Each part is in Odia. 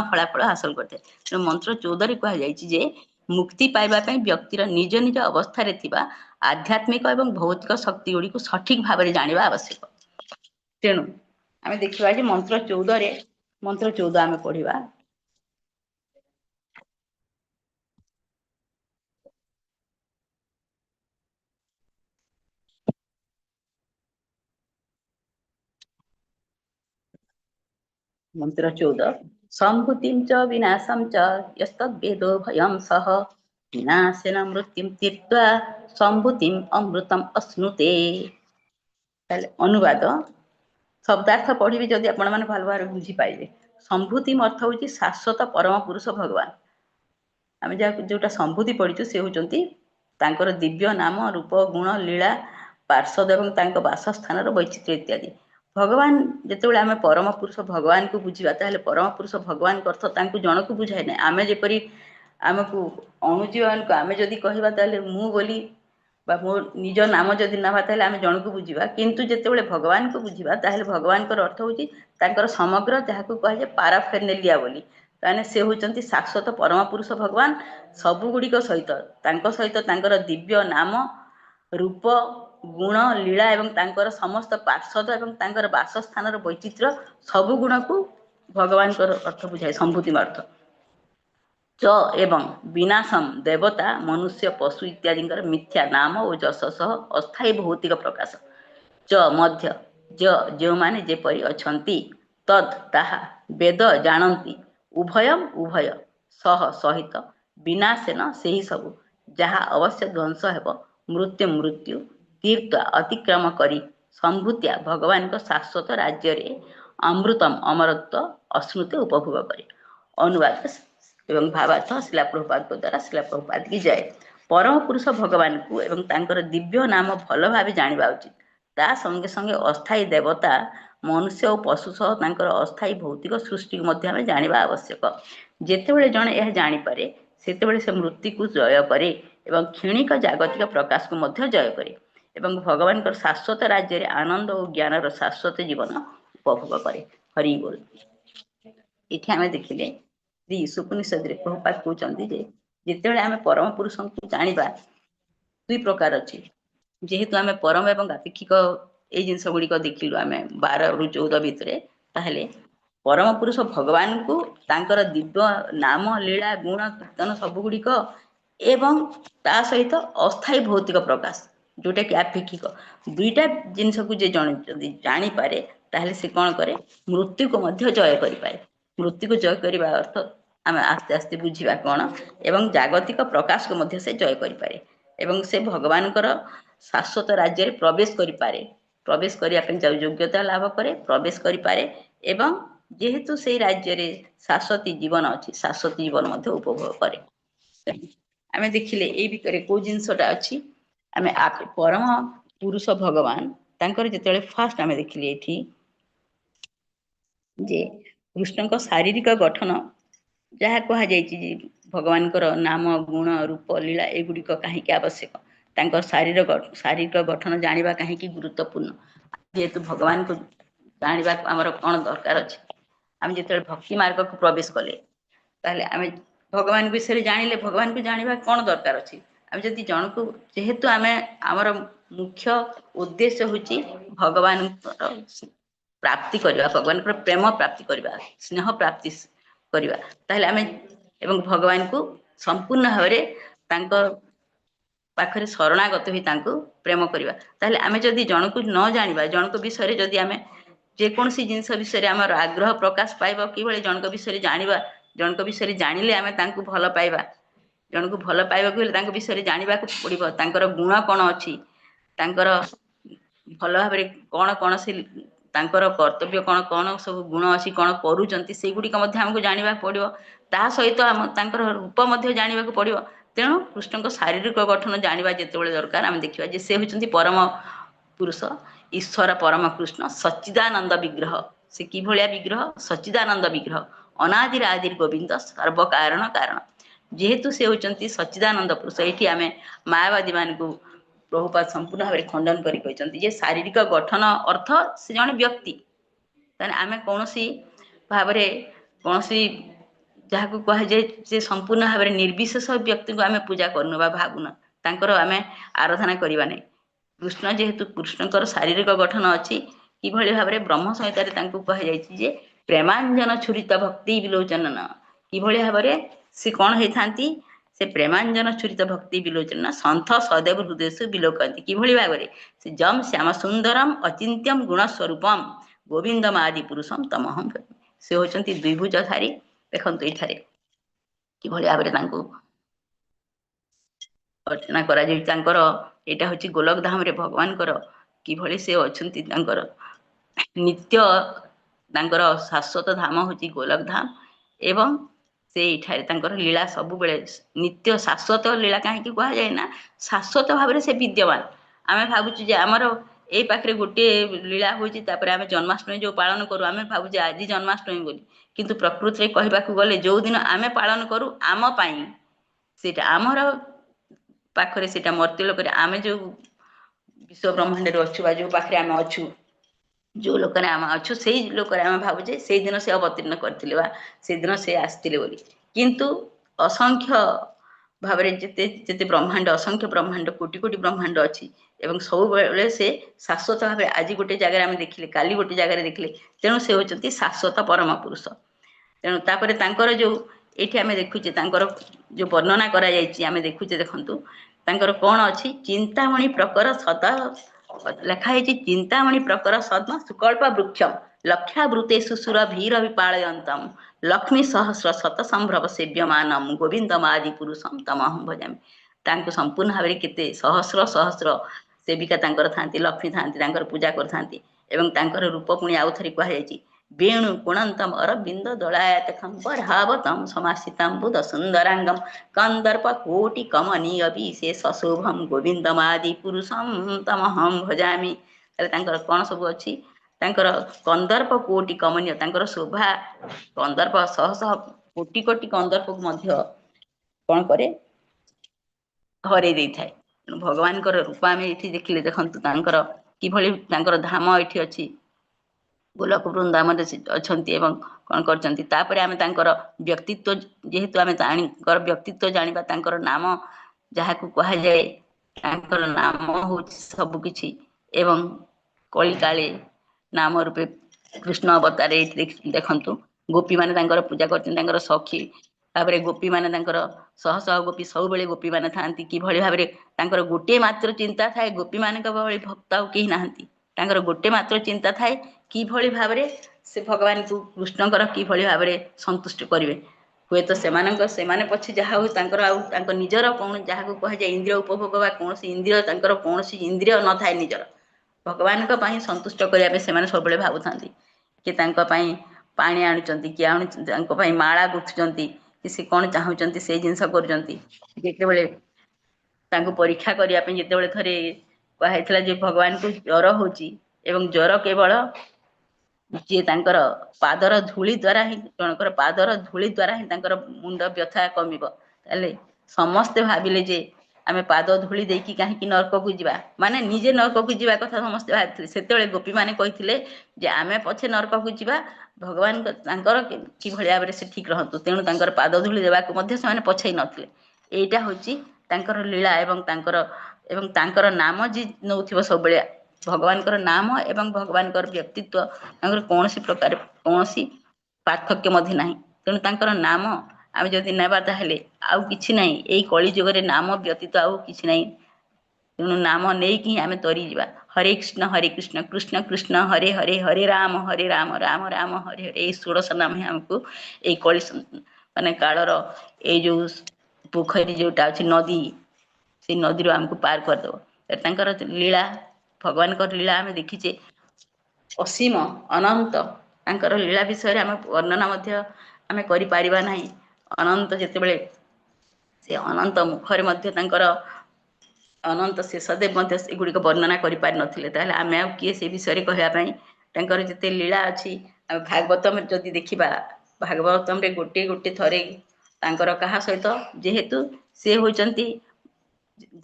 ଫଳାଫଳ ହାସଲ କରିଥାଏ। ତେଣୁ ମନ୍ତ୍ର 14 କୁହାଯାଇଛି ଯେ ମୁକ୍ତି ପାଇବା ପାଇଁ ବ୍ୟକ୍ତିର ନିଜ ନିଜ ଅବସ୍ଥାରେ ଥିବା ଆଧ୍ୟାତ୍ମିକ ଏବଂ ଭୌତିକ ଶକ୍ତି ଗୁଡ଼ିକୁ ସଠିକ ଭାବରେ ଜାଣିବା ଆବଶ୍ୟକ। ତେଣୁ ଆମେ ଦେଖିବା ଯେ ମନ୍ତ୍ର 14 ଆମେ ପଢିବା। मंत्र 14 संभूतिं च विनाशं च यस्तद्वेदो भयं सह विनाशेन मृत्युं तीर्त्वा संभूतिं अमृतम अश्नुते। अनुवाद शब्दार्थ पढ़ी जदि आपण मैंने भल भाव बुझी पाइबे। संभूति अर्थ हूँ शाश्वत परम पुरुष भगवान। आम जोटा संभूति पढ़ीचु से होती दिव्य नाम रूप गुण लीला पार्षद और बासस्थान वैचित्र्य इत्यादि। भगवान जिते आम परम पुरुष भगवान को बुझा ताले परम पुरुष भगवान अर्थ जन को बुझाए ना। आम जपरी आमको अणुजीवन को आम जदि कहवा ताले मु बोली बा मो निज नाम जदि नवा ताले आम जन को बुझा, किंतु जिते भगवान को बुझा ताले भगवान अर्थ हूँ समग्र जहाँ को कहे पाराफेरनेलिया बोली। ताने से होचंती शाश्वत परम पुरुष भगवान सबु गुड़िक सहित दिव्य नाम रूप गुण लीला एवं तांकर समस्त पार्षद एवं तांकर बासस्थान वैचित्र्य सबु गुण को भगवान अर्थ बुझाए संभूति अर्थ। च एवं विनाशम देवता मनुष्य पशु इत्यादि मिथ्या नाम और जश सह अस्थायी भौतिक प्रकाश। च मध्य जो माने जेपरि अछंती तद ताहा वेद जानती उभयम उभय सह सहित विनाशेन सेही सबु जहाँ अवश्य ध्वंस हेब मृत्यु मृत्यु तीर्थ अतिक्रम करी संभूतिया भगवान को शाश्वत राज्य रे अमृतम अमरत्व अश्नुते उपभोग करे। अनुवाद एवं भावार्थ शिला प्रभुपाद द्वारा शिला प्रभुपाद की जय। परम पुरुष भगवान को एवं तांकर दिव्य नाम भल भाव जानिबा उचित। ता संगे संगे अस्थायी देवता मनुष्य और पशु सह तांकर अस्थायी भौतिक सृष्टि को जानिबा आवश्यक। जेतेबेले जणे यह जानि पारे सेतेबेले से मृत्यु को जय करे एवं क्षणिक जागतिक प्रकाश को मध्य जय करे एवं भगवान शाश्वत राज्य रे आनंद और ज्ञान शाश्वत जीवन उपभोग करे। हरि बोल। इथे आमे देखिले श्री उपनिषद रे प्रभुपाद कहउचंदी जे जेतेबेले आमे परम पुरुष को जानिबा दुई प्रकार अछि। जेहेतु आमे परम एवं अपेक्षिक ए जिनस गुड़िक देखिलु आमे 12 रु 14 भितरे, ताहले परम पुरुष भगवान को तांकर दिव्य नाम लीला गुण कीर्तन सबु गुड़िक एवं ता सहित अस्थायी भौतिक प्रकाश जोटा कि अपेक्षिक दुईटा जिनस को जे जानी पारे ताहले से कौन करे मृत्यु को मध्य जय करि पारे। मृत्यु को जय करने अर्थ आम आस्ते आस्ते बुझा कौन एवं जागतिक प्रकाश को मध्य से जय करि पारे एवं से भगवान शाश्वत राज्य रे प्रवेश करि पारे। प्रवेश करने योग्यता लाभ करे प्रवेश करि पारे एवं जेहेतु से राज्य रे शाश्वती जीवन अच्छी शाश्वती जीवन मध्य उपभोग करे। आमे देखिले ए भितरे को जिनसटा अच्छी आमे परम पुरुष भगवान तांकर जेतेबेले फास्ट आमे देखिले एठी जे कृष्ण को शारीरिक गठन जहाँ कह भगवान नाम गुण रूप लीला एगुड़िक कहीं आवश्यक तांकर शारीरिक गठन जानिबा कहीं गुरुत्वपूर्ण। जेहेतु भगवान को जानिबा आमर कौन दरकार अच्छे आम जो भक्ति मार्ग को प्रवेश कले ताहले आम भगवान विषय जानिले भगवान को जानिबा कौन दरकार अच्छी। आम जदि जन को जेहेतु आम आमर मुख्य उद्देश्य होची भगवान प्राप्ति करवा भगवान प्रेम प्राप्ति करवा स्नेह प्राप्ति करवा ताहले आम एवं भगवान को संपूर्ण भाव पाखरे शरणागत ही प्रेम करवा ताहले आम जदि जन को न जानिबा जन को विषय जदि आम जेकोसी जिनस विषय आम आग्रह प्रकाश पाइब कि जन को विषय जानिबा जन को विषय जानिले आम भल पाइबा जन को भल पाइबा विषय जानिबा पड़िबो तांकर गुण कौन अच्छी तांकर भल भाव कौन कौन से तांकर कर्तव्य कौन कौन सब गुण अच्छी कौन करूचंती से गुड़िक आमको जानिबा पड़िबो ता सहित आम तांकर रूप मध्य जानिबा पड़िबो। तेणु कृष्ण को शारीरिक गठन जानिबा जेतेबेले दरकार आम देखिबा जे से होचंती परम पुरुष ईश्वर परम कृष्ण सच्चिदानंद विग्रह से कि भलिया विग्रह सच्चिदानंद विग्रह अनादिर आदिर गोविंद सर्व कारण कारण जेहेतु से होचंती सच्चिदानंद पुरुष। ये आम मायावादी मान को प्रभुपाद संपूर्ण भाव खंडन कर शारीरिक गठन अर्थ से जन व्यक्ति आम कौन भाव कौन ଯାହାକୁ କୁହାଯାଏ ଯେ ସମ୍ପୂର୍ଣ୍ଣ ଭାବରେ ନିର୍ବିଶେଷ ବ୍ୟକ୍ତିଙ୍କୁ ଆମେ ପୂଜା କରୁନୁ ବା ଭାବୁନା, ତାଙ୍କର ଆମେ ଆରାଧନା କରିବା ନାହିଁ। କୃଷ୍ଣ ଯେହେତୁ କୃଷ୍ଣଙ୍କର ଶାରୀରିକ ଗଠନ ଅଛି, କିଭଳି ଭାବରେ ବ୍ରହ୍ମ ସଂହିତାରେ ତାଙ୍କୁ କୁହାଯାଇଛି ଯେ ପ୍ରେମାଞ୍ଜନ ଛୁରିତ ଭକ୍ତି ବିଲୋଚନ, କିଭଳି ଭାବରେ ସେ କଣ ହେଇଥାନ୍ତି, ସେ ପ୍ରେମାଞ୍ଜନ ଛୁରିତ ଭକ୍ତି ବିଲୋଚନ ସନ୍ଥ ସदैବ ହୃଦୟସୁ ବିଲୋକନ୍ତି, କିଭଳି ଭାବରେ ସେ ଜମ୍ ଶ୍ୟାମ ସୁନ୍ଦରମ୍ ଅଚିନ୍ତ୍ୟମ୍ ଗୁଣ ସ୍ୱରୂପମ୍ ଗୋବିନ୍ଦମ ଆଦି ପୁରୁଷମ୍ ତମହଂ ଭଜାମି। ସେ ହେଉଛନ୍ତି ଦ୍ୱିଭୁଜଧାରୀ। ଦେଖନ୍ତୁ ଏଇଠାରେ କିଭଳି ଭାବରେ ତାଙ୍କୁ ଅର୍ଚ୍ଚନା କରାଯାଉଛି। ତାଙ୍କର ଏଇଟା ହଉଛି ଗୋଲକ ଧାମରେ ଭଗବାନଙ୍କର କିଭଳି ସେ ଅଛନ୍ତି, ତାଙ୍କର ନିତ୍ୟ ତାଙ୍କର ଶାଶ୍ୱତ ଧାମ ହଉଛି ଗୋଲକ ଧାମ ଏବଂ ସେଇଠାରେ ତାଙ୍କର ଲୀଳା ସବୁବେଳେ ନିତ୍ୟ ଶାଶ୍ୱତ ଲୀଳା କାହିଁକି କୁହାଯାଏ ନା, ଶାଶ୍ୱତ ଭାବରେ ସେ ବିଦ୍ୟମାନ। ଆମେ ଭାବୁଛୁ ଯେ ଆମର ଏଇ ପାଖରେ ଗୋଟିଏ ଲୀଳା ହଉଛି, ତାପରେ ଆମେ ଜନ୍ମାଷ୍ଟମୀ ଯୋଉ ପାଳନ କରୁ ଆମେ ଭାବୁଛେ ଆଜି ଜନ୍ମାଷ୍ଟମୀ ବୋଲି, କିନ୍ତୁ ପ୍ରକୃତିରେ କହିବାକୁ ଗଲେ ଯୋଉ ଦିନ ଆମେ ପାଳନ କରୁ ଆମ ପାଇଁ ସେଇଟା ଆମର ପାଖରେ, ସେଇଟା ମର୍ତ୍ତ୍ୟଲୋକରେ ଆମେ ଯୋଉ ବିଶ୍ୱ ବ୍ରହ୍ମାଣ୍ଡରେ ଅଛୁ ବା ଯୋଉ ପାଖରେ ଆମେ ଅଛୁ, ଯୋଉ ଲୋକରେ ଆମେ ଅଛୁ ସେଇ ଲୋକରେ ଆମେ ଭାବୁଛେ ସେଇଦିନ ସେ ଅବତୀର୍ଣ୍ଣ କରିଥିଲେ ବା ସେଦିନ ସେ ଆସିଥିଲେ ବୋଲି। କିନ୍ତୁ ଅସଂଖ୍ୟ ଭାବରେ ଯେତେ ଯେତେ ବ୍ରହ୍ମାଣ୍ଡ, ଅସଂଖ୍ୟ ବ୍ରହ୍ମାଣ୍ଡ, କୋଟି କୋଟି ବ୍ରହ୍ମାଣ୍ଡ ଅଛି ଏବଂ ସବୁବେଳେ ସେ ଶାଶ୍ୱତ ଭାବରେ ଆଜି ଗୋଟେ ଜାଗାରେ ଆମେ ଦେଖିଲେ କାଲି ଗୋଟେ ଜାଗାରେ ଦେଖିଲେ, ତେଣୁ ସେ ହେଉଛନ୍ତି ଶାଶ୍ୱତ ପରମ ପୁରୁଷ। ତେଣୁ ତାପରେ ତାଙ୍କର ଯୋଉ ଏଇଠି ଆମେ ଦେଖୁଛେ ତାଙ୍କର ଯୋଉ ବର୍ଣ୍ଣନା କରାଯାଇଛି, ଆମେ ଦେଖୁଛେ ଦେଖନ୍ତୁ ତାଙ୍କର କଣ ଅଛି, ଚିନ୍ତାମଣି ପ୍ରକର ସଦା ଲେଖା ହେଇଛି, ଚିନ୍ତାମଣି ପ୍ରକର ସଦ୍ମ ସୁକଳ୍ପ ବୃକ୍ଷମ ଲକ୍ଷାବୃତେ ସୁସୁର ଭୀର ବିପାଳୟନ୍ତମ ଲକ୍ଷ୍ମୀ ସହସ୍ର ଶତ ସମ୍ଭ୍ରବ ସେବ୍ୟମାନମ ଗୋବିନ୍ଦମ ଆଦି ପୁରୁଷମ ତମହଂ ଭଜାମି। ତାଙ୍କୁ ସମ୍ପୂର୍ଣ୍ଣ ଭାବରେ କେତେ ସହସ୍ର ସହସ୍ର ସେବିକା ତାଙ୍କର ଥାନ୍ତି, ଲକ୍ଷ୍ମୀ ଥାନ୍ତି, ତାଙ୍କର ପୂଜା କରିଥାନ୍ତି ଏବଂ ତାଙ୍କର ରୂପ ପୁଣି ଆଉ ଥରେ କୁହାଯାଇଛି, ବେଣୁ କୁଣନ୍ତମ ଅରବିନ୍ଦ ଦଳାୟତଖଂ ବରାବତମ ସମାସିତାମ୍ବୁଦ ସୁନ୍ଦରାଙ୍ଗମ କନ୍ଦର୍ପ କୋଟି କମନୀୟ ବିଶେଷ ଶୋଭମ ଗୋବିନ୍ଦମ ଆଦି ପୁରୁଷମ ତମହଂ ଭଜାମି। ତାହେଲେ ତାଙ୍କର କଣ ସବୁ ଅଛି, ତାଙ୍କର କନ୍ଦର୍ପ କୋଟି କମନୀୟ, ତାଙ୍କର ଶୋଭା କନ୍ଦର୍ପ ଶହ ଶହ କୋଟି କୋଟି କନ୍ଦର୍ପକୁ ମଧ୍ୟ କଣ କରେ, ହରେଇ ଦେଇଥାଏ। ତେଣୁ ଭଗବାନଙ୍କର ରୂପ ଆମେ ଏଠି ଦେଖିଲେ ଦେଖନ୍ତୁ ତାଙ୍କର କିଭଳି ତାଙ୍କର ଧାମ ଏଠି ଅଛି, ଗୋଲକ ବୃନ୍ଦାବନରେ ଅଛନ୍ତି ଏବଂ କଣ କରିଛନ୍ତି। ତାପରେ ଆମେ ତାଙ୍କର ବ୍ୟକ୍ତିତ୍ୱ ଯେହେତୁ ଆମେ ତାଙ୍କର ବ୍ୟକ୍ତିତ୍ୱ ଜାଣିବା, ତାଙ୍କର ନାମ ଯାହାକୁ କୁହାଯାଏ, ତାଙ୍କର ନାମ ହଉଛି ସବୁ କିଛି ଏବଂ କଳିକାଳେ ନାମ ରୂପେ କୃଷ୍ଣ ଅବତାରେ ଏଇଠି ଦେଖନ୍ତୁ ଗୋପୀମାନେ ତାଙ୍କର ପୂଜା କରୁଛନ୍ତି, ତାଙ୍କର ସଖୀ ତାପରେ ଗୋପୀମାନେ ତାଙ୍କର ଶହ ଶହ ଗୋପୀ ସବୁବେଳେ ଗୋପୀମାନେ ଥାଆନ୍ତି, କିଭଳି ଭାବରେ ତାଙ୍କର ଗୋଟିଏ ମାତ୍ର ଚିନ୍ତା ଥାଏ, ଗୋପୀମାନଙ୍କ ଭଳି ଭକ୍ତ ଆଉ କେହି ନାହାନ୍ତି, ତାଙ୍କର ଗୋଟେ ମାତ୍ର ଚିନ୍ତା ଥାଏ କିଭଳି ଭାବରେ ସେ ଭଗବାନଙ୍କୁ କୃଷ୍ଣଙ୍କର କିଭଳି ଭାବରେ ସନ୍ତୁଷ୍ଟ କରିବେ। ହୁଏତ ସେମାନେ ପଛେ ଯାହା ହଉ ତାଙ୍କର ଆଉ ତାଙ୍କ ନିଜର କଣ ଯାହାକୁ କୁହାଯାଏ ଇନ୍ଦ୍ରିୟ ଉପଭୋଗ ବା କୌଣସି ଇନ୍ଦ୍ରିୟ, ତାଙ୍କର କୌଣସି ଇନ୍ଦ୍ରିୟ ନଥାଏ ନିଜର, ଭଗବାନଙ୍କ ପାଇଁ ସନ୍ତୁଷ୍ଟ କରିବା ପାଇଁ ସେମାନେ ସବୁବେଳେ ଭାବୁଥାନ୍ତି। କି ତାଙ୍କ ପାଇଁ ପାଣି ଆଣୁଛନ୍ତି, କିଏ ଆଣୁଛନ୍ତି ତାଙ୍କ ପାଇଁ ମାଳା ଗୁନ୍ଥୁଛନ୍ତି, କି ସେ କଣ ଚାହୁଁଛନ୍ତି ସେଇ ଜିନିଷ କରୁଛନ୍ତି। ଯେତେବେଳେ ତାଙ୍କୁ ପରୀକ୍ଷା କରିବା ପାଇଁ ଯେତେବେଳେ ଥରେ କୁହାଯାଇଥିଲା ଯେ ଭଗବାନଙ୍କୁ ଜ୍ୱର ହଉଛି ଏବଂ ଜ୍ୱର କେବଳ ଯିଏ ତାଙ୍କର ପାଦର ଧୂଳି ଦ୍ଵାରା ହିଁ, ଜଣଙ୍କର ପାଦର ଧୂଳି ଦ୍ଵାରା ହିଁ ତାଙ୍କର ମୁଣ୍ଡ ବ୍ୟଥା କମିବ। ତାହେଲେ ସମସ୍ତେ ଭାବିଲେ ଯେ ଆମେ ପାଦ ଧୂଳି ଦେଇକି କାହିଁକି ନରକକୁ ଯିବା, ମାନେ ନିଜେ ନରକକୁ ଯିବା କଥା ସମସ୍ତେ ଭାବିଥିଲେ। ସେତେବେଳେ ଗୋପୀମାନେ କହିଥିଲେ ଯେ ଆମେ ପଛେ ନରକକୁ ଯିବା, ଭଗବାନଙ୍କ ତାଙ୍କର କିଭଳି ଭାବରେ ସେ ଠିକ ରହନ୍ତୁ, ତେଣୁ ତାଙ୍କର ପାଦ ଧୂଳି ଦେବାକୁ ମଧ୍ୟ ସେମାନେ ପଛେଇ ନଥିଲେ। ଏଇଟା ହଉଛି ତାଙ୍କର ଲୀଳା ଏବଂ ତାଙ୍କର ନାମ ଯିଏ ନଉଥିବ ସବୁବେଳେ, ଭଗବାନଙ୍କର ନାମ ଏବଂ ଭଗବାନଙ୍କର ବ୍ୟକ୍ତିତ୍ୱ ତାଙ୍କର କୌଣସି ପ୍ରକାର କୌଣସି ପାର୍ଥକ୍ୟ ମଧ୍ୟ ନାହିଁ। ତେଣୁ ତାଙ୍କର ନାମ ଆମେ ଯଦି ନେବା ତାହେଲେ ଆଉ କିଛି ନାହିଁ, ଏଇ କଳି ଯୁଗରେ ନାମ ବ୍ୟତୀତ ଆଉ କିଛି ନାହିଁ। ତେଣୁ ନାମ ନେଇକି ହିଁ ଆମେ ତରିଯିବା। ହରେ କୃଷ୍ଣ କୃଷ୍ଣ କୃଷ୍ଣ ହରେ ହରେ, ହରେ ରାମ ରାମ ରାମ ହରେ ହରେ, ଏଇ ଷୋଡ଼ଶ ନାମ ହିଁ ଆମକୁ ଏଇ କଳି ମାନେ କାଳର ଏଇ ଯୋଉ ପୋଖରୀ ଯୋଉଟା ଅଛି ନଦୀ, ସେଇ ନଦୀରୁ ଆମକୁ ପାର କରିଦବ। ତାଙ୍କର ଲୀଳା, ଭଗବାନଙ୍କର ଲୀଳା ଆମେ ଦେଖିଛେ ଅସୀମ ଅନନ୍ତ। ତାଙ୍କର ଲୀଳା ବିଷୟରେ ଆମେ ବର୍ଣ୍ଣନା ମଧ୍ୟ ଆମେ କରିପାରିବା ନାହିଁ। ଅନନ୍ତ ଯେତେବେଳେ ସେ ଅନନ୍ତ ମୁଖରେ ମଧ୍ୟ ତାଙ୍କର ଅନନ୍ତ ଶେଷଦେବ ମଧ୍ୟ ସେଗୁଡ଼ିକ ବର୍ଣ୍ଣନା କରିପାରିନଥିଲେ, ତାହେଲେ ଆମେ ଆଉ କିଏ ସେ ବିଷୟରେ କହିବା ପାଇଁ। ତାଙ୍କର ଯେତେ ଲୀଳା ଅଛି, ଆମେ ଭାଗବତମ ଯଦି ଦେଖିବା, ଭାଗବତମରେ ଗୋଟିଏ ଗୋଟିଏ ଥରେ ତାଙ୍କର କାହା ସହିତ, ଯେହେତୁ ସେ ହଉଛନ୍ତି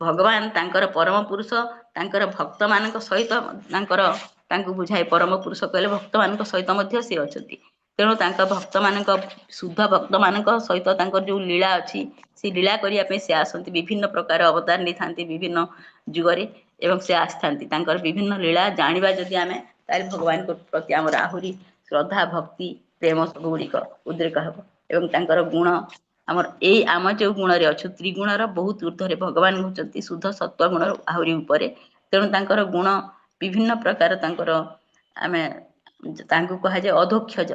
ଭଗବାନ, ତାଙ୍କର ପରମ ପୁରୁଷ, ତାଙ୍କର ଭକ୍ତମାନଙ୍କ ସହିତ ତାଙ୍କୁ ବୁଝାଏ। ପରମ ପୁରୁଷ କହିଲେ ଭକ୍ତମାନଙ୍କ ସହିତ ମଧ୍ୟ ସେ ଅଛନ୍ତି। ତେଣୁ ତାଙ୍କ ଭକ୍ତମାନଙ୍କ ଶୁଦ୍ଧ ଭକ୍ତମାନଙ୍କ ସହିତ ତାଙ୍କର ଯେଉଁ ଲୀଳା ଅଛି ସେ ଲୀଳା କରିବା ପାଇଁ ସେ ଆସନ୍ତି, ବିଭିନ୍ନ ପ୍ରକାର ଅବଦାନ ନେଇଥାନ୍ତି ବିଭିନ୍ନ ଯୁଗରେ ଏବଂ ସେ ଆସିଥାନ୍ତି ତାଙ୍କର ବିଭିନ୍ନ ଲୀଳା ଜାଣିବା ଯଦି ଆମେ, ତାହେଲେ ଭଗବାନଙ୍କ ପ୍ରତି ଆମର ଆହୁରି ଶ୍ରଦ୍ଧା ଭକ୍ତି ପ୍ରେମ ସବୁ ଗୁଡ଼ିକ ଉଦ୍ରେକ ହେବ ଏବଂ ତାଙ୍କର ଗୁଣ ଆମର ଏଇ ଆମ ଯେଉଁ ଗୁଣରେ ଅଛୁ ତ୍ରିଗୁଣର ବହୁତ ଉର୍ଦ୍ଧ୍ୱରେ ଭଗବାନ ହେଉଛନ୍ତି ଶୁଦ୍ଧ ସତ୍ୱ ଗୁଣର ଆହୁରି ଉପରେ। ତେଣୁ ତାଙ୍କର ଗୁଣ ବିଭିନ୍ନ ପ୍ରକାର ତାଙ୍କର ଆମେ ତାଙ୍କୁ କୁହାଯାଏ ଅଧୋକ୍ଷଜ,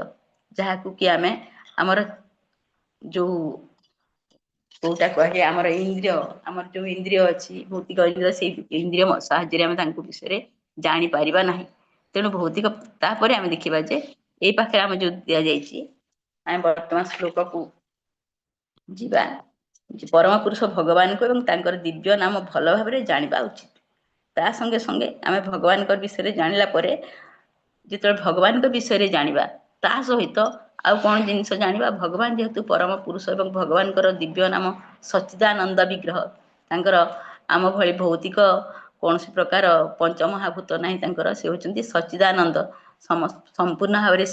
ଯାହାକୁ କି ଆମେ ଆମର ଯୋଉ କୋଉଟା କୁହାଯାଏ ଆମର ଇନ୍ଦ୍ରିୟ, ଆମର ଯୋଉ ଇନ୍ଦ୍ରିୟ ଅଛି ଭୌତିକ ଇନ୍ଦ୍ରିୟ ସେଇ ଇନ୍ଦ୍ରିୟ ସାହାଯ୍ୟରେ ଆମେ ତାଙ୍କ ବିଷୟରେ ଜାଣିପାରିବା ନାହିଁ। ତେଣୁ ଭୌତିକ ତାପରେ ଆମେ ଦେଖିବା ଯେ ଏଇ ପାଖରେ ଆମେ ଯୋଉ ଦିଆଯାଇଛି ଆମେ ବର୍ତ୍ତମାନ ଶ୍ଲୋକକୁ ଯିବା। ପରମ ପୁରୁଷ ଭଗବାନଙ୍କୁ ଏବଂ ତାଙ୍କର ଦିବ୍ୟ ନାମ ଭଲ ଭାବରେ ଜାଣିବା ଉଚିତ। ତା ସଙ୍ଗେ ସଙ୍ଗେ ଆମେ ଭଗବାନଙ୍କ ବିଷୟରେ ଜାଣିଲା ପରେ ଯେତେବେଳେ ଭଗବାନଙ୍କ ବିଷୟରେ ଜାଣିବା ତା ସହିତ ଆଉ କଣ ଜିନିଷ ଜାଣିବା, ଭଗବାନ ଯେହେତୁ ପରମ ପୁରୁଷ ଏବଂ ଭଗବାନଙ୍କର ଦିବ୍ୟ ନାମ ସଚ୍ଚିଦାନନ୍ଦ ବିଗ୍ରହ, ତାଙ୍କର ଆମ ଭଳି ଭୌତିକ କୌଣସି ପ୍ରକାର ପଞ୍ଚମହାଭୂତ ନାହିଁ, ତାଙ୍କର ସେ ହଉଛନ୍ତି ସଚ୍ଚିଦାନନ୍ଦ ସମ୍ପୂର୍ଣ୍ଣ ଭାବରେ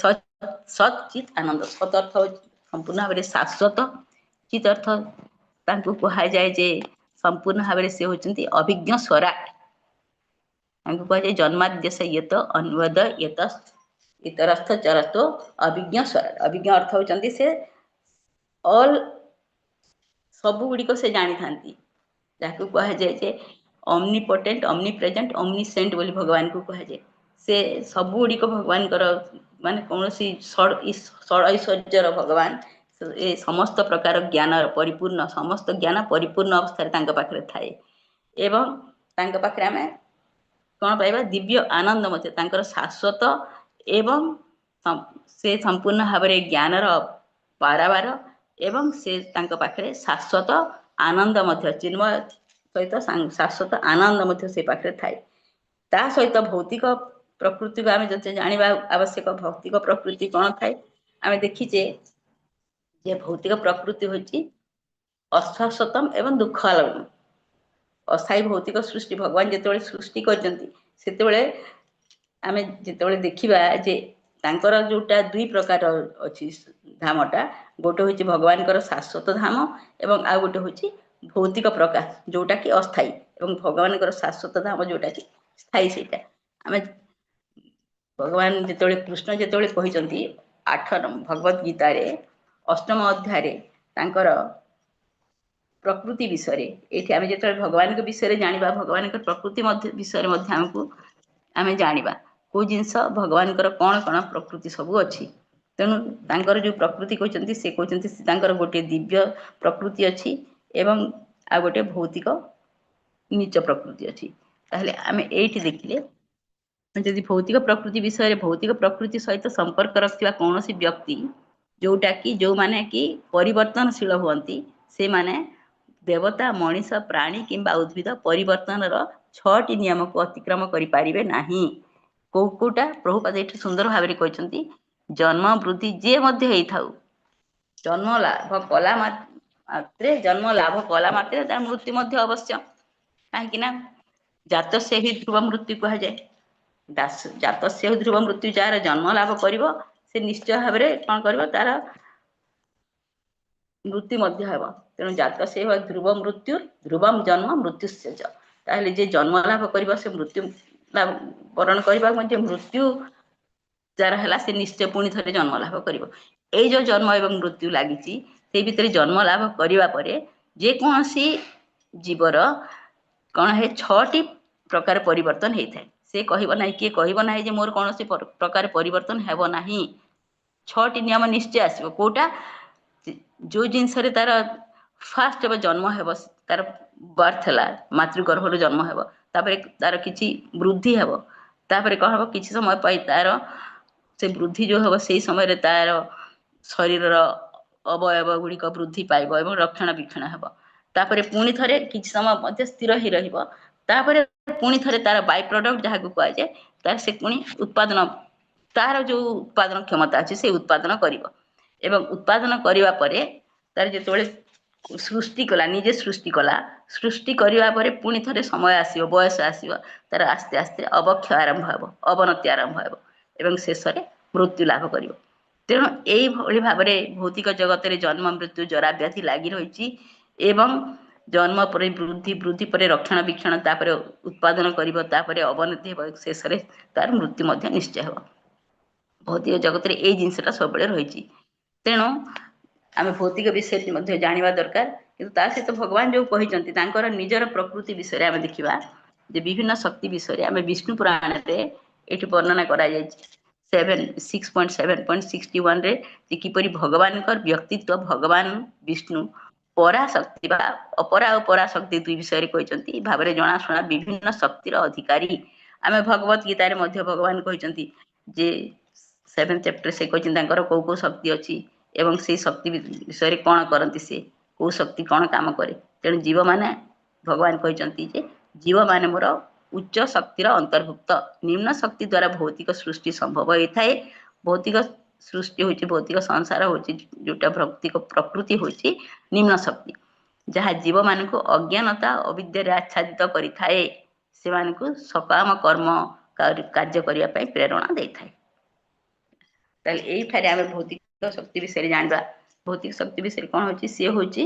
ସତ୍ ଚିତ୍ ଆନନ୍ଦ। ସତ୍ ଅର୍ଥ ହଉଛି ସମ୍ପୂର୍ଣ୍ଣ ଭାବରେ ଶାଶ୍ୱତ, ଚିତ୍ ଅର୍ଥ ତାଙ୍କୁ କୁହାଯାଏ ଯେ ସମ୍ପୂର୍ଣ୍ଣ ଭାବରେ ସେ ହଉଛନ୍ତି ଅଭିଜ୍ଞ ସ୍ୱରାଟ। ତାଙ୍କୁ କୁହାଯାଏ ଜନ୍ମାଦ୍ୟସ ଇୟତ ଅନ୍ବଦ ଇୟତ ଇତରସ୍ଥ ଚରतो ଅଭିଜ୍ଞ ସ୍ୱରାଟ। ଅଭିଜ୍ଞ ଅର୍ଥ ହଉଛନ୍ତି ସେ ଅଲ୍ ସବୁ ଗୁଡ଼ିକ ସେ ଜାଣିଥାନ୍ତି, ଯାହାକୁ କୁହାଯାଏ ଯେ ଅମ୍ନିପୋଟେଣ୍ଟ ଅମ୍ନିପ୍ରେଜେଣ୍ଟ ଅମ୍ନିସେଣ୍ଟ ବୋଲି ଭଗବାନଙ୍କୁ କୁହାଯାଏ। ସେ ସବୁ ଗୁଡ଼ିକ ଭଗବାନଙ୍କର ମାନେ କୌଣସି ଷଡ଼ୈଶ୍ୱର୍ଯ୍ୟର ଭଗବାନ, ଏ ସମସ୍ତ ପ୍ରକାର ଜ୍ଞାନର ପରିପୂର୍ଣ୍ଣ, ସମସ୍ତ ଜ୍ଞାନ ପରିପୂର୍ଣ୍ଣ ଅବସ୍ଥାରେ ତାଙ୍କ ପାଖରେ ଥାଏ ଏବଂ ତାଙ୍କ ପାଖରେ ଆମେ କଣ ପାଇବା ଦିବ୍ୟ ଆନନ୍ଦ ମଧ୍ୟ, ତାଙ୍କର ଶାଶ୍ୱତ ଏବଂ ସେ ସମ୍ପୂର୍ଣ୍ଣ ଭାବରେ ଜ୍ଞାନର ପାରାବାର ଏବଂ ସେ ତାଙ୍କ ପାଖରେ ଶାଶ୍ୱତ ଆନନ୍ଦ ମଧ୍ୟ ଚିନ୍ମୟ ସହିତ ଶାଶ୍ୱତ ଆନନ୍ଦ ମଧ୍ୟ ସେ ପାଖରେ ଥାଏ। ତା ସହିତ ଭୌତିକ ପ୍ରକୃତିକୁ ଆମେ ଯଦି ଜାଣିବା ଆବଶ୍ୟକ, ଭୌତିକ ପ୍ରକୃତି କଣ ଥାଏ ଆମେ ଦେଖିଛେ ଯେ ଭୌତିକ ପ୍ରକୃତି ହଉଛି ଅଶାଶ୍ୱତମ ଏବଂ ଦୁଃଖ ଆଲମ୍ବନ। ଅସ୍ଥାୟୀ ଭୌତିକ ସୃଷ୍ଟି ଭଗବାନ ଯେତେବେଳେ ସୃଷ୍ଟି କରିଛନ୍ତି ସେତେବେଳେ ଆମେ ଯେତେବେଳେ ଦେଖିବା ଯେ ତାଙ୍କର ଯୋଉଟା ଦୁଇ ପ୍ରକାର ଅଛି ଧାମଟା, ଗୋଟେ ହଉଛି ଭଗବାନଙ୍କର ଶାଶ୍ୱତ ଧାମ ଏବଂ ଆଉ ଗୋଟେ ହଉଛି ଭୌତିକ ପ୍ରକାଶ ଯୋଉଟା କି ଅସ୍ଥାୟୀ, ଏବଂ ଭଗବାନଙ୍କର ଶାଶ୍ୱତ ଧାମ ଯୋଉଟା କି ସ୍ଥାୟୀ। ସେଇଟା ଆମେ ଭଗବାନ ଯେତେବେଳେ କୃଷ୍ଣ ଯେତେବେଳେ କହିଛନ୍ତି 8 ଭଗବତ ଗୀତାରେ ଅଷ୍ଟମ ଅଧ୍ୟାୟରେ ତାଙ୍କର ପ୍ରକୃତି ବିଷୟରେ, ଏଇଠି ଆମେ ଯେତେବେଳେ ଭଗବାନଙ୍କ ବିଷୟରେ ଜାଣିବା ଭଗବାନଙ୍କ ପ୍ରକୃତି ମଧ୍ୟ ବିଷୟରେ ମଧ୍ୟ ଆମକୁ ଆମେ ଜାଣିବା କୋଉ ଜିନିଷ ଭଗବାନଙ୍କର କଣ କଣ ପ୍ରକୃତି ସବୁ ଅଛି। ତେଣୁ ତାଙ୍କର ଯୋଉ ପ୍ରକୃତି କହିଛନ୍ତି ସେ କହୁଛନ୍ତି ତାଙ୍କର ଗୋଟେ ଦିବ୍ୟ ପ୍ରକୃତି ଅଛି ଏବଂ ଆଉ ଗୋଟେ ଭୌତିକ ନିଚ ପ୍ରକୃତି ଅଛି। ତାହେଲେ ଆମେ ଏଇଠି ଦେଖିଲେ ଯଦି ଭୌତିକ ପ୍ରକୃତି ବିଷୟରେ, ଭୌତିକ ପ୍ରକୃତି ସହିତ ସମ୍ପର୍କ ରଖିଥିବା କୌଣସି ବ୍ୟକ୍ତି ଯୋଉଟା କି ଯୋଉମାନେ କି ପରିବର୍ତ୍ତନଶୀଳ ହୁଅନ୍ତି, ସେମାନେ ଦେବତା ମଣିଷ ପ୍ରାଣୀ କିମ୍ବା ଉଦ୍ଭିଦ ପରିବର୍ତ୍ତନର 6ଟି ନିୟମକୁ ଅତିକ୍ରମ କରିପାରିବେ ନାହିଁ। କୋଉଟା ପ୍ରଭୁପାଦ ଏଠି ସୁନ୍ଦର ଭାବରେ କହିଛନ୍ତି, ଜନ୍ମ ବୃଦ୍ଧି ଯିଏ ମଧ୍ୟ ହେଇଥାଉ, ଜନ୍ମ ଲାଭ କଲା ମାତ୍ରେ ଜନ୍ମ ଲାଭ କଲା ମାତ୍ରେ ତାର ମୃତ୍ୟୁ ମଧ୍ୟ ଅବଶ୍ୟ, କାହିଁକି ନା ଜାତସ୍ୟ ହି ଧ୍ରୁବ ମୃତ୍ୟୁ କୁହାଯାଏ। ଜାତସ୍ୟ ହି ଧ୍ରୁବ ମୃତ୍ୟୁ, ଯାହାର ଜନ୍ମ ଲାଭ କରିବ ସେ ନିଶ୍ଚୟ ଭାବରେ କଣ କରିବ, ତାର ମୃତ୍ୟୁ ମଧ୍ୟ ହେବ। ତେଣୁ ଜାତସ୍ୟ ହି ଧ୍ରୁବ ମୃତ୍ୟୁ ଧ୍ରୁବମ ଜନ୍ମ ମୃତ୍ୟୁଶ୍ଚ। ତାହେଲେ ଯେ ଜନ୍ମ ଲାଭ କରିବ ସେ ମୃତ୍ୟୁ ଲାଭ ବରଣ କରିବା ମଧ୍ୟ, ମୃତ୍ୟୁ ଯାର ହେଲା ସେ ନିଶ୍ଚୟ ପୁଣି ଥରେ ଜନ୍ମ ଲାଭ କରିବ। ଏଇ ଯୋଉ ଜନ୍ମ ଏବଂ ମୃତ୍ୟୁ ଲାଗିଛି ସେଇ ଭିତରେ ଜନ୍ମ ଲାଭ କରିବା ପରେ ଯେକୌଣସି ଜୀବର କଣ ହୁଏ, 6ଟି ପ୍ରକାର ପରିବର୍ତ୍ତନ ହେଇଥାଏ। ସେ କହିବ ନାହିଁ, କିଏ କହିବ ନାହିଁ ଯେ ମୋର କୌଣସି ପ୍ରକାର ପରିବର୍ତ୍ତନ ହେବ ନାହିଁ। 6ଟି ନିୟମ ନିଶ୍ଚୟ ଆସିବ। କୋଉଟା, ଯୋଉ ଜିନିଷରେ ତାର ଫାଷ୍ଟ ଏବେ ଜନ୍ମ ହେବ, ତାର ବର୍ଥ ହେଲା ମାତୃଗର୍ଭରୁ ଜନ୍ମ ହେବ, ତାପରେ ତାର କିଛି ବୃଦ୍ଧି ହେବ, ତାପରେ କଣ ହବ କିଛି ସମୟ ପାଇଁ ତାର ସେ ବୃଦ୍ଧି ଯୋଉ ହବ ସେଇ ସମୟରେ ତାର ଶରୀରର ଅବୟବ ଗୁଡ଼ିକ ବୃଦ୍ଧି ପାଇବ ଏବଂ ରକ୍ଷଣ ବିକ୍ଷଣ ହେବ। ତାପରେ ପୁଣି ଥରେ କିଛି ସମୟ ମଧ୍ୟ ସ୍ଥିର ହେଇ ରହିବ, ତାପରେ ପୁଣି ଥରେ ତାର ବାଇ ପ୍ରଡକ୍ଟ ଯାହାକୁ କୁହାଯାଏ, ତାର ସେ ପୁଣି ଉତ୍ପାଦନ, ତାର ଯୋଉ ଉତ୍ପାଦନ କ୍ଷମତା ଅଛି ସେ ଉତ୍ପାଦନ କରିବ ଏବଂ ଉତ୍ପାଦନ କରିବା ପରେ ତାର ଯେତେବେଳେ ସୃଷ୍ଟି କଲା, ନିଜେ ସୃଷ୍ଟି କଲା, ସୃଷ୍ଟି କରିବା ପରେ ପୁଣି ଥରେ ସମୟ ଆସିବ, ବୟସ ଆସିବ, ତାର ଆସ୍ତେ ଆସ୍ତେ ଅବକ୍ଷୟ ଆରମ୍ଭ ହେବ, ଅବନତି ଆରମ୍ଭ ହେବ ଏବଂ ଶେଷରେ ମୃତ୍ୟୁ ଲାଭ କରିବ। ତେଣୁ ଏଇଭଳି ଭାବରେ ଭୌତିକ ଜଗତରେ ଜନ୍ମ ମୃତ୍ୟୁ ଜରା ବ୍ୟାଧି ଲାଗି ରହିଛି ଏବଂ ଜନ୍ମ ପରେ ବୃଦ୍ଧି, ବୃଦ୍ଧି ପରେ ରକ୍ଷଣ ବିକ୍ଷଣ, ତାପରେ ଉତ୍ପାଦନ କରିବ, ତାପରେ ଅବନତି ହେବ, ଶେଷରେ ତାର ମୃତ୍ୟୁ ମଧ୍ୟ ନିଶ୍ଚୟ ହେବ। ଭୌତିକ ଜଗତରେ ଏଇ ଜିନିଷଟା ସବୁବେଳେ ରହିଛି। ତେଣୁ ଆମେ ଭୌତିକ ବିଷୟରେ ମଧ୍ୟ ଜାଣିବା ଦରକାର। କିନ୍ତୁ ତା ସହିତ ଭଗବାନ ଯୋଉ କହିଛନ୍ତି ତାଙ୍କର ନିଜର ପ୍ରକୃତି ବିଷୟରେ ଆମେ ଦେଖିବା ଯେ ବିଭିନ୍ନ ଶକ୍ତି ବିଷୟରେ ଆମେ ବିଷ୍ଣୁ ପୁରାଣରେ ଏଠି ବର୍ଣ୍ଣନା କରାଯାଇଛି 6.7.61 ରେ ଯେ କିପରି ଭଗବାନଙ୍କର ବ୍ୟକ୍ତିତ୍ୱ ଭଗବାନ ବିଷ୍ଣୁ ପରାଶକ୍ତି ବା ଅପରା ଓ ପରାଶକ୍ତି ଦୁଇ ବିଷୟରେ କହିଛନ୍ତି ଭାବରେ ଜଣାଶୁଣା ବିଭିନ୍ନ ଶକ୍ତିର ଅଧିକାରୀ। ଆମେ ଭଗବତ ଗୀତାରେ ମଧ୍ୟ ଭଗବାନ କହିଛନ୍ତି ଯେ 7th ଚ୍ୟାପ୍ଟର ସେ କହିଛନ୍ତି ତାଙ୍କର କୋଉ କୋଉ ଶକ୍ତି ଅଛି ଏବଂ ସେଇ ଶକ୍ତି ବିଷୟରେ କଣ କରନ୍ତି, ସେ କୋଉ ଶକ୍ତି କଣ କାମ କରେ। ତେଣୁ ଜୀବମାନେ ଭଗବାନ କହିଛନ୍ତି ଯେ ଜୀବମାନେ ମୋର ଉଚ୍ଚ ଶକ୍ତିର ଅନ୍ତର୍ଭୁକ୍ତ। ନିମ୍ନ ଶକ୍ତି ଦ୍ୱାରା ଭୌତିକ ସୃଷ୍ଟି ସମ୍ଭବ ହେଇଥାଏ। ଭୌତିକ ସୃଷ୍ଟି ହଉଛି, ଭୌତିକ ସଂସାର ହଉଛି ଯୋଉଟା ଭୌତିକ ପ୍ରକୃତି ହଉଛି ନିମ୍ନ ଶକ୍ତି, ଯାହା ଜୀବମାନଙ୍କୁ ଅଜ୍ଞାନତା ଅବିଦ୍ୟାରେ ଆଚ୍ଛାଦିତ କରିଥାଏ, ସେମାନଙ୍କୁ ସକାମ କର୍ମ କାର୍ଯ୍ୟ କରିବା ପାଇଁ ପ୍ରେରଣା ଦେଇଥାଏ। ତାହେଲେ ଏଇଠାରେ ଆମେ ଭୌତିକ ଶକ୍ତି ବିଷୟରେ ଜାଣିବା। ଭୌତିକ ଶକ୍ତି ବିଷୟରେ କଣ ହଉଛି, ସିଏ ହଉଛି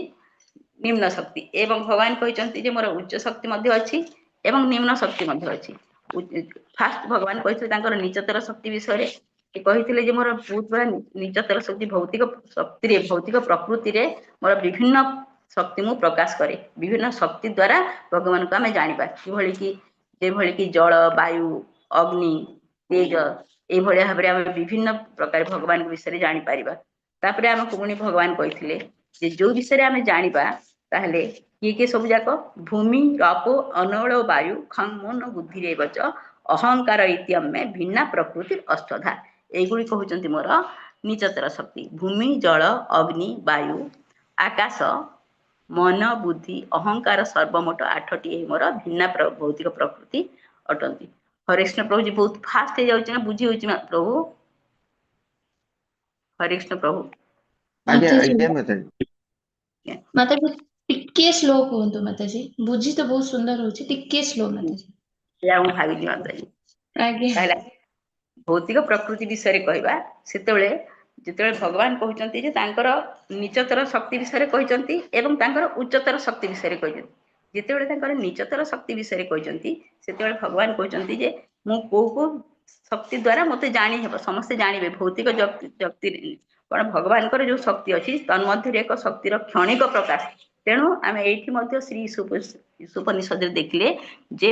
ନିମ୍ନ ଶକ୍ତି ଏବଂ ଭଗବାନ କହିଛନ୍ତି ଯେ ମୋର ଉଚ୍ଚ ଶକ୍ତି ମଧ୍ୟ ଅଛି ଏବଂ ନିମ୍ନ ଶକ୍ତି ମଧ୍ୟ ଅଛି। ଫାଷ୍ଟ ଭଗବାନ କହିଥିଲେ ତାଙ୍କର ନିଚତର ଶକ୍ତି ବିଷୟରେ, କହିଥିଲେ ଯେ ମୋର ବହୁତ ବଡ ନିଚତର ଶକ୍ତି, ଭୌତିକ ଶକ୍ତିରେ, ଭୌତିକ ପ୍ରକୃତିରେ ମୋର ବିଭିନ୍ନ ଶକ୍ତି ମୁଁ ପ୍ରକାଶ କରେ। ବିଭିନ୍ନ ଶକ୍ତି ଦ୍ୱାରା ଭଗବାନଙ୍କୁ ଆମେ ଜାଣିବା, କିଭଳି କି ଯେଭଳି କି ଜଳ, ବାୟୁ, ଅଗ୍ନି, ତେଜ, ଏଇଭଳିଆ ଭାବରେ ଆମେ ବିଭିନ୍ନ ପ୍ରକାର ଭଗବାନଙ୍କ ବିଷୟରେ ଜାଣିପାରିବା। ତାପରେ ଆମକୁ ପୁଣି ଭଗବାନ କହିଥିଲେ ଯେ ଯୋଉ ବିଷୟରେ ଆମେ ଜାଣିବା ତାହେଲେ କିଏ କିଏ ସବୁ ଯାକ, ଭୂମି, ରପୋ, ଅନଳ, ବାୟୁ, ଖଂ ମନ ବୁଦ୍ଧିରେ ବଚ ଅହଙ୍କାର ଇତ୍ୟମେ ଭିନ୍ନା ପ୍ରକୃତି ଅଷ୍ଟଧା। ଏଇଗୁଡିକ ହଉଛନ୍ତି ମୋର ନିଚତର ଶକ୍ତି। ଭୂମି, ଜଳ, ଅଗ୍ନି, ବାୟୁ, ଆକାଶ, ମନ, ବୁଦ୍ଧି, ଅହଙ୍କାର, ସର୍ବମୋଟ 8ଟି ଏହି ମୋର ଭିନ୍ନା ଭୌତିକ ପ୍ରକୃତି ଅଟନ୍ତି। ହରେ କୃଷ୍ଣ ପ୍ରଭୁଜୀ, ବହୁତ ଫାଷ୍ଟ ହେଇଯାଉଛି ନା, ବୁଝି ହଉଛି ନା ପ୍ରଭୁ? ହରେ କୃଷ୍ଣ ପ୍ରଭୁ। ଆଜ୍ଞା ଆଜ୍ଞା ମାତାଜୀ ଟିକେ ସ୍ଲୋ କୁହନ୍ତୁ ମାତାଜୀ, ବୁଝି ତ ବହୁତ ସୁନ୍ଦର ହଉଛି, ଟିକେ ସ୍ଲୋ ମାତାଜୀ। ମୁଁ ଭାବିଲି ମାତାଜୀ। ଆଜ୍ଞା। ତାହେଲେ ଭୌତିକ ପ୍ରକୃତି ବିଷୟରେ କହିବା, ସେତେବେଳେ ଯେତେବେଳେ ଭଗବାନ କହୁଛନ୍ତି ଯେ ତାଙ୍କର ନିଚତର ଶକ୍ତି ବିଷୟରେ କହିଛନ୍ତି ଏବଂ ତାଙ୍କର ଉଚ୍ଚତର ଶକ୍ତି ବିଷୟରେ କହିଛନ୍ତି। ଯେତେବେଳେ ତାଙ୍କର ନିଚତର ଶକ୍ତି ବିଷୟରେ କହିଛନ୍ତି ସେତେବେଳେ ଭଗବାନ କହୁଛନ୍ତି ଯେ ମୁଁ କୋଉ କୋଉ ଶକ୍ତି ଦ୍ୱାରା ମତେ ଜାଣି ହେବ, ସମସ୍ତେ ଜାଣିବେ। ଭୌତିକ ଶକ୍ତି କଣ, ଭଗବାନଙ୍କର ଯୋଉ ଶକ୍ତି ଅଛି ତନ୍ମଧ୍ୟରେ ଏକ ଶକ୍ତିର କ୍ଷଣିକ ପ୍ରକାଶ। ତେଣୁ ଆମେ ଏଇଠି ମଧ୍ୟ ଶ୍ରୀ ଉପନିଷଦରେ ଦେଖିଲେ ଯେ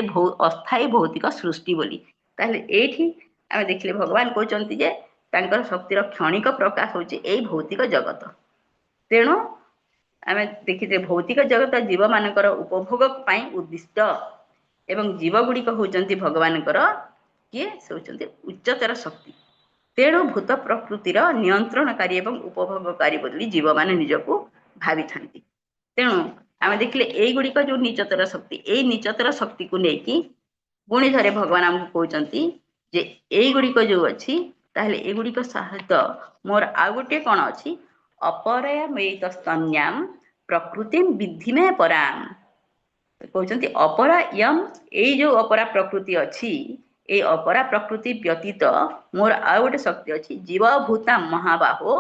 ଅସ୍ଥାୟୀ ଭୌତିକ ସୃଷ୍ଟି ବୋଲି। ତାହେଲେ ଏଇଠି ଆମେ ଦେଖିଲେ ଭଗବାନ କହୁଛନ୍ତି ଯେ ତାଙ୍କର ଶକ୍ତିର କ୍ଷଣିକ ପ୍ରକାଶ ହଉଛି ଏଇ ଭୌତିକ ଜଗତ। ତେଣୁ ଆମେ ଦେଖିଛେ ଭୌତିକ ଜଗତ ଜୀବ ମାନଙ୍କର ଉପଭୋଗ ପାଇଁ ଉଦ୍ଦିଷ୍ଟ ଏବଂ ଜୀବ ଗୁଡିକ ହଉଛନ୍ତି ଭଗବାନଙ୍କର କିଏ, ସେ ହଉଛନ୍ତି ଉଚ୍ଚତର ଶକ୍ତି। ତେଣୁ ଭୂତ ପ୍ରକୃତିର ନିୟନ୍ତ୍ରଣକାରୀ ଏବଂ ଉପଭୋଗକାରୀ ବୋଲି ଜୀବମାନେ ନିଜକୁ ଭାବିଥାନ୍ତି। ତେଣୁ ଆମେ ଦେଖିଲେ ଏଇଗୁଡିକ ଯୋଉ ନିଚତର ଶକ୍ତି, ଏଇ ନିଚତର ଶକ୍ତିକୁ ନେଇକି ପୁଣି ଥରେ ଭଗବାନ ଆମକୁ କହୁଛନ୍ତି ଯେ ଏଇଗୁଡିକ ଯୋଉ ଅଛି ତାହେଲେ ଏଗୁଡିକ ସହିତ ମୋର ଆଉ ଗୋଟିଏ କଣ ଅଛି, ଅପରୟମେତ ସ୍ତନ୍ୟାମ ପ୍ରକୃତି ବିଧିମେ ପରାମ। କହୁଛନ୍ତି ଅପରା ୟମ୍, ଏଇ ଯୋଉ ଅପରା ପ୍ରକୃତି ଅଛି, ଏଇ ଅପରା ପ୍ରକୃତି ବ୍ୟତୀତ ମୋର ଆଉ ଗୋଟେ ଶକ୍ତି ଅଛି, ଜୀବ ଭୂତା ମହାବାହୋ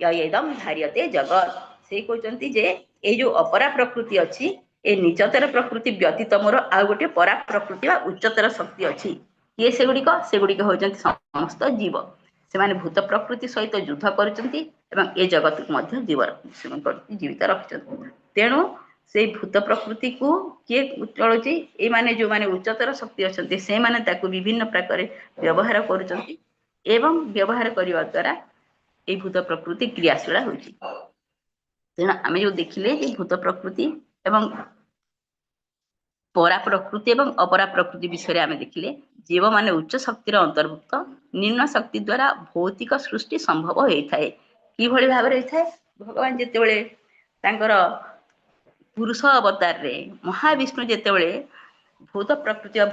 ୟଦମ୍ ଧାର୍ୟତେ ଜଗତ। ସେ କହୁଛନ୍ତି ଯେ ଏଇ ଯୋଉ ଅପରା ପ୍ରକୃତି ଅଛି, ଏ ନିଚତର ପ୍ରକୃତି ବ୍ୟତୀତ ମୋର ଆଉ ଗୋଟେ ପରା ପ୍ରକୃତି ବା ଉଚ୍ଚତର ଶକ୍ତି ଅଛି। କିଏ ସେଗୁଡିକ? ସେଗୁଡିକ ହଉଛନ୍ତି ସମସ୍ତ ଜୀବ। ସେମାନେ ଭୂତ ପ୍ରକୃତି ସହିତ ଯୁଦ୍ଧ କରୁଛନ୍ତି ଏବଂ ଏ ଜଗତକୁ ମଧ୍ୟ ଜୀବିତ ରଖିଛନ୍ତି। ତେଣୁ ସେଇ ଭୂତ ପ୍ରକୃତିକୁ କିଏ ଚଳୁଛି, ଏଇମାନେ ଯୋଉମାନେ ଉଚ୍ଚତର ଶକ୍ତି ଅଛନ୍ତି ସେମାନେ ତାକୁ ବିଭିନ୍ନ ପ୍ରକାରେ ବ୍ୟବହାର କରୁଛନ୍ତି ଏବଂ ବ୍ୟବହାର କରିବା ଦ୍ୱାରା ଏଇ ଭୂତ ପ୍ରକୃତି କ୍ରିୟାଶୀଳ ହେଉଛି। ତେଣୁ ଆମେ ଯୋଉ ଦେଖିଲେ ଯେ ଭୂତ ପ୍ରକୃତି ଏବଂ ପରା ପ୍ରକୃତି ଏବଂ ଅପରା ପ୍ରକୃତି ବିଷୟରେ ଆମେ ଦେଖିଲେ ଜୀବମାନେ ଉଚ୍ଚ ଶକ୍ତିର ଅନ୍ତର୍ଭୁକ୍ତ, ନିମ୍ନ ଶକ୍ତି ଦ୍ୱାରା ଭୌତିକ ସୃଷ୍ଟି ସମ୍ଭବ ହେଇଥାଏ। କିଭଳି ଭାବରେ ହେଇଥାଏ, ଭଗବାନ ଯେତେବେଳେ ତାଙ୍କର ପୁରୁଷ ଅବତାରରେ ମହାବିଷ୍ଣୁ ଯେତେବେଳେ ଭୂତ ପ୍ରକୃତି ବା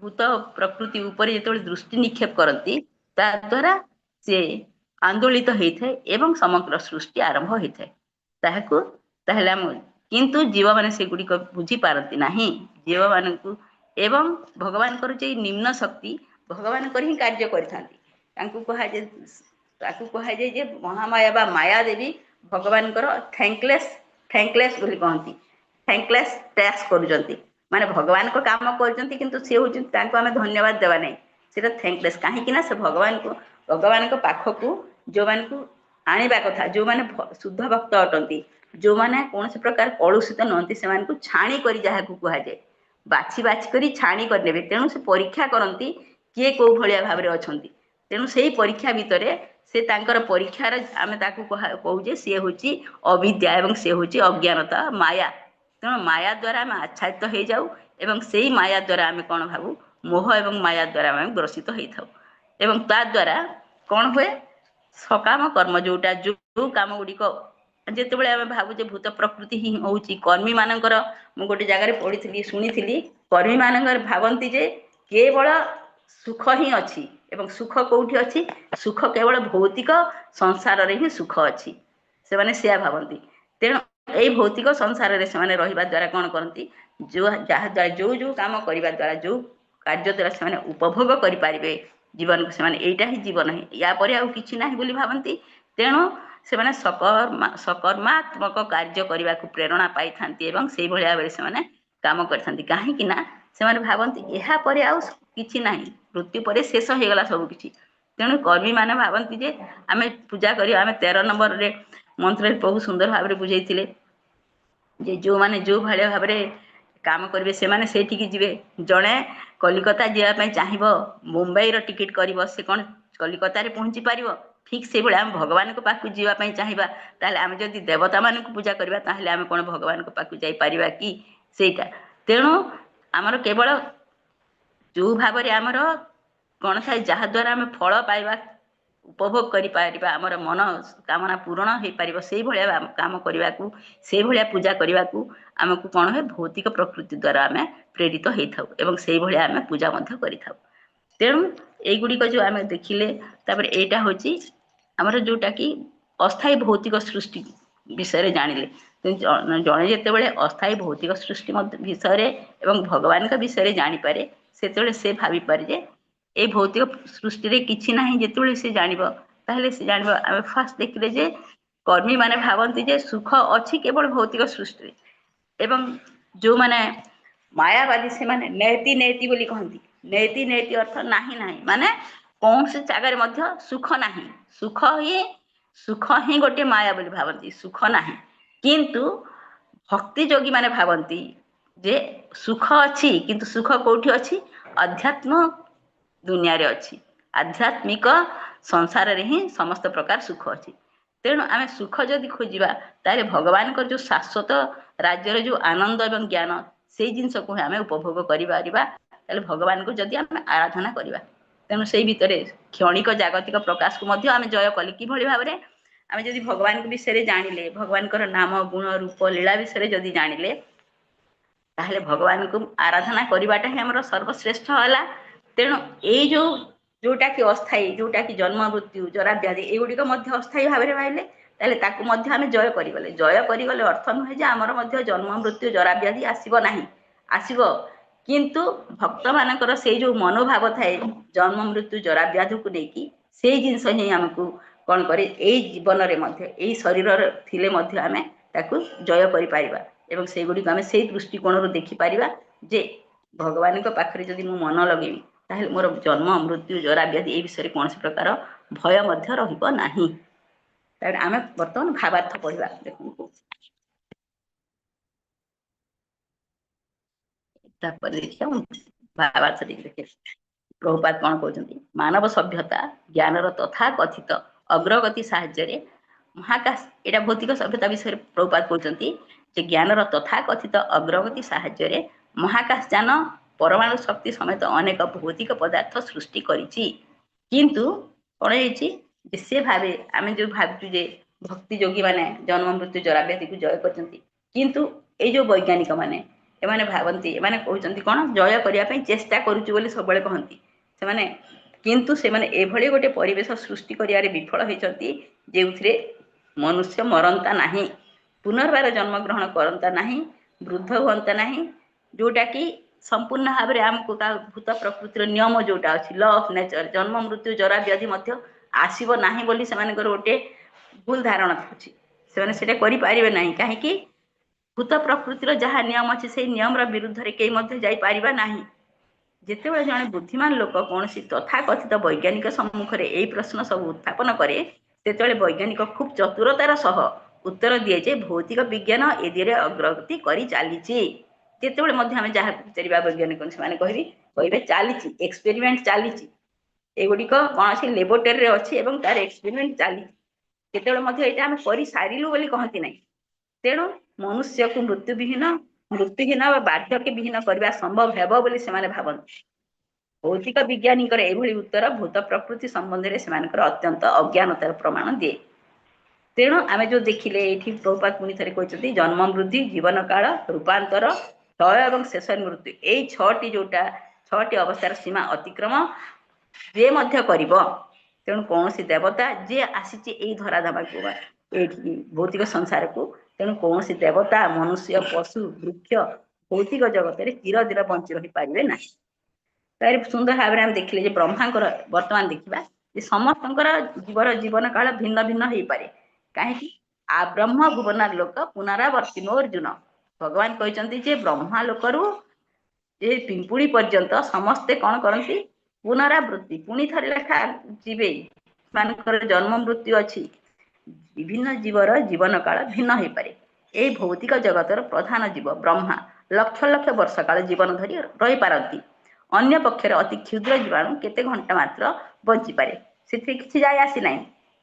ଭୂତ ପ୍ରକୃତି ଉପରେ ଯେତେବେଳେ ଦୃଷ୍ଟି ନିକ୍ଷେପ କରନ୍ତି ତା ଦ୍ୱାରା ସେ ଆନ୍ଦୋଳିତ ହେଇଥାଏ ଏବଂ ସମଗ୍ର ସୃଷ୍ଟି ଆରମ୍ଭ ହେଇଥାଏ। ତାହାକୁ ତାହେଲେ ଆମ କିନ୍ତୁ ଜୀବମାନେ ସେଗୁଡିକ ବୁଝି ପାରନ୍ତି ନାହିଁ। ଜୀବମାନଙ୍କୁ ଏବଂ ଭଗବାନଙ୍କର ଯେ ନିମ୍ନ ଶକ୍ତି ଭଗବାନଙ୍କର ହିଁ କାର୍ଯ୍ୟ କରିଥାନ୍ତି। ତାଙ୍କୁ କୁହାଯାଏ ତାକୁ କୁହାଯାଏ ଯେ ମହାମାୟା ବା ମାୟା ଦେବୀ ଭଗବାନଙ୍କର ଥ୍ୟାଙ୍କଲେସ୍ ବୋଲି କହନ୍ତି। ଥ୍ୟାଙ୍କଲେସ୍ ଟ୍ୟାକ୍ସ କରୁଛନ୍ତି, ମାନେ ଭଗବାନଙ୍କ କାମ କରୁଛନ୍ତି କିନ୍ତୁ ସେ ହଉଛି ତାଙ୍କୁ ଆମେ ଧନ୍ୟବାଦ ଦେବା ନାହିଁ, ସେଟା ଥ୍ୟାଙ୍କଲେସ୍। କାହିଁକି ନା ସେ ଭଗବାନଙ୍କ ପାଖକୁ ଯୋଉମାନଙ୍କୁ ଆଣିବା କଥା, ଯୋଉମାନେ ଶୁଦ୍ଧ ଭକ୍ତ ଅଟନ୍ତି, ଯୋଉମାନେ କୌଣସି ପ୍ରକାର କଳୁଷିତ ନୁହନ୍ତି, ସେମାନଙ୍କୁ ଛାଣି କରି ଯାହାକୁ କୁହାଯାଏ, ବାଛି କରି ଛାଣି କରିନେବେ। ତେଣୁ ସେ ପରୀକ୍ଷା କରନ୍ତି କିଏ କୋଉ ଭଳିଆ ଭାବରେ ଅଛନ୍ତି। ତେଣୁ ସେଇ ପରୀକ୍ଷା ଭିତରେ ସେ ତାଙ୍କର ପରୀକ୍ଷାର ଆମେ ତାକୁ କହୁଛେ ସିଏ ହଉଛି ଅବିଦ୍ୟା ଏବଂ ସେ ହଉଛି ଅଜ୍ଞାନତା, ମାୟା। ତେଣୁ ମାୟା ଦ୍ୱାରା ଆମେ ଆଚ୍ଛାଦିତ ହେଇଯାଉ ଏବଂ ସେଇ ମାୟା ଦ୍ୱାରା ଆମେ କ'ଣ ଭାବୁ, ମୋହ ଏବଂ ମାୟା ଦ୍ୱାରା ଆମେ ଗ୍ରସିତ ହେଇଥାଉ। ଏବଂ ତା ଦ୍ୱାରା କ'ଣ ହୁଏ, ସକାମ କର୍ମ ଯୋଉ କାମ ଗୁଡ଼ିକ ଯେତେବେଳେ ଆମେ ଭାବୁଛେ ଭୂତ ପ୍ରକୃତି ହିଁ ହଉଛି କର୍ମୀ ମାନଙ୍କର, ମୁଁ ଗୋଟେ ଜାଗାରେ ପଢିଥିଲି ଶୁଣିଥିଲି, କର୍ମୀ ମାନଙ୍କର ଭାବନ୍ତି ଯେ କେବଳ ସୁଖ ହିଁ ଅଛି ଏବଂ ସୁଖ କୋଉଠି ଅଛି, ସୁଖ କେବଳ ଭୌତିକ ସଂସାରରେ ହିଁ ସୁଖ ଅଛି, ସେମାନେ ସେୟା ଭାବନ୍ତି। ତେଣୁ ଏଇ ଭୌତିକ ସଂସାରରେ ସେମାନେ ରହିବା ଦ୍ୱାରା କ'ଣ କରନ୍ତି, ଯାହା ଦ୍ୱାରା ଯୋଉ କାମ କରିବା ଦ୍ୱାରା ଯୋଉ କାର୍ଯ୍ୟ ଦ୍ୱାରା ସେମାନେ ଉପଭୋଗ କରିପାରିବେ ଜୀବନକୁ, ସେମାନେ ଏଇଟା ହିଁ ଜୀବନ, ହିଁ ୟା ପରେ ଆଉ କିଛି ନାହିଁ ବୋଲି ଭାବନ୍ତି। ତେଣୁ ସେମାନେ ସକର୍ମାତ୍ମକ କାର୍ଯ୍ୟ କରିବାକୁ ପ୍ରେରଣା ପାଇଥାନ୍ତି ଏବଂ ସେଇଭଳି ଭାବରେ ସେମାନେ କାମ କରିଥାନ୍ତି। କାହିଁକି ନା ସେମାନେ ଭାବନ୍ତି ଏହା ପରେ ଆଉ କିଛି ନାହିଁ, ମୃତ୍ୟୁ ପରେ ଶେଷ ହେଇଗଲା ସବୁ କିଛି। ତେଣୁ କର୍ମୀ ମାନେ ଭାବନ୍ତି ଯେ ଆମେ ପୂଜା କରିବା, ଆମେ 13 ନମ୍ବରରେ ମନ୍ତ୍ରରେ ପ୍ରଭୁ ସୁନ୍ଦର ଭାବରେ ବୁଝେଇଥିଲେ ଯେ ଯୋଉମାନେ ଯୋଉ ଭଳିଆ ଭାବରେ କାମ କରିବେ ସେମାନେ ସେଇଠିକି ଯିବେ। ଜଣେ କଲିକତା ଯିବା ପାଇଁ ଚାହିଁବ, ମୁମ୍ବାଇର ଟିକେଟ କରିବ, ସେ କ'ଣ କଲିକତାରେ ପହଞ୍ଚି ପାରିବ? ଠିକ୍ ସେଇଭଳି ଆମେ ଭଗବାନଙ୍କ ପାଖକୁ ଯିବା ପାଇଁ ଚାହିଁବା, ତାହେଲେ ଆମେ ଯଦି ଦେବତା ମାନଙ୍କୁ ପୂଜା କରିବା ତାହେଲେ ଆମେ କ'ଣ ଭଗବାନଙ୍କ ପାଖକୁ ଯାଇପାରିବା କି? ସେଇଟା। ତେଣୁ ଆମର କେବଳ ଯୋଉ ଭାବରେ ଆମର କ'ଣ ଥାଏ, ଯାହା ଦ୍ୱାରା ଆମେ ଫଳ ପାଇବା, ଉପଭୋଗ କରିପାରିବା, ଆମର ମନ କାମନା ପୂରଣ ହେଇପାରିବ, ସେଇଭଳିଆ କାମ କରିବାକୁ, ସେଇଭଳିଆ ପୂଜା କରିବାକୁ ଆମକୁ କ'ଣ ହୁଏ, ଭୌତିକ ପ୍ରକୃତି ଦ୍ୱାରା ଆମେ ପ୍ରେରିତ ହେଇଥାଉ ଏବଂ ସେଇଭଳିଆ ଆମେ ପୂଜା ମଧ୍ୟ କରିଥାଉ। ତେଣୁ ଏଇଗୁଡ଼ିକ ଯୋଉ ଆମେ ଦେଖିଲେ, ତାପରେ ଏଇଟା ହଉଛି ଆମର ଯୋଉଟା କି ଅସ୍ଥାୟୀ ଭୌତିକ ସୃଷ୍ଟି ବିଷୟରେ ଜାଣିଲେ। ଜଣେ ଯେତେବେଳେ ଅସ୍ଥାୟୀ ଭୌତିକ ସୃଷ୍ଟି ବିଷୟରେ ଏବଂ ଭଗବାନଙ୍କ ବିଷୟରେ ଜାଣିପାରେ, ସେତେବେଳେ ସେ ଭାବିପାରେ ଯେ ଏଇ ଭୌତିକ ସୃଷ୍ଟିରେ କିଛି ନାହିଁ। ଯେତେବେଳେ ସେ ଜାଣିବ, ତାହେଲେ ସେ ଜାଣିବ, ଆମେ ଫାଷ୍ଟ ଦେଖିଲେ ଯେ କର୍ମୀ ମାନେ ଭାବନ୍ତି ଯେ ସୁଖ ଅଛି କେବଳ ଭୌତିକ ସୃଷ୍ଟିରେ, ଏବଂ ଯୋଉମାନେ ମାୟାବାଦୀ ସେମାନେ ନେତି ବୋଲି କହନ୍ତି। ନେତି ଅର୍ଥ ନାହିଁ, ମାନେ କୌଣସି ଜାଗାରେ ମଧ୍ୟ ସୁଖ ନାହିଁ, ସୁଖ ହିଁ ଗୋଟିଏ ମାୟା ବୋଲି ଭାବନ୍ତି, ସୁଖ ନାହିଁ। କିନ୍ତୁ ଭକ୍ତି ଯୋଗୀ ମାନେ ଭାବନ୍ତି ଯେ ସୁଖ ଅଛି, କିନ୍ତୁ ସୁଖ କୋଉଠି ଅଛି, ଅଧ୍ୟାତ୍ମ ଦୁନିଆରେ ଅଛି, ଆଧ୍ୟାତ୍ମିକ ସଂସାରରେ ହିଁ ସମସ୍ତ ପ୍ରକାର ସୁଖ ଅଛି। ତେଣୁ ଆମେ ସୁଖ ଯଦି ଖୋଜିବା, ତାହେଲେ ଭଗବାନଙ୍କର ଯୋଉ ଶାଶ୍ୱତ ରାଜ୍ୟର ଯୋଉ ଆନନ୍ଦ ଏବଂ ଜ୍ଞାନ, ସେଇ ଜିନିଷକୁ ଆମେ ଉପଭୋଗ କରିପାରିବା, ତାହେଲେ ଭଗବାନଙ୍କୁ ଯଦି ଆମେ ଆରାଧନା କରିବା। ତେଣୁ ସେଇ ଭିତରେ କ୍ଷଣିକ ଜାଗତିକ ପ୍ରକାଶକୁ ମଧ୍ୟ ଆମେ ଜୟ କଲେ। କିଭଳି ଭାବରେ, ଆମେ ଯଦି ଭଗବାନଙ୍କ ବିଷୟରେ ଜାଣିଲେ, ଭଗବାନଙ୍କର ନାମ ଗୁଣ ରୂପ ଲୀଳା ବିଷୟରେ ଯଦି ଜାଣିଲେ, ତାହେଲେ ଭଗବାନଙ୍କୁ ଆରାଧନା କରିବାଟା ହିଁ ଆମର ସର୍ବଶ୍ରେଷ୍ଠ ହେଲା। ତେଣୁ ଏଇ ଯୋଉଟା କି ଅସ୍ଥାୟୀ, ଯୋଉଟା କି ଜନ୍ମ ମୃତ୍ୟୁ ଜରା ବ୍ୟାଧି, ଏଇଗୁଡ଼ିକ ମଧ୍ୟ ଅସ୍ଥାୟୀ ଭାବରେ ପାଇଲେ, ତାହେଲେ ତାକୁ ମଧ୍ୟ ଆମେ ଜୟ କରିଗଲେ। ଜୟ କରିଗଲେ ଅର୍ଥ ନୁହେଁ ଯେ ଆମର ମଧ୍ୟ ଜନ୍ମ ମୃତ୍ୟୁ ଜରା ବ୍ୟାଧି ଆସିବ ନାହିଁ, ଆସିବ। କିନ୍ତୁ ଭକ୍ତମାନଙ୍କର ସେଇ ଯୋଉ ମନୋଭାବ ଥାଏ ଜନ୍ମ ମୃତ୍ୟୁ ଜରା ବ୍ୟାଧିକୁ ନେଇକି, ସେଇ ଜିନିଷ ହିଁ ଆମକୁ କ'ଣ କରେ, ଏଇ ଜୀବନରେ ମଧ୍ୟ, ଏଇ ଶରୀରରେ ଥିଲେ ମଧ୍ୟ ଆମେ ତାକୁ ଜୟ କରିପାରିବା ଏବଂ ସେଇଗୁଡ଼ିକୁ ଆମେ ସେଇ ଦୃଷ୍ଟିକୋଣରୁ ଦେଖିପାରିବା ଯେ ଭଗବାନଙ୍କ ପାଖରେ ଯଦି ମୁଁ ମନ ଲଗେଇବି, ତାହେଲେ ମୋର ଜନ୍ମ ମୃତ୍ୟୁ ଜରା ବ୍ୟାଧି ଏ ବିଷୟରେ କୌଣସି ପ୍ରକାର ଭୟ ମଧ୍ୟ ରହିବ ନାହିଁ। ତାହେଲେ ଆମେ ବର୍ତ୍ତମାନ ଭାବାର୍ଥ ପଢିବା। ଦେଖନ୍ତୁ ତାପରେ ଦେଖିବା ଭାବାର୍ଥ ଟିକେ ଦେଖିବା। ପ୍ରଭୁପାଦ କ'ଣ କହୁଛନ୍ତି, ମାନବ ସଭ୍ୟତା ଜ୍ଞାନର ତଥା କଥିତ ଅଗ୍ରଗତି ସାହାଯ୍ୟରେ ମହାକାଶ, ଏଇଟା ଭୌତିକ ସଭ୍ୟତା ବିଷୟରେ ପ୍ରଭୁପାଦ କହୁଛନ୍ତି ଯେ ଜ୍ଞାନର ତଥା କଥିତ ଅଗ୍ରଗତି ସାହାଯ୍ୟରେ ମହାକାଶ ଯାନ ପରମାଣୁ ଶକ୍ତି ସମେତ ଅନେକ ଭୌତିକ ପଦାର୍ଥ ସୃଷ୍ଟି କରିଛି। କିନ୍ତୁ କ'ଣ ହେଇଛି, ଯେ ସେ ଭାବେ, ଆମେ ଯୋଉ ଭାବୁଛୁ ଯେ ଭକ୍ତି ଯୋଗୀ ମାନେ ଜନ୍ମ ମୃତ୍ୟୁ ଜରା ବ୍ୟାଧିକୁ ଜୟ କରିଛନ୍ତି, କିନ୍ତୁ ଏଇ ଯୋଉ ବୈଜ୍ଞାନିକ ମାନେ, ଏମାନେ ଭାବନ୍ତି, ଏମାନେ କହୁଛନ୍ତି କ'ଣ, ଜୟ କରିବା ପାଇଁ ଚେଷ୍ଟା କରୁଛୁ ବୋଲି ସବୁବେଳେ କହନ୍ତି ସେମାନେ। କିନ୍ତୁ ସେମାନେ ଏଭଳି ଗୋଟେ ପରିବେଶ ସୃଷ୍ଟି କରିବାରେ ବିଫଳ ହେଇଛନ୍ତି, ଯେଉଁଥିରେ ମନୁଷ୍ୟ ମରନ୍ତା ନାହିଁ, ପୁନର୍ବାର ଜନ୍ମଗ୍ରହଣ କରନ୍ତା ନାହିଁ, ବୃଦ୍ଧ ହୁଅନ୍ତା ନାହିଁ, ଯୋଉଟା କି ସମ୍ପୂର୍ଣ୍ଣ ଭାବରେ ଆମକୁ ଭୂତ ପ୍ରକୃତିର ନିୟମ ଯୋଉଟା ଅଛି, ଲ ଅଫ୍ ନେଚର, ଜନ୍ମ ମୃତ୍ୟୁ ଜରା ବ୍ୟାଧି ମଧ୍ୟ आसीबो नाही बोली सेमानकर गोटे भूल धारणा अछि सेमाने सेटा करि पारिबे नाही काहेकि भूत प्रकृतिर जहाँ नियम अच्छे से नियम विरुद्ध रे कई मध्य जाई पारिबा नाही जितेबाला जड़े बुद्धिमान लोक कौन तथाकथित वैज्ञानिक सम्मुख में यही प्रश्न सब उत्थापन करे से वैज्ञानिक खूब चतुरतार सह उत्तर दिए जे भौतिक विज्ञान ए दिए अग्रगति कर चली जितेबाला आम जहाँ पचार वैज्ञानिक से कहे चली एक्सपेरिमेंट चली एगुड़िक कौन अच्छी लेबोरेटरी अच्छी तार एक्सपेरिमेंट चली जितेबाला आम कर सारू बोली कहती ना तेणु मनुष्य को मृत्युहीन बार्धक्य विहीन करने संभव हेब बोली से भावती भौतिक विज्ञानी एभली उत्तर भूत प्रकृति संबंध में से अत्यंत अज्ञानतार प्रमाण दिए तेणु आम जो देखिले ये प्रभुपाद पुणी थे कहते जन्म वृद्धि जीवन काल रूपांतर क्षय और शेष मृत्यु यही छटी जोटा छटी अवस्थार सीमा अतिक्रम जे तेणु कौन देवता जे आसी धराधामा को भौतिक संसार को तेणु कौन देवता मनुष्य पशु वृक्ष भौतिक जगत में चिरदिन बंची रही पारे ना तार सुंदर भाव में देखिले ब्रह्मांकर वर्तमान देखा समस्त जीवन काल भिन्न भिन्न हो पारे कहीं आ ब्रह्म भुवनार लोक पुनरावर्ती अर्जुन भगवान कहते ब्रह्मा लोकरू ये पिंपुड़ी पर्यंत समस्ते कौन करती पुनरावृत्ति पुणी थे लेखा जीवे मानकर जन्म मृत्यु अच्छी विभिन्न जीवर जीवन काल भिन्न हो पारे ये भौतिक जगतर प्रधान जीव ब्रह्मा लक्ष लक्ष वर्ष काल जीवन धरी रही पारती अन्य पक्षर अति क्षुद्र जीवाणु केते घंटा मात्र बंची पारे से किसी जाए आसी ना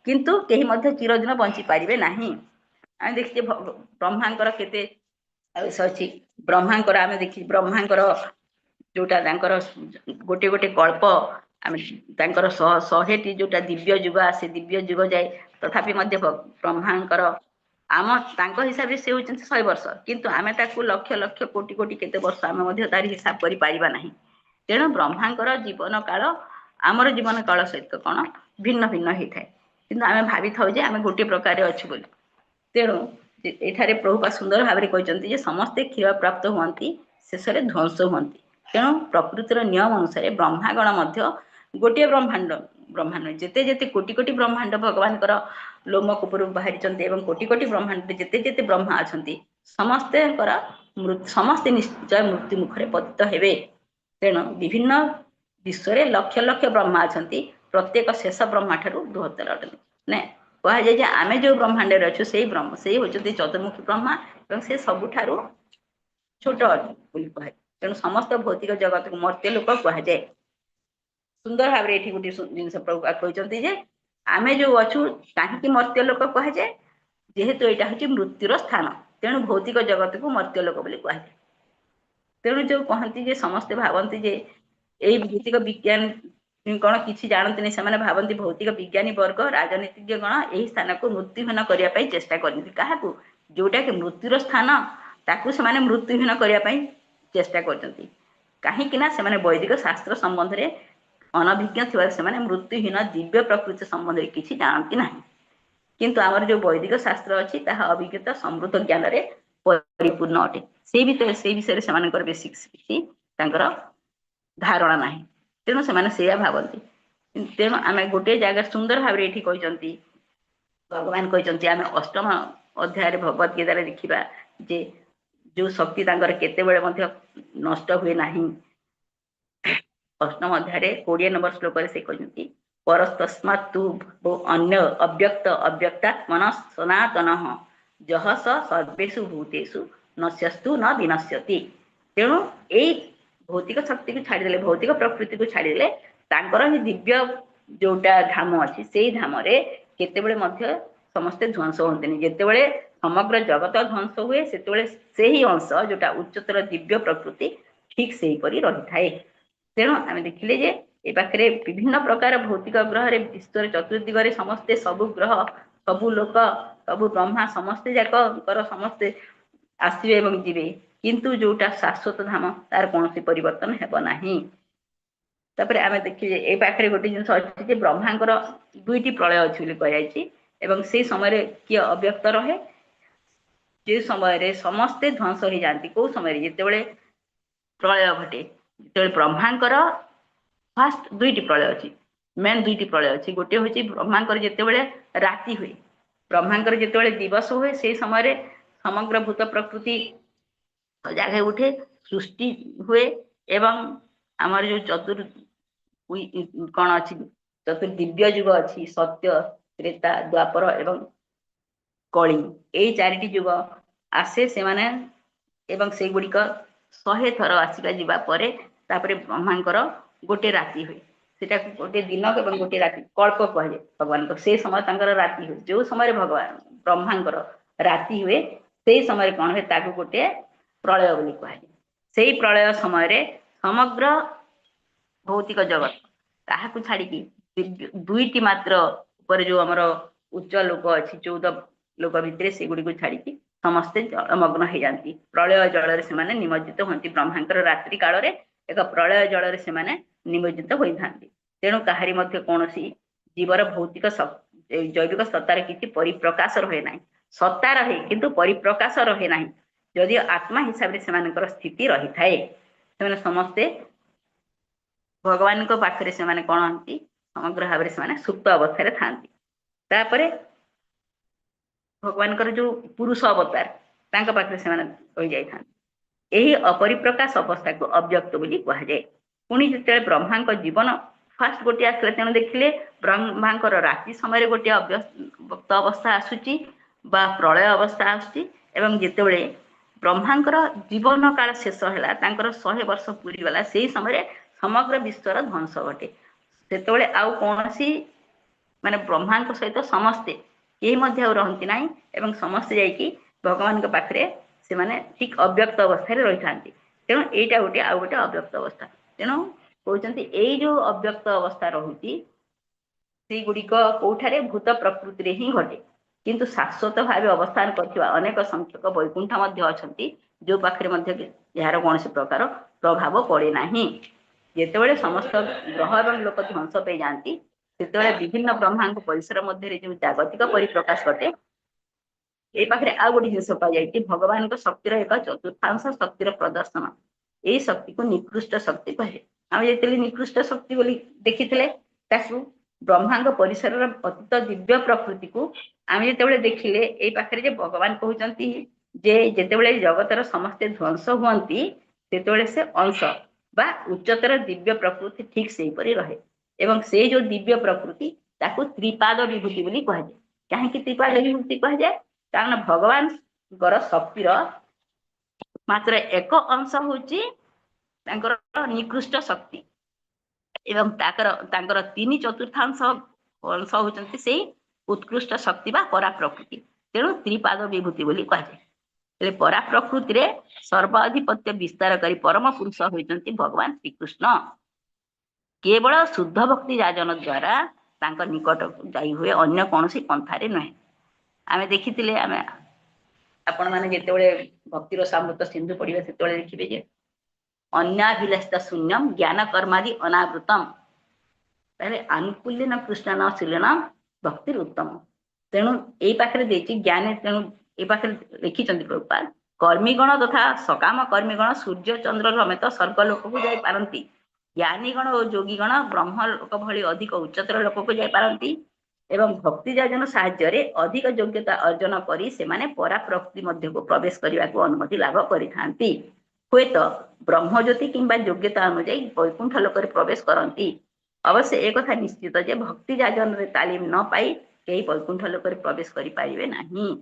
किंतु कहीं मध्य चिरदिन बंची पारे ना आम देखिए ब्रह्मांकर केते अच्छी ब्रह्मांकर आम देखी ब्रह्मांकर जोटा गोटे गोटे कल्प आम शहेटी जोटा दिव्य युग आसे दिव्य युग जाए तथापि ब्रह्मांकर आम हिसाब से होती 100 वर्ष किंतु आम लक्ष लक्ष कोटि कोटि केते वर्ष आम तार हिसाब कर पारिबा नहीं तेणु ब्रह्मांकर जीवन काल आमर जीवन काल सहित कौन भिन्न भिन्न होता है किंतु आम भावी था आम गोटे प्रकार अच्छे बोली तेणु ये प्रभुपा सुंदर भाव में कहते समस्ते क्षीर प्राप्त हुआ शेष में ध्वंस हुआ तेणु प्रकृतिर नियम अनुसार ब्रह्मागण गोटे ब्रह्मांड ब्रह्मांड जिते जिते कोटि कोटि ब्रह्मांड भगवान लोमकूपर बाहरी कोटि कोटि ब्रह्मांड जिते जिते ब्रह्मा अच्छा समस्ते समस्ते निश्चय मृत्यु मुखरे पतित हेबे तेणु विभिन्न विश्व लक्ष लक्ष ब्रह्मा अच्छा प्रत्येक शेष ब्रह्मा ठारू बृहत्तर अटंती कह जाए आम जो ब्रह्मांड अच्छु से ब्रह्म से होती चतुर्मुखी ब्रह्मा और से सबुठारू छोट कहे तेणु समस्त भौतिक जगत को मर्त्य लोक कहुए सुंदर भाव में गोटे जिन प्रभुपा कहते आम जो अच्छु कहीं मर्त्य लोक कहुए जेहेतु यहाँ हूँ मृत्युर स्थान तेणु भौतिक जगत को मर्त्य लोक कहुए तेणु जो कहती समस्ते भावती यही भौतिक विज्ञान कौन किसी जानते नहीं से भावती भौतिक विज्ञानी वर्ग राजनीतिज्ञ गण यही स्थान को मृत्युहीन करने चेष्टा करती क्या जोटा कि मृत्युर स्थान ताकू से मृत्युहीन करने चेष्टा करती कहीं वैदिक शास्त्र संबंध में अनभिज्ञ थी से मृत्युहीन दिव्य प्रकृति संबंध में किसी जानती ना किंतु आमर जो वैदिक शास्त्र अच्छी अभिज्ञता समृद्ध ज्ञान में परिपूर्ण अटे से विषय से बेसिक किसी धारणा ना तेणु से भावती तेणु आम गोटे जगह सुंदर भाव में कहते भगवान कहते आम अष्टम अध्याय भगवद गीता देखा जे जो शक्ति केते बेले नष्ट हुए ना अष्टम अध्याय 20 नंबर श्लोक से कहते परस्तस्मात् तु अन्य अव्यक्त अव्यक्तात्मन सनातन जह सर्वेषु भूतेषु नश्यस्तु न विनश्यति तेणु यही भौतिक शक्ति को छाड़देले भौतिक प्रकृति को छाड़देले तांकर ही दिव्य जोटा धाम अच्छी से धाम केते समस्ते ध्वंस होते जितेबले समग्र जगत ध्वंस हुए से ही अंश जोटा उच्चतर दिव्य प्रकृति ठीक से रही थाए तेणु आम देखिले जे ए पाखे विभिन्न प्रकार भौतिक ग्रह विश्व चतुर्दिगरे समस्ते सबु ग्रह सबु लोक सबु ब्रह्मा समस्ते जाकर समस्ते आसवे एवं जीवे किंतु जोटा शाश्वत धाम तार कौन परिवर्तन हेब नाही तापरे आम देखिए ए पाखे गोटे जिन अच्छी ब्रह्मांकर 2टी प्रलय अच्छी कही एवं से समय किए अव्यक्त रहे जे समय समस्ते ध्वंस हो जाती कौ समय जितेबले प्रलय घटे जिते ब्रह्मांकर फास्ट 2टी प्रलय अच्छी मेन दुईटी प्रलय अच्छी गोटे हूँ ब्रह्मांकर जितेबले राति हुए ब्रह्मांकर जितेबले दिवस हुए से समय समग्र भूत प्रकृति सजाग हो उठे सृष्टि हुए एवं आमर जो चतुर कौन अच्छी चतुर दिव्य जुग अच्छी सत्य त्रेता द्वापर एवं कली यही चारिटी जुग आसे से माने एवं से गुड़िक 100 थर आसिका जीवा परे तापरे ब्रह्मांकर गोटे राति हुए सेटा गोटे दिन एवं गोटे राति कल्प कहे भगवान से समय तांकर राति हुए जो समय भगवान ब्रह्मांकर राति हुए से समय कौन हुए ताकू गोटे प्रलय बोली कहे से प्रलय समय समग्र भौतिक जगत ताहाकू छाड़ी दुईटी मात्र ऊपर जो आमर उच्च लोक अच्छी 14 लोक भितर से गुड़ी को छाड़ी समस्ते जलमग्न हो जाती प्रलय जल से माने निमज्जित होती ब्रह्मांकर रात्रि काल रे एक प्रलय जल से माने निमज्जित होता तेणु कहारी मध्य कौन जीवर भौतिक जैविक सत्तार किसी परिप्रकाश रहे ना सत्ता रहे किंतु परिप्रकाश रहे ना जदि आत्मा हिसाब से स्थिति रही थाए से समस्ते भगवान पाखे से कौन हंती समग्र भाव से सुप्त अवस्था था भगवान जो पुरुष अवतार तांका पाखे से रही जाता यही अपरिप्रकाश अवस्था को अव्यक्त बोली कहा जाए पुणी जिते ब्रह्मा जीवन फास्ट गोटे आसला तेणु देखिले ब्रह्मांकर राति समय गोटे अव्यक्त अवस्था आसूची बा प्रलय अवस्था आसूची एवं जितेबले ब्रह्मांकर जीवन काल शेष है 100 वर्ष पूरी गला से समय समग्र विश्वर ध्वंस घटे से आउ कौन माने ब्रह्मा सहित समस्ते यही रहती ना एवं समस्ते जाकि भगवान पाखे से माने ठीक अव्यक्त अवस्था रही था तेणु यहीटा गोटे आउ गोटे अव्यक्त अवस्था तेणु कहते यही जो अव्यक्त अवस्था रही से गुड़िक कौठारे भूत प्रकृति ही घटे किंतु शाश्वत भाव अवस्थान कर अनेक संख्यक वैकुंठ अच्छा जो पाखे यार कौन प्रकार प्रभाव पड़े ना जितेबाला समस्त ग्रह एवं लोक ध्वंस पे जाती से विभिन्न ब्रह्मांड परिसर मध्य जो जागतिक परिप्रकाश घटे ये पाखे आउ गोटे जिस पाई भगवान शक्तिर एक चतुर्थांश शक्तिर प्रदर्शन यही शक्ति को निकृष्ट शक्ति कहे आम जो निकृष्ट शक्ति बोली देखी ब्रह्मांड परिसर अतीत दिव्य प्रकृति को आम जो देखिले ये पाखे भगवान कहते जे जितेबाला जगतर समस्ते ध्वंस हुआ से अंश बा उच्चतर दिव्य प्रकृति ठीक से रहे एवं से जो दिव्य प्रकृति ताकू त्रिपाद विभूति बोली कह जाए कहीं त्रिपाद विभूति कह जाए कारण भगवान शक्तिर मात्र एक अंश होची निकृष्ट शक्ति एवं ताकर 3/4 अंश होचंती से उत्कृष्ट शक्ति बा परा प्रकृति तेणु त्रिपाद विभूति बोली कह जाए परा प्रकृति रे सर्वाधिपत्य विस्तार करी परम पुरुष होइचंती भगवान श्रीकृष्ण केवल शुद्ध भक्ति राजन द्वारा तांका निकट जाई हुए अन्य कौनसी पंथारे नहे आमे देखिथिले आमे आपण माने जेतेबेले भक्तिर सामृत सिंधु पढ़िबे सेतेबेले देखिबे जे अन्याभिलषित शून्यम ज्ञान कर्मादि अनावृतम पहले अनुकूल्यन कृष्णन शीलन भक्तिर उत्तम तेणु एई पाखरे देछि ज्ञान तेणु ए पाखरे लिखिचंती प्रभुपाद कर्मीगण तथा सकाम कर्मीगण सूर्य चंद्र समेत स्वर्गलोक को जाई पारंती ज्ञानीगण और योगीगण ब्रह्मलोक भली अधिक उच्चतर लोक को जाई पारंती एवं भक्ति जाजन साहाय्य अधिक योग्यता अर्जन करी से माने परा प्रकृति मध्य को प्रवेश करने को अनुमति लाभ करिथांती हुए तो ब्रह्मज्योति किंबा योग्यता अनुଯାयी वैकुंठ लोक प्रवेश करती अवश्य एक कथा निश्चित जे भक्ति जाजन रे तालीम न पाई कई वैकुंठ लोक प्रवेश करि पारिबे नाही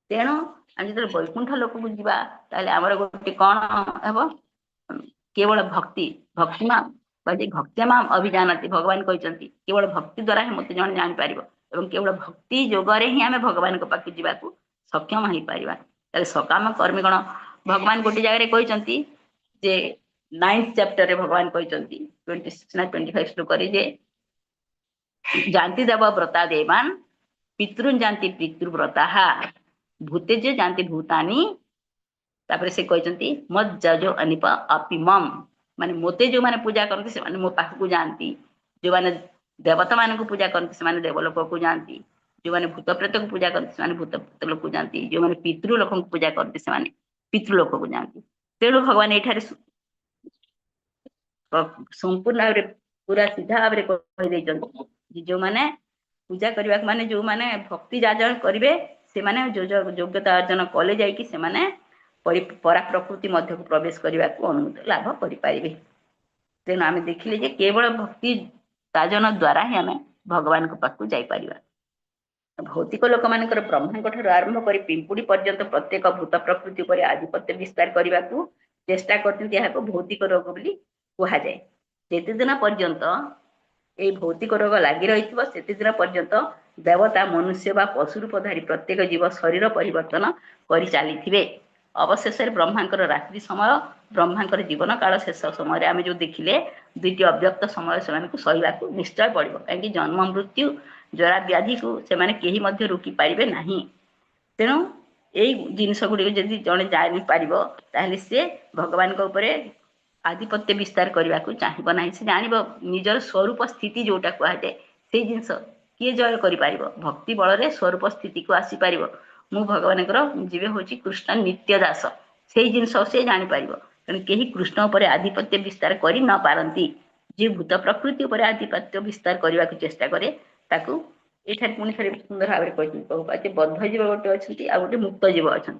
तेणु आम जो वैकुंठ लोक को जीवा ताले हमर गोटे कौन हेबो केवल भक्ति भक्तिमा भक्तिमाम अभिजानती भगवान कहते केवल भक्ति द्वारा ही मत जन जान पार एवं केवल भक्ति जोगरे ही आम भगवान पाखे जावाक सक्षम हो पार सकाम कर्मीगण भगवान गोटे जगह कहते जे 9th चैप्टर भगवान कहते 26 ना 25 श्लोक जे जानती देव व्रता देवान पितृन जानती पितृव्रता भूतेज जानती भूतानी तापर से कहते मत जजो अनिप अपिमम माने मोते जो माने पूजा करते से माने मो पाख को जानती जो माने देवता मान को पूजा करते से माने देवलोक को जानती जो माने भूत प्रेत को पूजा करते से माने भूत प्रेत लोक को जानती जो माने पितृलोक को पूजा करते से माने पितृलोक को जानती तेणु भगवान एठारे संपूर्ण पूरा सीधा भाव कहि दैछन्ति जो माने पूजा करबा माने जो माने भक्ति जाजन करिवे से माने जो योग्यता अर्जन कले जाय कि से माने परा प्रकृति मध्य को प्रवेश करने को अनुमति लाभ करें। तेणु आम देखिले जे केवल भक्ति साजन द्वारा ही आम भगवान को पाखु जापर। भौतिक लोक मान ब्रह्मा ठार आरंभ कर पिंपुड़ी पर्यंत प्रत्येक भूत प्रकृति पर आधिपत्य विस्तार करने को चेष्टा कर भौतिक रोग बोली कहुए। जेते दिन पर्यंत ये भौतिक रोग लगी रही से दिन पर्यंत देवता मनुष्य व पशु रूपधारी प्रत्येक जीव शरीर परिवर्तन कर चली। अवशेष ब्रह्मांकर रात्रि समय ब्रह्मांकर जीवन काल शेष समय आम जो देखिले दुईटी अव्यक्त समय से सहवा निश्चय पड़ो कहीं जन्म मृत्यु जरा व्याधि को से रोकी पारे ना। तेणु यही जिनस गुड़ी जब जड़े जापर सी भगवान आधिपत्य विस्तार करने को चाहब ना। से जान निजर स्वरूप स्थिति जोटा कहुए से जिनस किए जय कर भक्ति बल स्वरूप स्थिति को आसीपर मु भगवान जीवे हूँ कृष्ण नित्य दास से जिनस से जापर। तेणु कहीं कृष्ण उपर आधिपत्य विस्तार कर न पारती जी भूत प्रकृति उपर आधिपत्य विस्तार करने को चेष्टा करे ताकू ये पुणी थे सुंदर भाव कहूँ बद्ध जीव गोटे अच्छा आ गए मुक्त जीव अच्छा।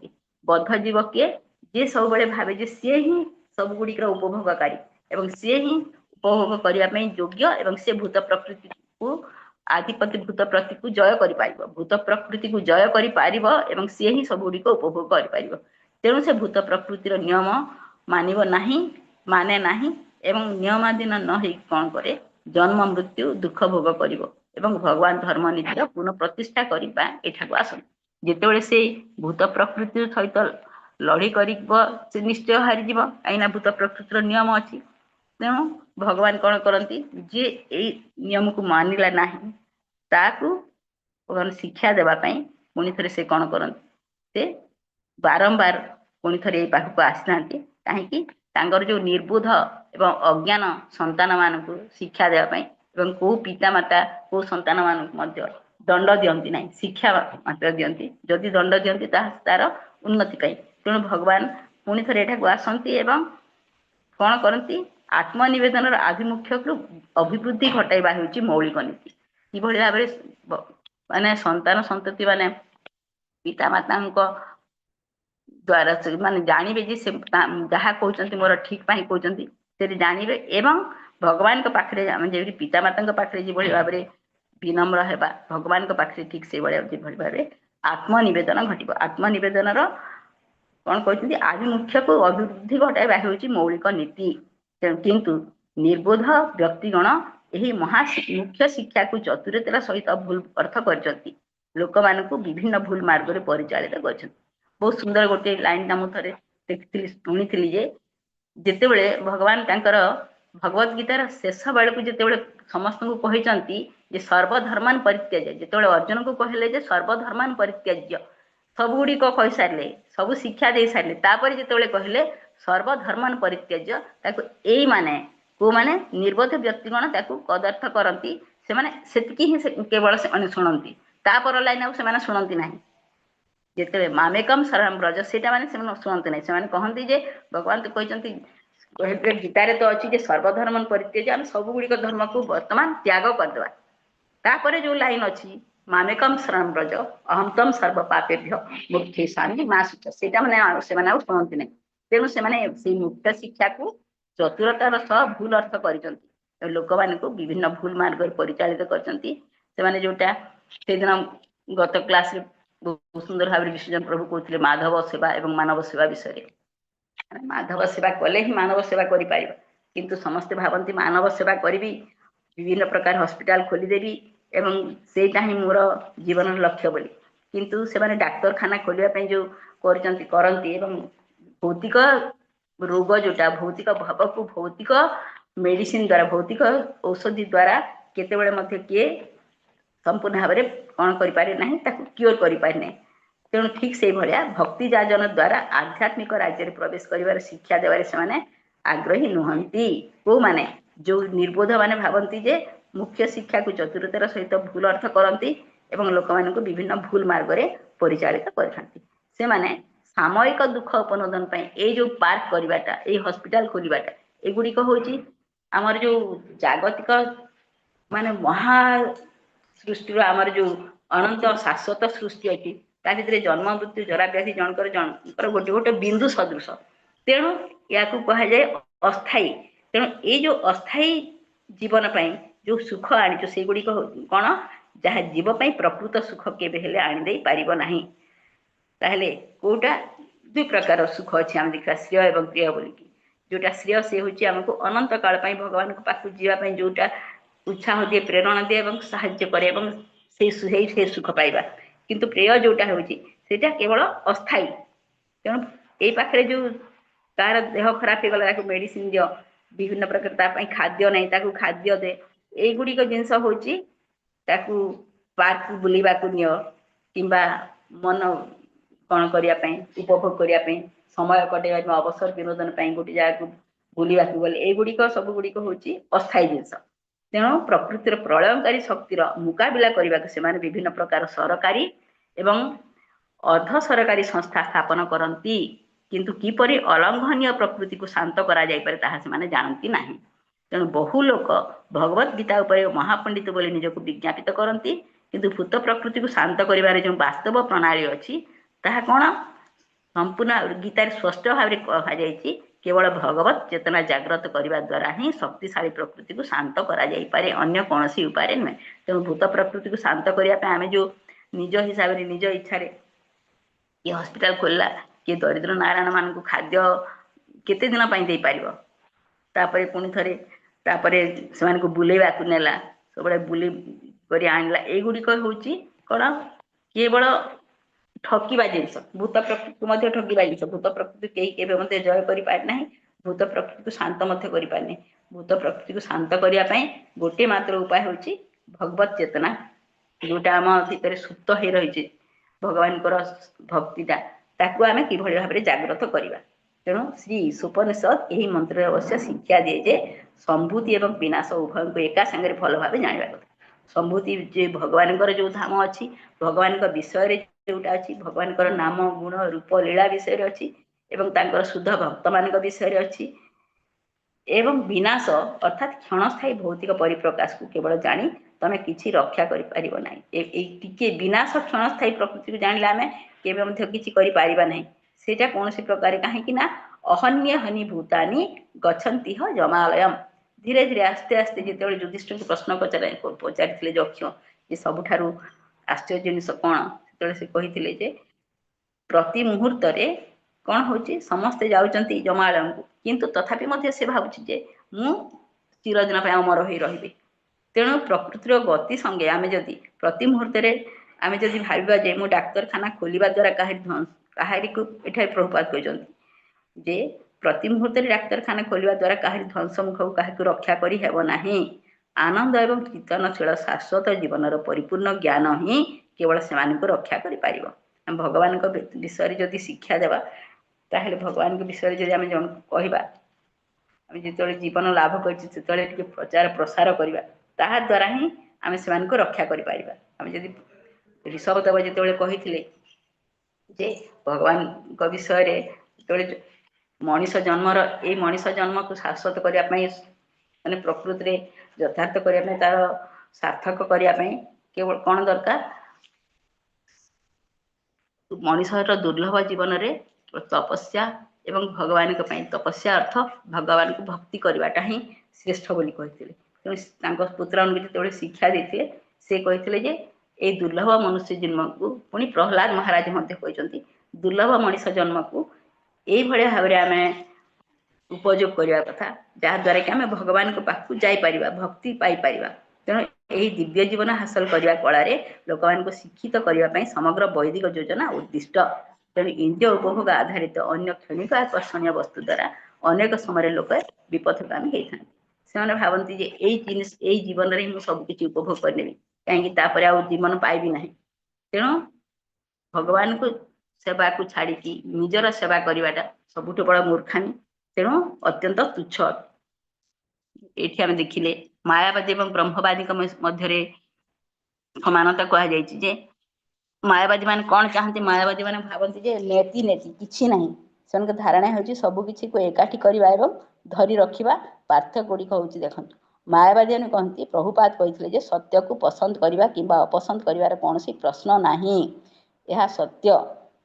बद्ध जीव किए जी सब भावे जे सी ही सब गुड़िक उपभोगकारी एवं सी ही उपभोग करने योग्य एवं से भूत प्रकृति को आधिपत्य भूत प्रकृति को जय कर भूत प्रकृति को जय कर सी ही सब गुड़िक उपभोग कर। तेणु से भूत प्रकृतिर नियम मानव नहीं माने नहीं एवं नियमाधीन न हो कौन करे जन्म मृत्यु दुख भोग कर भगवान धर्म नीतिर पुनः प्रतिष्ठा करने एठाक आसन। जितेबाला से भूत प्रकृति सहित लड़ी कर निश्चय हारीज कहीं भूत प्रकृतिर नियम अच्छी। तेणु भगवान कौन करती जे यही नियम को मानिला ना ताकू शिक्षा देवाई पुणी थे से कौन करती से बारंबार पुणी थे पाखक आसी ना कहीं जो निर्बोध एवं अज्ञान संतान मान शिक्षा देवाई कौ पितामाता कौ संतान मान दंड दियंती ना शिक्षा मात्र दियंती जदि दंड दियंती तार उन्नति पाई। तेणु भगवान पुणी थे एठाक आसती कौन करती आत्मनिवेदन आभिमुख्य को अभिवृद्धि घटाइबा होची मौलिक नीति। कि भाव माने संतान संतति माने पितामाता द्वारा माने जानवे जे से जहाँ कहते मोर ठीक पाई कहते से जानवे एवं भगवान पाखे जमी पितामाता पाखे जो भाव विनम्र है भगवान पाखे ठीक से भाव आत्मनिवेदन घट आत्मनिवेदन कौन कहते आभिमुख्य को अभिवृद्धि घटाइबा होची मौलिक नीति। किंतु निर्बोध व्यक्तिगण यही मुख्य शिक्षा को चतुरतार सहित भूल अर्थ कर लोक मान विभिन्न भूल मार्ग में परिचालित कर। बहुत सुंदर गोटे लाइन मुझे देखी शुणी जे जितेबले भगवान भगवद गीतार शेष बेल को जिते समस्त को कहते सर्वधर्मान परित्याज्य जिते अर्जुन को कहले जे सर्वधर्मान परित्याज्य सब गुड़िक कही सारे सब शिक्षा दे सारे तापर जिते कहले सर्वधर्मान परित्याज्य यही माने को माने निर्बोध व्यक्तिगण कदर्थ करती से केवल से शुणती तापर लाइन से शुणती ना जिते मामेकम शरणं व्रज से शुणती ना से कहती जे भगवान तो कहते गीतार तो अच्छी सर्वधर्म परित्याज्य आम सब गुड़िक धर्म को बर्तमान त्याग करदे तापर जो लाइन अच्छी मामेकम शरणं व्रज अहम तम सर्व पापेभ्य मुक्तिशामि मा शुच से शुणती ना। तेणु से मुक्त शिक्षा को चतुरतार सह भूल अर्थ कर लोक मान विभिन्न भूल मार्ग परिचालित कर जोटा से दिन गत क्लास बहुत सुंदर भाव विसर्जन प्रभु कहते माधव सेवा एवं मानव सेवा विषय माधव सेवा कले ही मानव सेवा कर किंतु समस्ते भावती मानव सेवा करी विभिन्न प्रकार हॉस्पिटल खोलीदेवी एवं सेटा ही मोर जीवन लक्ष्य बोली किंतु से डाक्तरखाना खोलने जो करती एवं भौतिक रोग जोटा भौतिक भाव को भौतिक मेडिसिन द्वारा भौतिक औषधि द्वारा केते किए संपूर्ण भाव में कौन करें ना क्योर करें ना। तेणु ठीक से भाया भक्ति जाजन द्वारा आध्यात्मिक राज्य में प्रवेश कर शिक्षा देवारे से आग्रही नुहंती को माने जो निर्बोध माने भावती जे मुख्य शिक्षा को चतुरतार सहित भूल अर्थ करती एवं लोक मान विभिन्न भूल मार्ग में परिचालित करते सामयिक दुख उपनोदन ये जो पार्क करवाटा ये हॉस्पिटल खोलवाटा एगुड़िक हूँ आमर जो जागतिक माने महा सृष्टि आमर जो अनंत शाश्वत सृष्टि अच्छी भितर जन्म मृत्यु जरा व्याधि जनकर गोटे गोटे बिंदु सदृश तेणु या कह जाए अस्थाई। तेणु ये जो अस्थाई जीवन पाई जो सुख आनीच से गुड़िक कौन जहाँ जीव पाई प्रकृत सुख केबे आनी पारिब नाही। ताहले कोटा दुई प्रकार सुख अच्छे आम देखा श्रेय एवं प्रिय बोलिकी जोटा श्रेय से हूँ आमको अनंत काल भगवान पाखु जावाई जोटा उत्साह दिए प्रेरणा दिए और साहाय्य करे से सुख पाइबा किंतु प्रिय जोटा हूँ केवल अस्थाई। तेणु ये पाखे जो तार देह खराब हो गला मेडिसिन दियो विभिन्न प्रकार खाद्य नहीं खाद्य दे युड़िक जिनस हूँ पार्क बुलवाक नियो किंबा मन कौन करने उपभोग करने समय कटेगा अवसर विनोदन गोटे जगह बुलवाक गले युड़िक सब गुड़िक हूँ अस्थायी जिनस। तेणु प्रकृतिर प्रलयकारी शक्तिर मुकाबिला करने से विभिन्न प्रकार सरकारी एवं अर्ध सरकारी संस्था स्थापन करती किंतु किपरि अलंघनीय प्रकृति को शांत करा जाय पारे ताहा से जानती नहीं। तेणु बहु लोक भगवत गीता उपर महापंडित बोली निजक विज्ञापित करती किंतु भूत प्रकृति को शांत करिबारे जो वास्तव प्रणाली अच्छी ताहा कौन संपूर्ण गीतार स्पष्ट भाव में कहा जायछि केवल भगवत चेतना जागृत करने द्वारा ही शक्तिशाली प्रकृति को शांत करा जाय पारे अन्य कौन सी उपाय नुहे। तेणु भूत प्रकृति को शांत करने आम जो निज हिसाब से निज इच्छा ये हॉस्पिटल खोलला किए दरिद्र नारायण मान को खाद्य केते दिन दे पारिबो तापरे पुणी थरे तापरे से बुलेवा नेला सब बुले कर आणला एगुड़िक हूँ कौन केवल ठकिबा जिनस भूत प्रकृति ठकिबा जिनस भूत प्रकृति कहीं जय कर पारे ना भूत प्रकृति को शांत कर पारे भूत प्रकृति को शांत करने गोटे मात्र उपाय हूँ भगवत चेतना जोटा आम भितर सुप्त हो रही भगवान भक्तिटा ताकू आम कि भाव में जागृत करवा। तेणु श्री उपनिषद यही मंत्र अवश्य शिक्षा दिए जे संभूति एवं विनाश उभय को एका संगे भल भाव जाना कथा। संभूति जे भगवान जो धाम अच्छी भगवान विषय जोटा अच्छी भगवान नाम गुण रूप लीला विषय अच्छी एवं तांकर शुद्ध भक्त मान विषय अच्छी एवं विनाश अर्थात क्षणस्थायी भौतिक परिप्रकाश को केवल जानी तमे किसी रक्षा करि परिबो नाही। टिके विनाश क्षणस्थायी प्रकृति को जानिले आमे केबे मध्य किछि करि पारिबा नाही। सेटा कोनोसी प्रकार काहे कि ना अहन्य हनि भूतानि गच्छन्ति ह जमालयम। धीरे धीरे आस्ते आस्ते जेतेबेले युधिष्ठिर को प्रश्न पचारिथिले यक्ष जे सबुठारु आश्चर्य जिनिस कोन सेतेबेले से कहिथिले जे प्रति मुहूर्त रे कौन हूँ समस्ते जाऊँच जमालयम को किंतु तथापि मध्य से भावुँ जे मु चिरदिन अमर हो रही। तेणु प्रकृतिर गति संगे आम जदि प्रति मुहूर्त आम जदि भावा जे मु डाक्तरखाना खोलिबा द्वारा कहारी को एठार प्रभुपाद कहते जे प्रति मुहूर्त डाक्तरखाना खोलिबा द्वारा कहारी ध्वंस मुख को कहा रक्षा करि हेबो नाही। आनंद एवं कीर्तनशील शाश्वत जीवन परिपूर्ण ज्ञान ही केवल से रक्षा करि पारिबो। भगवान विषय जदि शिक्षा देवा ताहले भगवान के विषय जदि आम जन कहवा आम जो जीवन लाभ कर प्रचार प्रसार करवा ताहा द्वारा ही आम से रक्षा करि पारिबा। आम जदि ऋषभदेव जिते कही जे भगवान विषय जो मनीष जन्मर ये मनीष जन्म को शाश्वत करने माने प्रकृति यथार्थ करने तार सार्थक करने केवल कौन दरकार मनीषर दुर्लभ जीवन रे तपस्या एवं भगवान तपस्या अर्थ भगवान को भक्ति करवाटा ही श्रेष्ठ बोली कहते। तेणु पुत्र जो शिक्षा देते से कहते जे ये दुर्लभ मनुष्य जन्म को पुणी प्रहलाद महाराज कहते दुर्लभ मनीष जन्म को यही भाव में आम उपयोग करने कथा जहाद्वारा कि आम भगवान को पाखु जापर भक्ति पाइपर। तेणु यही दिव्य जीवन हासिल करने कला लोक मान शिक्षित करने समग्र वैदिक योजना उद्दिष्ट। तेणु इंद्रिय उपभोग आधारित अन्य क्षणिक आकर्षणीय वस्तु द्वारा अनेक समय लोक विपथगामी होता से भावती जे यही जीवन में मुझे सबकि उपभोग करनेबी कहीं आ जीवन पाइबी ना। तेणु भगवान को सेवा को छाड़ी निजर सेवा करवाटा सबुठ बड़ मूर्खामी। तेणु अत्यंत तुच्छ। ये आम देखिले मायावादी और ब्रह्मवादी मध्य समानता कहुई जे मायावादी मान कौन चाहती मायावादी मान भावती जे नेति नेति किछि नहीं ସେମାନଙ୍କ ଧାରଣା ହେଉଛି ସବୁକିଛିକୁ ଏକାଠି କରିବା ଏବଂ ଧରି ରଖିବା। ପାର୍ଥକ୍ୟ ଗୁଡ଼ିକ ହେଉଛି ଦେଖନ୍ତୁ, ମାୟାବାଦୀମାନେ କହନ୍ତି, ପ୍ରଭୁପାଦ କହିଥିଲେ ଯେ ସତ୍ୟକୁ ପସନ୍ଦ କରିବା କିମ୍ବା ଅପସନ୍ଦ କରିବାର କୌଣସି ପ୍ରଶ୍ନ ନାହିଁ, ଏହା ସତ୍ୟ।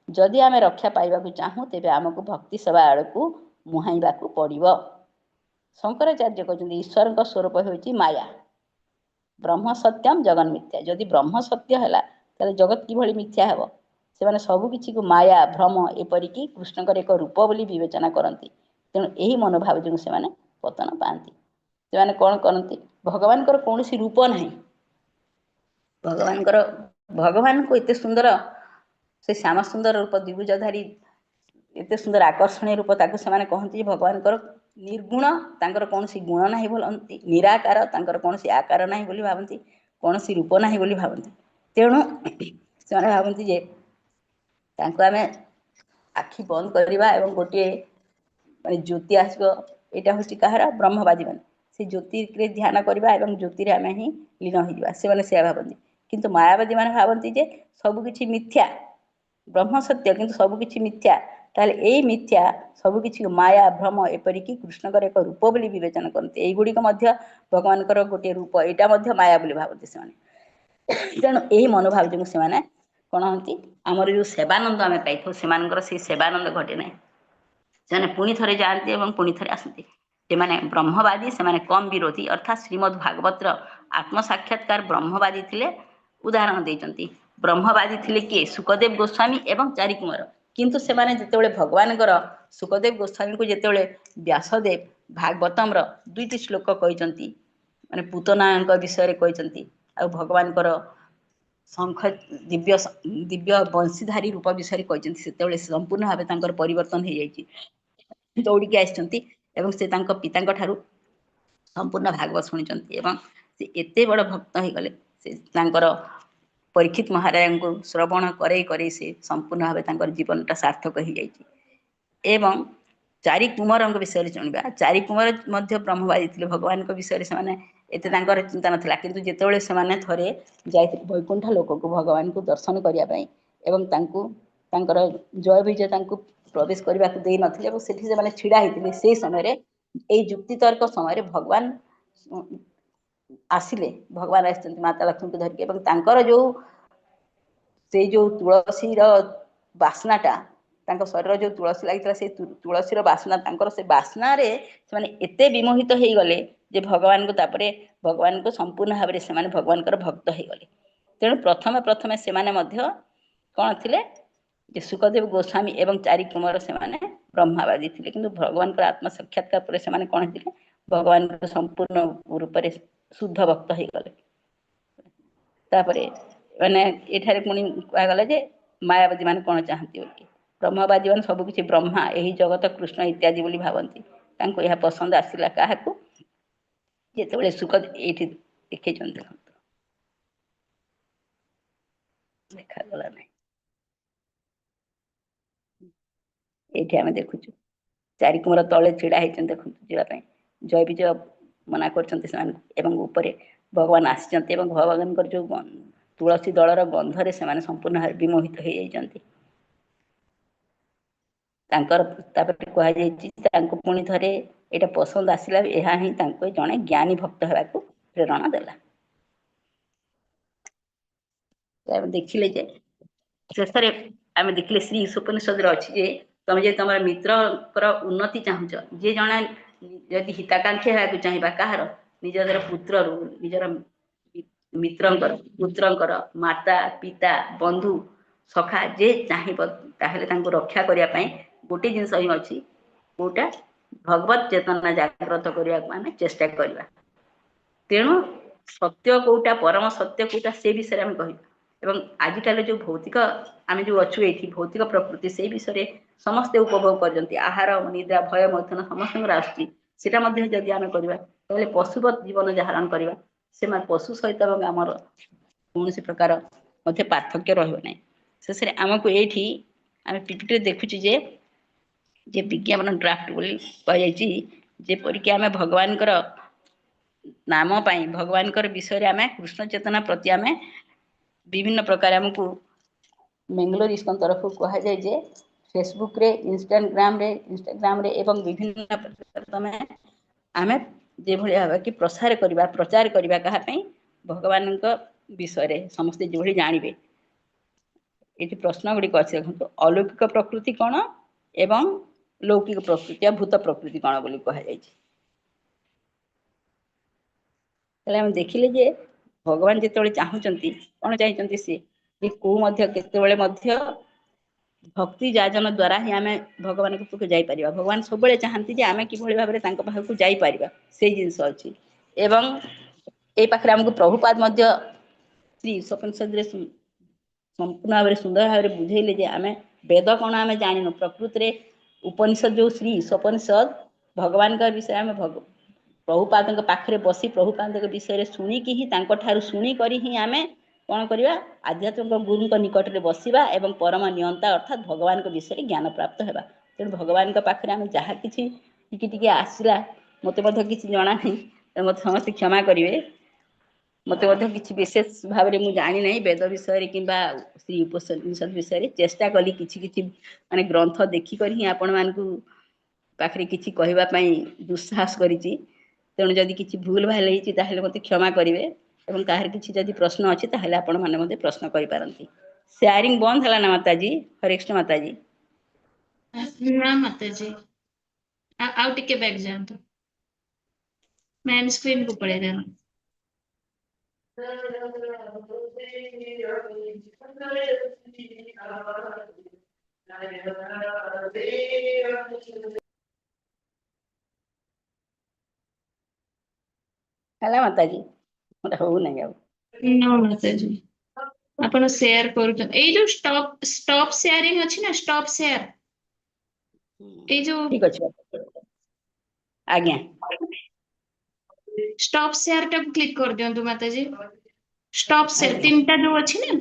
ଯଦି ଆମେ ରକ୍ଷା ପାଇବାକୁ ଚାହୁଁ ତେବେ ଆମକୁ ଭକ୍ତି ସେବା ଆଡ଼କୁ ମୁହାଁଇବାକୁ ପଡ଼ିବ। ଶଙ୍କରାଚାର୍ଯ୍ୟ କହିଛନ୍ତି ଈଶ୍ୱରଙ୍କ ସ୍ୱରୂପ ହେଉଛି ମାୟା, ବ୍ରହ୍ମ ସତ୍ୟମ୍ ଜଗନ୍ ମିଥ୍ୟା। ଯଦି ବ୍ରହ୍ମ ସତ୍ୟ ହେଲା ତାହେଲେ ଜଗତ କିଭଳି ମିଥ୍ୟା ହେବ? ସେମାନେ ସବୁକିଛିକୁ ମାୟା, ଭ୍ରମ ଏପରିକି କୃଷ୍ଣଙ୍କର ଏକ ରୂପ ବୋଲି ବିବେଚନା କରନ୍ତି। ତେଣୁ ଏହି ମନୋଭାବ ଯୋଗୁଁ ସେମାନେ ପତନ ପାଆନ୍ତି। ସେମାନେ କ'ଣ କରନ୍ତି? ଭଗବାନଙ୍କର କୌଣସି ରୂପ ନାହିଁ। ଭଗବାନଙ୍କୁ ଏତେ ସୁନ୍ଦର, ସେ ଶ୍ୟାମ ସୁନ୍ଦର ରୂପ, ଦ୍ୱିଭୁଜଧାରୀ, ଏତେ ସୁନ୍ଦର ଆକର୍ଷଣୀୟ ରୂପ, ତାକୁ ସେମାନେ କହନ୍ତି ଯେ ଭଗବାନଙ୍କର ନିର୍ଗୁଣ, ତାଙ୍କର କୌଣସି ଗୁଣ ନାହିଁ ବୋଲନ୍ତି, ନିରାକାର, ତାଙ୍କର କୌଣସି ଆକାର ନାହିଁ ବୋଲି ଭାବନ୍ତି, କୌଣସି ରୂପ ନାହିଁ ବୋଲି ଭାବନ୍ତି। ତେଣୁ ସେମାନେ ଭାବନ୍ତି ଯେ ତାଙ୍କୁ ଆମେ ଆଖି ବନ୍ଦ କରିବା ଏବଂ ଗୋଟିଏ ମାନେ ଜ୍ୟୋତି ଆସିବ, ଏଇଟା ହେଉଛି କାହାର? ବ୍ରହ୍ମବାଦୀମାନେ। ସେ ଜ୍ୟୋତିରେ ଧ୍ୟାନ କରିବା ଏବଂ ଜ୍ୟୋତିରେ ଆମେ ହିଁ ଲୀନ ହୋଇଯିବା, ସେମାନେ ସେୟା ଭାବନ୍ତି। କିନ୍ତୁ ମାୟାବାଦୀମାନେ ଭାବନ୍ତି ଯେ ସବୁକିଛି ମିଥ୍ୟା, ବ୍ରହ୍ମ ସତ୍ୟ କିନ୍ତୁ ସବୁକିଛି ମିଥ୍ୟା। ତାହେଲେ ଏଇ ମିଥ୍ୟା ସବୁକିଛି ମାୟା, ଭ୍ରମ ଏପରିକି କୃଷ୍ଣଙ୍କର ଏକ ରୂପ ବୋଲି ବିବେଚନା କରନ୍ତି। ଏଇଗୁଡ଼ିକ ମଧ୍ୟ ଭଗବାନଙ୍କର ଗୋଟିଏ ରୂପ, ଏଇଟା ମଧ୍ୟ ମାୟା ବୋଲି ଭାବନ୍ତି ସେମାନେ। ତେଣୁ ଏହି ମନୋଭାବ ଯୋଗୁଁ ସେମାନେ କ'ଣ ହନ୍ତି? ଆମର ଯେଉଁ ସେବାନନ୍ଦ ଆମେ ପାଇଥାଉ, ସେମାନଙ୍କର ସେଇ ସେବାନନ୍ଦ ଘଟେ ନାହିଁ। ସେମାନେ ପୁଣି ଥରେ ଯାଆନ୍ତି ଏବଂ ପୁଣି ଥରେ ଆସନ୍ତି। ସେମାନେ ବ୍ରହ୍ମବାଦୀ, ସେମାନେ କମ୍ ବିରୋଧୀ, ଅର୍ଥାତ୍ ଶ୍ରୀମଦ୍ ଭାଗବତର ଆତ୍ମସାକ୍ଷାତକାର ବ୍ରହ୍ମବାଦୀ ଥିଲେ। ଉଦାହରଣ ଦେଇଛନ୍ତି, ବ୍ରହ୍ମବାଦୀ ଥିଲେ କିଏ? ସୁକଦେବ ଗୋସ୍ୱାମୀ ଏବଂ ଚାରିକୁମାର। କିନ୍ତୁ ସେମାନେ ଯେତେବେଳେ ଭଗବାନଙ୍କର, ସୁକଦେବ ଗୋସ୍ୱାମୀଙ୍କୁ ଯେତେବେଳେ ବ୍ୟାସଦେବ ଭାଗବତମର 2ଟି ଶ୍ଲୋକ କହିଛନ୍ତି, ମାନେ ପୂତନାଙ୍କ ବିଷୟରେ କହିଛନ୍ତି, ଆଉ ଭଗବାନଙ୍କର ଶଙ୍ଖ ଦିବ୍ୟ ବଂଶୀଧାରୀ ରୂପ ବିଷୟରେ କହିଛନ୍ତି, ସେତେବେଳେ ସମ୍ପୂର୍ଣ୍ଣ ଭାବେ ତାଙ୍କର ପରିବର୍ତ୍ତନ ହେଇଯାଇଛି। ଦୌଡ଼ିକି ଆସିଛନ୍ତି ଏବଂ ସେ ତାଙ୍କ ପିତାଙ୍କ ଠାରୁ ସମ୍ପୂର୍ଣ୍ଣ ଭାଗବତ ଶୁଣିଛନ୍ତି ଏବଂ ସେ ଏତେ ବଡ଼ ଭକ୍ତ ହେଇଗଲେ, ସେ ତାଙ୍କର ପରୀକ୍ଷିତ ମହାରାଜଙ୍କୁ ଶ୍ରବଣ କରେଇ ସେ ସମ୍ପୂର୍ଣ୍ଣ ଭାବେ ତାଙ୍କର ଜୀବନଟା ସାର୍ଥକ ହେଇଯାଇଛି। ଏବଂ ଚାରିକୁମାରଙ୍କ ବିଷୟରେ ଶୁଣିବା, ଚାରିକୁମାର ମଧ୍ୟ ବ୍ରହ୍ମବାଦୀ ଥିଲେ। ଭଗବାନଙ୍କ ବିଷୟରେ ସେମାନେ ଏତେ ତାଙ୍କର ଚିନ୍ତା ନଥିଲା, କିନ୍ତୁ ଯେତେବେଳେ ସେମାନେ ଥରେ ଯାଇଥିଲେ ବୈକୁଣ୍ଠ ଲୋକକୁ ଭଗବାନଙ୍କୁ ଦର୍ଶନ କରିବା ପାଇଁ ଏବଂ ତାଙ୍କର ଜୟ ବିଜୟ ତାଙ୍କୁ ପ୍ରବେଶ କରିବାକୁ ଦେଇନଥିଲେ ଏବଂ ସେଠି ସେମାନେ ଛିଡ଼ା ହେଇଥିଲେ, ସେଇ ସମୟରେ ଏଇ ଯୁକ୍ତିତର୍କ ସମୟରେ ଭଗବାନ ଆସିଲେ। ଭଗବାନ ଆସିଛନ୍ତି ମାତା ଲକ୍ଷ୍ମୀଙ୍କୁ ଧରିକି ଏବଂ ତାଙ୍କର ସେଇ ଯେଉଁ ତୁଳସୀର ବାସ୍ନାଟା, ତାଙ୍କ ଶରୀର ଯେଉଁ ତୁଳସୀ ଲାଗିଥିଲା, ସେଇ ତୁଳସୀର ବାସ୍ନା, ତାଙ୍କର ସେ ବାସ୍ନାରେ ସେମାନେ ଏତେ ବିମୋହିତ ହେଇଗଲେ ଯେ ତାପରେ ଭଗବାନଙ୍କୁ ସମ୍ପୂର୍ଣ୍ଣ ଭାବରେ ସେମାନେ ଭଗବାନଙ୍କର ଭକ୍ତ ହେଇଗଲେ। ତେଣୁ ପ୍ରଥମେ ସେମାନେ ମଧ୍ୟ କ'ଣ ଥିଲେ? ଯେ ସୁକଦେବ ଗୋସ୍ୱାମୀ ଏବଂ ଚାରିକୁମାର ସେମାନେ ବ୍ରହ୍ମବାଦୀ ଥିଲେ, କିନ୍ତୁ ଭଗବାନଙ୍କର ଆତ୍ମସାକ୍ଷାତକାର ପରେ ସେମାନେ କ'ଣ ଥିଲେ? ଭଗବାନଙ୍କ ସମ୍ପୂର୍ଣ୍ଣ ରୂପରେ ଶୁଦ୍ଧ ଭକ୍ତ ହେଇଗଲେ। ତାପରେ ମାନେ ଏଠାରେ ପୁଣି କୁହାଗଲା ଯେ ମାୟାବାଦୀ ମାନେ କ'ଣ ଚାହାନ୍ତି ବୋଲି। ବ୍ରହ୍ମବାଦୀ ମାନେ ସବୁକିଛି ବ୍ରହ୍ମା, ଏହି ଜଗତ କୃଷ୍ଣ ଇତ୍ୟାଦି ବୋଲି ଭାବନ୍ତି। ତାଙ୍କୁ ଏହା ପସନ୍ଦ ଆସିଲା କାହାକୁ? ଯେତେବେଳେ ସୁକଦେବ ଏଇଠି ଦେଖେଇଛନ୍ତି, ଦେଖାଗଲା ନାହିଁ, ଏଇଠି ଆମେ ଦେଖୁଛୁ ଚାରିକୁମାର ତଳେ ଛିଡ଼ା ହେଇଛନ୍ତି, ଦେଖନ୍ତୁ ଯିବା ପାଇଁ। ଜୟ ବିଜୟ ମନା କରୁଛନ୍ତି ସେମାନଙ୍କୁ ଏବଂ ଉପରେ ଭଗବାନ ଆସିଛନ୍ତି ଏବଂ ଭଗବାନଙ୍କର ଯେଉଁ ତୁଳସୀ ଦଳର ଗନ୍ଧରେ ସେମାନେ ସମ୍ପୂର୍ଣ୍ଣ ଭାବେ ବିମୋହିତ ହେଇଯାଇଛନ୍ତି। ତାପରେ କୁହାଯାଇଛି ତାଙ୍କୁ ପୁଣି ଥରେ ଏଇଟା ପସନ୍ଦ ଆସିଲା, ଏହା ହିଁ ତାଙ୍କୁ ଜଣେ ଜ୍ଞାନୀ ଭକ୍ତ ହେବାକୁ ପ୍ରେରଣା ଦେଲା। ଦେଖିଲେ ଯେ ଶେଷରେ ଆମେ ଦେଖିଲେ ଶ୍ରୀ ଉପନିଷଦରେ ଅଛି ଯେ ତମେ ଯଦି ତମର ମିତ୍ରଙ୍କର ଉନ୍ନତି ଚାହୁଁଛ, ଯିଏ ଜଣେ ଯଦି ହିତାକାଂକ୍ଷୀ ହେବାକୁ ଚାହିଁବା, କାହାର? ନିଜର ପୁତ୍ରରୁ, ନିଜର ମିତ୍ରଙ୍କର, ପୁତ୍ରଙ୍କର, ମାତା ପିତା, ବନ୍ଧୁ, ସଖା ଯେ ଚାହିଁବ, ତାହେଲେ ତାଙ୍କୁ ରକ୍ଷା କରିବା ପାଇଁ ଗୋଟେ ଜିନିଷ ହିଁ ଅଛି, କୋଉଟା? ଭଗବତ ଚେତନା ଜାଗ୍ରତ କରିବାକୁ ଆମେ ଚେଷ୍ଟା କରିବା। ତେଣୁ ସତ୍ୟ କୋଉଟା, ପରମ ସତ୍ୟ କୋଉଟା, ସେ ବିଷୟରେ ଆମେ କହିବା। ଏବଂ ଆଜିକାଲି ଯେଉଁ ଭୌତିକ ଆମେ ଯେଉଁ ଅଛୁ ଏଇଠି, ଭୌତିକ ପ୍ରକୃତି, ସେଇ ବିଷୟରେ ସମସ୍ତେ ଉପଭୋଗ କରିଛନ୍ତି। ଆହାର, ନିଦ୍ରା, ଭୟ, ମୈଥୁନ ସମସ୍ତଙ୍କର ଆସୁଛି। ସେଟା ମଧ୍ୟ ଯଦି ଆମେ କରିବା, ତାହେଲେ ପଶୁବତ ଜୀବନ ଧାରଣ କରିବା। ସେମାନେ ପଶୁ ସହିତ ଏବଂ ଆମର କୌଣସି ପ୍ରକାର ମଧ୍ୟ ପାର୍ଥକ୍ୟ ରହିବ ନାହିଁ। ଶେଷରେ ଆମକୁ ଏଇଠି ଆମେ ପିପିଟିରେ ଦେଖୁଛୁ ଯେ ବିଜ୍ଞାପନ ଡ୍ରାଫ୍ଟ ବୋଲି କୁହାଯାଇଛି, ଯେପରିକି ଆମେ ଭଗବାନଙ୍କର ନାମ ପାଇଁ, ଭଗବାନଙ୍କର ବିଷୟରେ ଆମେ କୃଷ୍ଣ ଚେତନା ପ୍ରତି ଆମେ ବିଭିନ୍ନ ପ୍ରକାର ଆମକୁ ମେଙ୍ଗାଲୋର ଇସ୍କନ ତରଫରୁ କୁହାଯାଏ ଯେ फेसबुक रे इंस्टाग्राम रे एवं विभिन्न प्रकार आमे जे भଳି भाबा कि प्रसार करबा प्रचार करबा कहा पई भगवान विषय समस्ते जो जानिबे। ये प्रश्न गुड़िक अच्छे देखो अलौकिक प्रकृति कौन एवं लौकिक प्रकृति या भूत प्रकृति कौन बोली कहुई। देखिले जे भगवान जिते चाहूँगी कौन चाहते सी को केतबेले भक्ति जाजन द्वारा ही आम भगवान को पाखु जापर। भगवान सब चाहती आम कि भाव में पाखक जापर से जिनस अच्छी एवं ये पाखे आमको प्रभुपाद श्री स्वपनिषद संपूर्ण भाव में सुंदर भाव में बुझेले जे आम वेद कौन आम जान प्रकृति उपनिषद जो श्री स्वपनिषद भगवान का विषय आम प्रभुपाद पाखे बसी प्रभुपाद विषय शुणिकी ही शुणिक ही आम कौन करवा आध्यात्मिक गुरु निकट में बसवा एवं परम नियंता अर्थात भगवान विषय ज्ञान प्राप्त होगा। तेणु भगवान पाखे आम जहाँ कि आसला मत कि जना नहीं मत समस्त क्षमा करेंगे। मत कि विशेष भाव में मुझे जानी ना वेद विषय कि श्री उपनिषद विषय चेष्टा कली कि माने ग्रंथ देखिक ही आपण मानकु पाखरे किछि कहवाई दुस्साहस करी। तेणु जदि किसी भूल भाल होती मत क्षमा करेंगे और कहार किसी जदि प्रश्न अच्छी ताहले आपण माने मते प्रश्न करि पारंती। शेयरिंग बंद हला ना माताजी? हरे कृष्ण माताजी। ना माताजी आउ टिके बैक जांतु मैन स्क्रीन को पड़े जाना। हला माताजी हो नहीं आउ नो माताजी आपण शेयर करू ए जो स्टॉप शेयरिंग अछि ना स्टॉप शेयर ए जो ठीक अछि आज्ञा स्टॉप शेयर टा क्लिक कर दियंतु माताजी। स्टॉप शेयर तीनटा जो अछि ना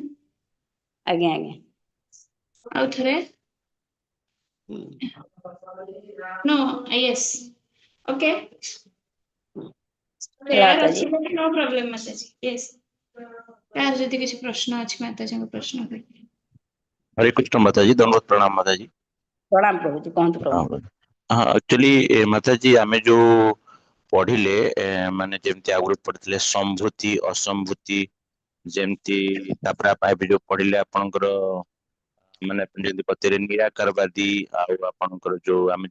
आज्ञा आज्ञा आउ थरे नो यस ओके शेयर माताजी अछि नो प्रॉब्लम माताजी यस यार जदि किसी प्रश्न अछि माताजी को प्रश्न कर। हरे कृष्ण माताजी दंडवत प्रणाम माताजी। प्रणाम प्रभु जी कहतु प्रभु। हाँ एक्चुअली माताजी आमे जो पढ़िले माने जेमती आगुरी पढ़िले संभूति असंभूति जेमती तापर आप जो पढ़िले आपनकर माने जेमती पतिरे निराकारवादी आउ आपनकर जो आमे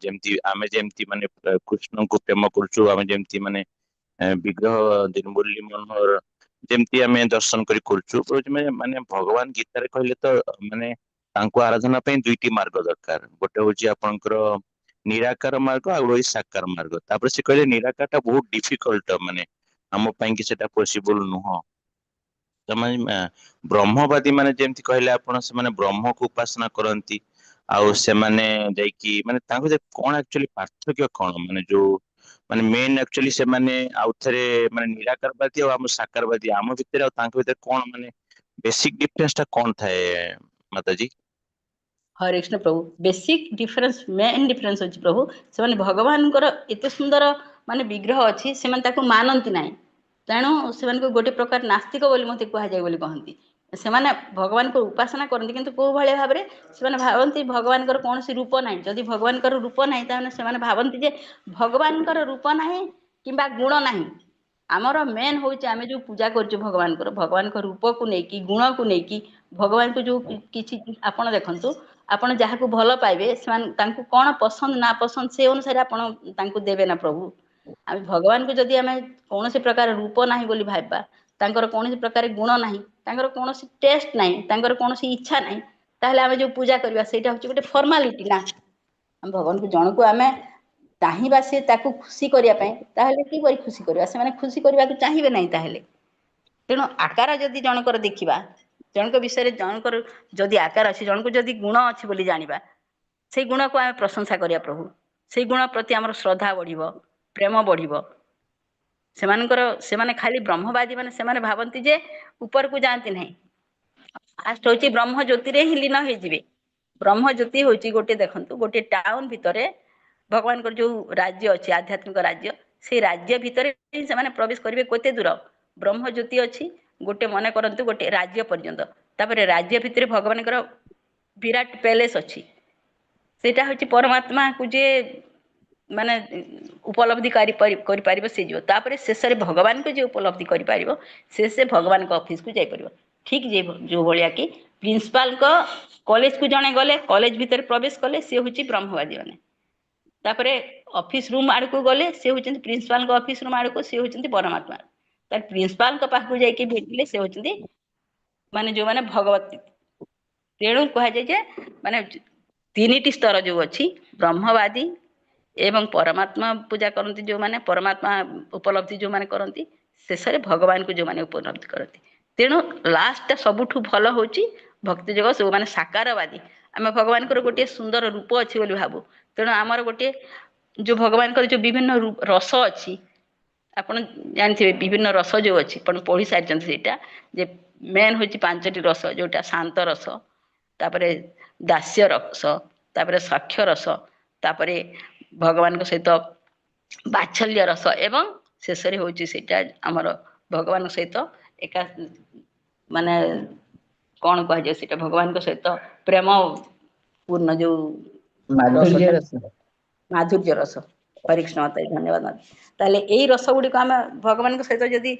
जेमती माने कृष्ण को प्रेम करछु आमे जेमती माने विग्रह निर्मूल्य मनोहर जेमती आमे दर्शन करी करछु माने भगवान गीता रे कहले तो माने तांको आराधना पे दुईटी मार्ग दरकार गोटे होची आपनकर निराकार मार्ग आ साकार मार्ग तापर से कहले निराकार टा बहुत डिफिकल्ट माने हम ପାଇଁ कि सेटा पॉसिबल नुह तो माने ब्रह्मवादी माने जेमती कहले आपण से माने ब्रह्म को उपासना करंती आउ से माने जाईकी माने तांको जे कोन एक्चुअली पार्थक्य कोन माने जो माने मेन एक्चुअली से माने आउथरे माने निराकारवादी और हम साकारवादी आम भितर तांको भितर कोन माने बेसिक डिफरेंस टा कोन थाए माताजी? हरे कृष्ण प्रभु बेसिक डिफरेंस मेन डिफरेंस अछि प्रभु से भगवान एत सुंदर माने विग्रह अच्छी से मानती ना तेणु से गोटे प्रकार नास्तिक बोली मत कहुए बोली कहती से भगवान को उपासना करती किंतु को भाई भाव में से भावती भगवान कौन रूप ना जदि भगवान रूप ना तो भावती जे भगवान रूप ना कि गुण ना आमर मेन हूँ आम जो पूजा कर भगवान रूप को लेकिन गुण को लेकिन भगवान को जो किसी आपड़ देखु आपण जहाँ को भल पाइबे कौन पसंद ना पसंद से अनुसार आपड़ देवे ना प्रभु आम भगवान को जदि आम कौन प्रकार रूप ना बोली भाबा तांकर कौन प्रकार गुण ना कौन टेस्ट ना कौन इच्छा ना ताहले आम जो पूजा करवा से गोटे फॉर्मालिटी ना भगवान को जन को आम चाहिए सी खुशी करने कि खुशी करवा से खुशी करने को चाहिए ना तेणु आकार जदि जनकर देखा जनक विषय जनकर जदि आकार अच्छी जन को जदि गुण अच्छी बोली जानिबा से गुण को आम प्रशंसा करिया प्रभु से गुण प्रति आमर श्रद्धा बढ़िबो प्रेम बढ़िबो से खाली ब्रह्मवादी माने से भावती जे ऊपर को जाती नहीं फास्ट होची ब्रह्म ज्योति रे ही लीन हो जिवे। ब्रह्म ज्योति होची गोटे देखंतु गोटे टाउन भितरे भगवान को जो राज्य अच्छी आध्यात्मिक राज्य से राज्य भितर से प्रवेश करेंगे केते दूर ब्रह्म ज्योति अच्छी गोटे मन करंतु गोटे राज्य पर्यंत तापर राज्य भितर भगवान विराट पैलेस अच्छी ସେଇଟା ହେଉଛି ପରମାତ୍ମାକୁ ଯେ ମାନେ ଉପଲବ୍ଧି କରିପାରିବ ସେ ଯିବ। ତାପରେ ଶେଷରେ ଭଗବାନଙ୍କୁ ଯେ ଉପଲବ୍ଧି କରିପାରିବ ସେ ଭଗବାନଙ୍କ ଅଫିସକୁ ଯାଇପାରିବ। ଠିକ୍ ଯେଉଁ ଭଳିଆ କି ପ୍ରିନ୍ସିପାଲଙ୍କ କଲେଜକୁ ଜଣେ ଗଲେ, କଲେଜ ଭିତରେ ପ୍ରବେଶ କଲେ, ସେ ହେଉଛି ବ୍ରହ୍ମବାଦୀ ମାନେ। ତାପରେ ଅଫିସ ରୁମ୍ ଆଡ଼କୁ ଗଲେ, ସେ ହେଉଛନ୍ତି ପ୍ରିନ୍ସିପାଲଙ୍କ ଅଫିସ ରୁମ୍ ଆଡ଼କୁ, ସେ ହେଉଛନ୍ତି ପରମାତ୍ମା। ତାର ପ୍ରିନ୍ସିପାଲଙ୍କ ପାଖକୁ ଯାଇକି ଭେଟିଲେ ସେ ହେଉଛନ୍ତି ମାନେ ଯେଉଁମାନେ ଭଗବତୀ। ତେଣୁ କୁହାଯାଏ ଯେ ମାନେ 3ଟି ସ୍ତର ଯେଉଁ ଅଛି, ବ୍ରହ୍ମବାଦୀ ଏବଂ ପରମାତ୍ମା ପୂଜା କରନ୍ତି ଯେଉଁମାନେ, ପରମାତ୍ମା ଉପଲବ୍ଧି ଯେଉଁମାନେ କରନ୍ତି, ଶେଷରେ ଭଗବାନଙ୍କୁ ଯେଉଁମାନେ ଉପଲବ୍ଧି କରନ୍ତି। ତେଣୁ ଲାଷ୍ଟଟା ସବୁଠୁ ଭଲ ହେଉଛି ଭକ୍ତି ଯୋଗ। ଯେଉଁମାନେ ସାକାରବାଦୀ, ଆମେ ଭଗବାନଙ୍କର ଗୋଟିଏ ସୁନ୍ଦର ରୂପ ଅଛି ବୋଲି ଭାବୁ। ତେଣୁ ଆମର ଗୋଟିଏ ଯେଉଁ ଭଗବାନଙ୍କର ଯେଉଁ ବିଭିନ୍ନ ରସ ଅଛି, ଆପଣ ଜାଣିଥିବେ ବିଭିନ୍ନ ରସ ଯେଉଁ ଅଛି, ଆପଣ ପଢ଼ି ସାରିଛନ୍ତି ସେଇଟା, ଯେ ମେନ୍ ହେଉଛି 5ଟି ରସ, ଯେଉଁଟା ଶାନ୍ତ ରସ, ତାପରେ ଦାସ୍ୟ ରସ, ତାପରେ ସାକ୍ଷ୍ୟ ରସ, ତାପରେ ଭଗବାନଙ୍କ ସହିତ ବାତ୍ସଲ୍ୟ ରସ, ଏବଂ ଶେଷରେ ହେଉଛି ସେଇଟା ଆମର ଭଗବାନଙ୍କ ସହିତ ଏକା ମାନେ କ'ଣ କୁହାଯାଏ ସେଇଟା, ଭଗବାନଙ୍କ ସହିତ ପ୍ରେମ ପୂର୍ଣ୍ଣ ଯେଉଁ ମାଧୁର୍ଯ୍ୟ ରସଟା, ରସ। ମାଧୁର୍ଯ୍ୟ ରସ। ହରିକୃଷ୍ଣ ମାତାଜୀ, ଧନ୍ୟବାଦ। ତାହେଲେ ଏଇ ରସ ଗୁଡ଼ିକ ଆମେ ଭଗବାନଙ୍କ ସହିତ ଯଦି